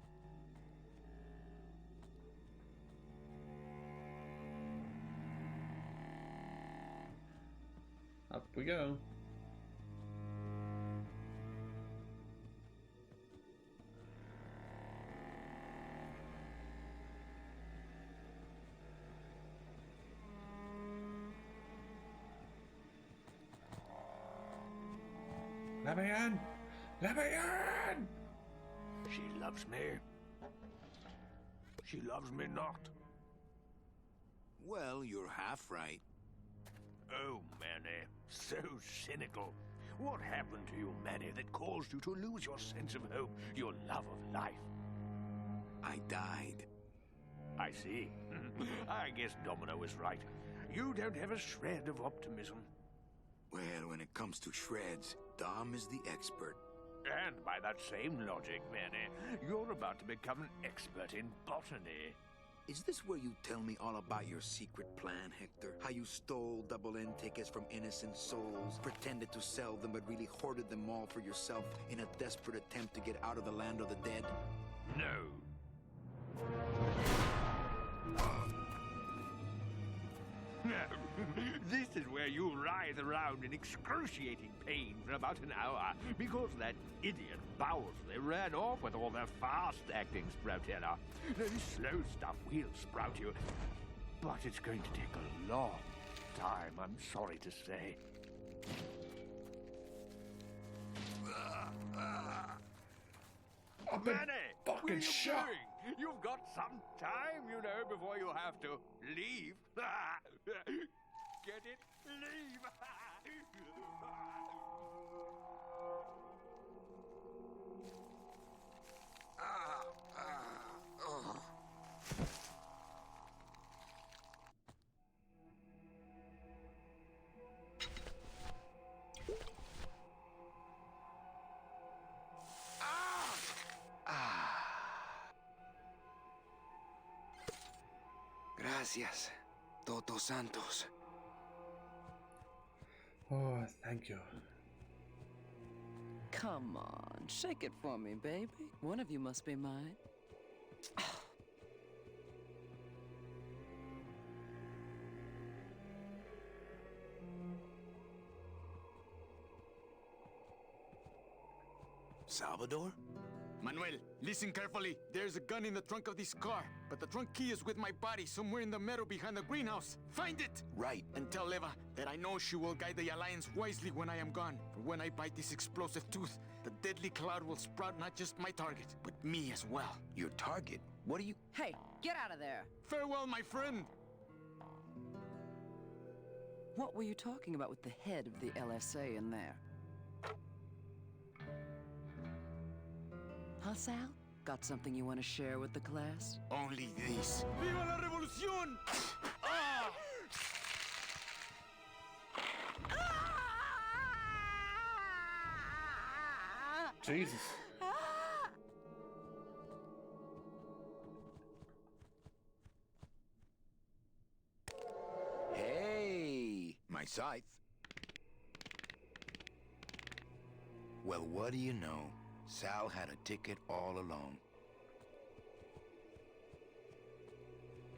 Up we go. Let me in! Let me in! She loves me. She loves me not. Well, you're half right. Oh, Manny, so cynical. What happened to you, Manny, that caused you to lose your sense of hope, your love of life? I died. I see. I guess Domino was right. You don't have a shred of optimism. Well, when it comes to shreds, Dom is the expert. And by that same logic, Manny, you're about to become an expert in botany. Is this where you tell me all about your secret plan, Hector? How you stole double-N tickets from innocent souls, pretended to sell them, but really hoarded them all for yourself in a desperate attempt to get out of the land of the dead? No. This is where you writhe around in excruciating pain for about an hour because that idiot Bowsley ran off with all the fast-acting Sproutella. Now, this slow stuff will sprout you, but it's going to take a long time, I'm sorry to say. Manny! fucking where are you shot. going? You've got some time, you know, before you have to leave. Get it? Leave! Gracias, Toto Santos. Oh, thank you. Come on, shake it for me, baby. One of you must be mine. Salvador? Manuel, listen carefully. There's a gun in the trunk of this car, but the trunk key is with my body somewhere in the meadow behind the greenhouse. Find it! Right. And tell Eva that I know she will guide the Alliance wisely when I am gone. For when I bite this explosive tooth, the deadly cloud will sprout not just my target, but me as well. Your target? What are you... Hey, get out of there! Farewell, my friend! What were you talking about with the head of the LSA in there? Huh, Sal? Got something you want to share with the class? Only this. Viva la revolución! Ah! Jesus. Hey, my scythe. Well, what do you know? Sal had a ticket all along.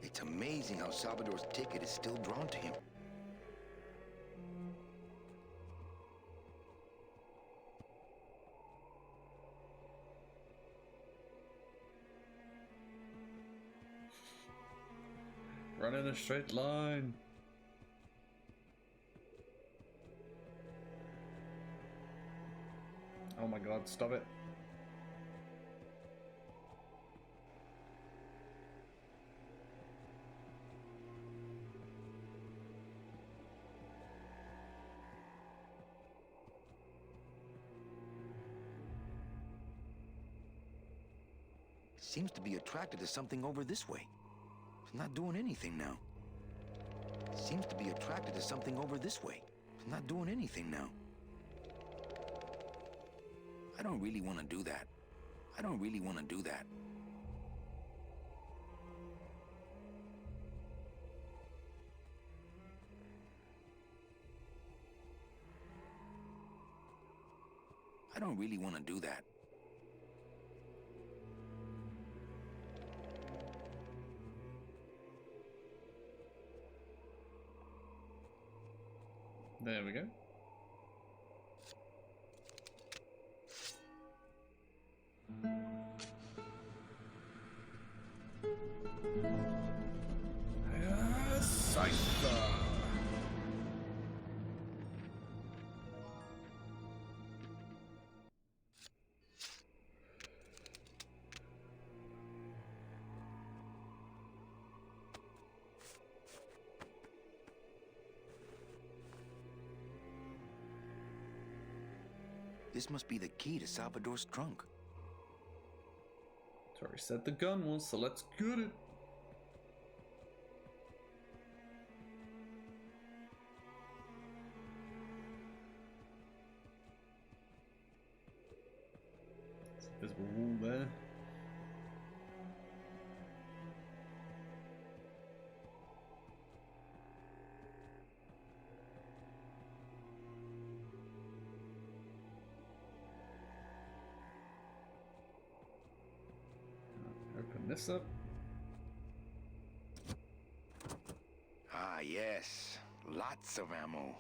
It's amazing how Salvador's ticket is still drawn to him. Run in a straight line. Oh my god, stop it. Seems to be attracted to something over this way. It's not doing anything now. Seems to be attracted to something over this way. It's not doing anything now. I don't really want to do that. I don't really want to do that. I don't really want to do that. There we go. This must be the key to Salvador's trunk. Tori said the gun was, so let's get it. Invisible wall there. Open this up. Ah, yes. Lots of ammo.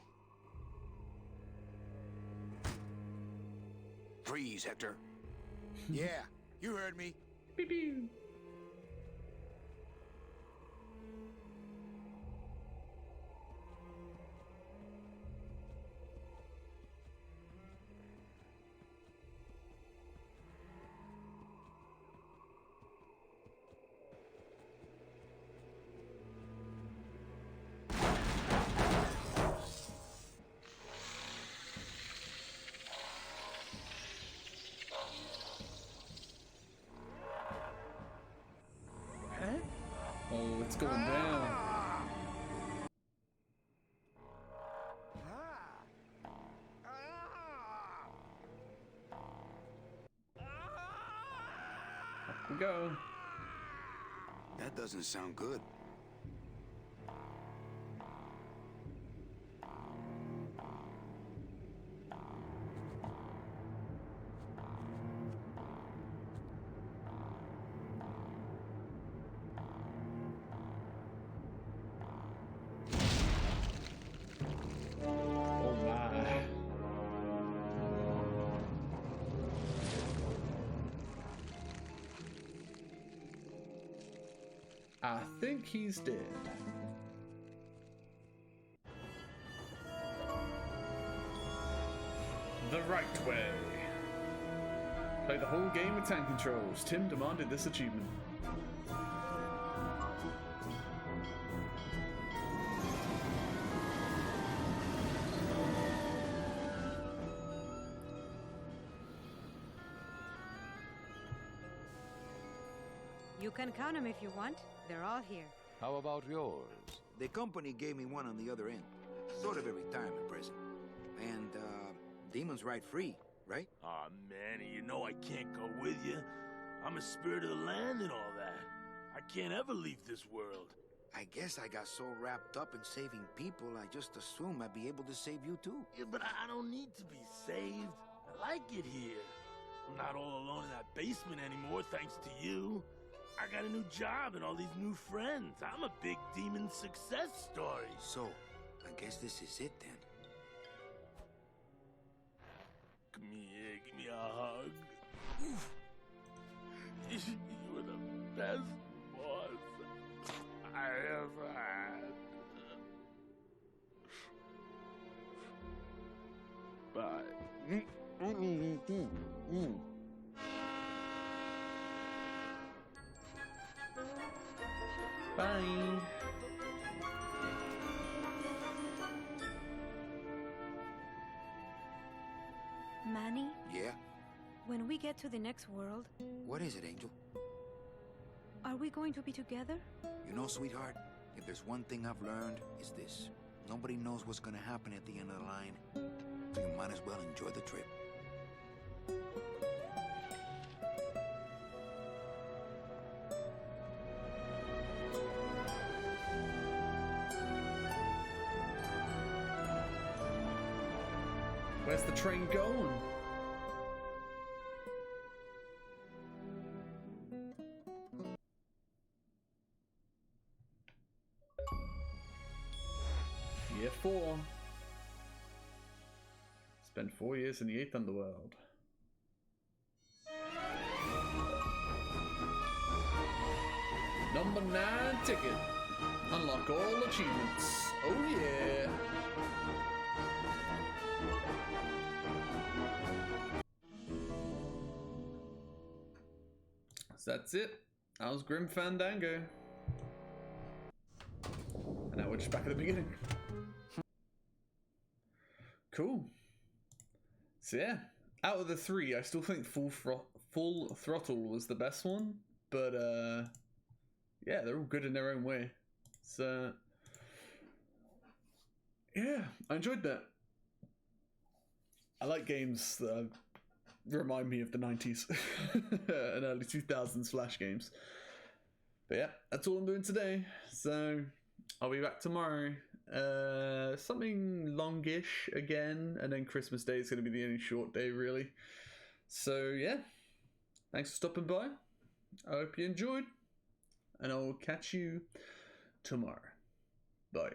Freeze, Hector. Yeah, you heard me. Beep beep. It's going down. Up we go. That doesn't sound good. Oh my. I think he's dead. The right way. Play the whole game with tank controls. Tim demanded this achievement. You can count them if you want. They're all here. How about yours? The company gave me one on the other end. Sort of a retirement present. And, demons ride free, right? Aw, Manny, you know I can't go with you. I'm a spirit of the land and all that. I can't ever leave this world. I guess I got so wrapped up in saving people, I just assumed I'd be able to save you too. Yeah, but I don't need to be saved. I like it here. I'm not all alone in that basement anymore, thanks to you. I got a new job and all these new friends. I'm a big demon success story. So, I guess this is it then. Come here, give me a hug. Oof. You were the best boss I ever had. Bye. Bye. Manny, Yeah? when we get to the next world, What is it, Angel? are we going to be together? You know, sweetheart, if there's one thing I've learned, it's this. Nobody knows what's gonna happen at the end of the line. So you might as well enjoy the trip. Where's the train going? Year 4. Spent 4 years in the 8th underworld. Number 9 ticket. Unlock all achievements. Oh yeah. So that's it. That was Grim Fandango. And now we're just back at the beginning. Cool. So yeah, out of the 3, I still think Full Throttle was the best one. But yeah, they're all good in their own way. So yeah, I enjoyed that. I like games that remind me of the 90s and early 2000s Flash games. But yeah, that's all I'm doing today. So I'll be back tomorrow. Something longish again, and then Christmas Day is going to be the only short day, really. So yeah, thanks for stopping by. I hope you enjoyed, and I'll catch you tomorrow. Bye.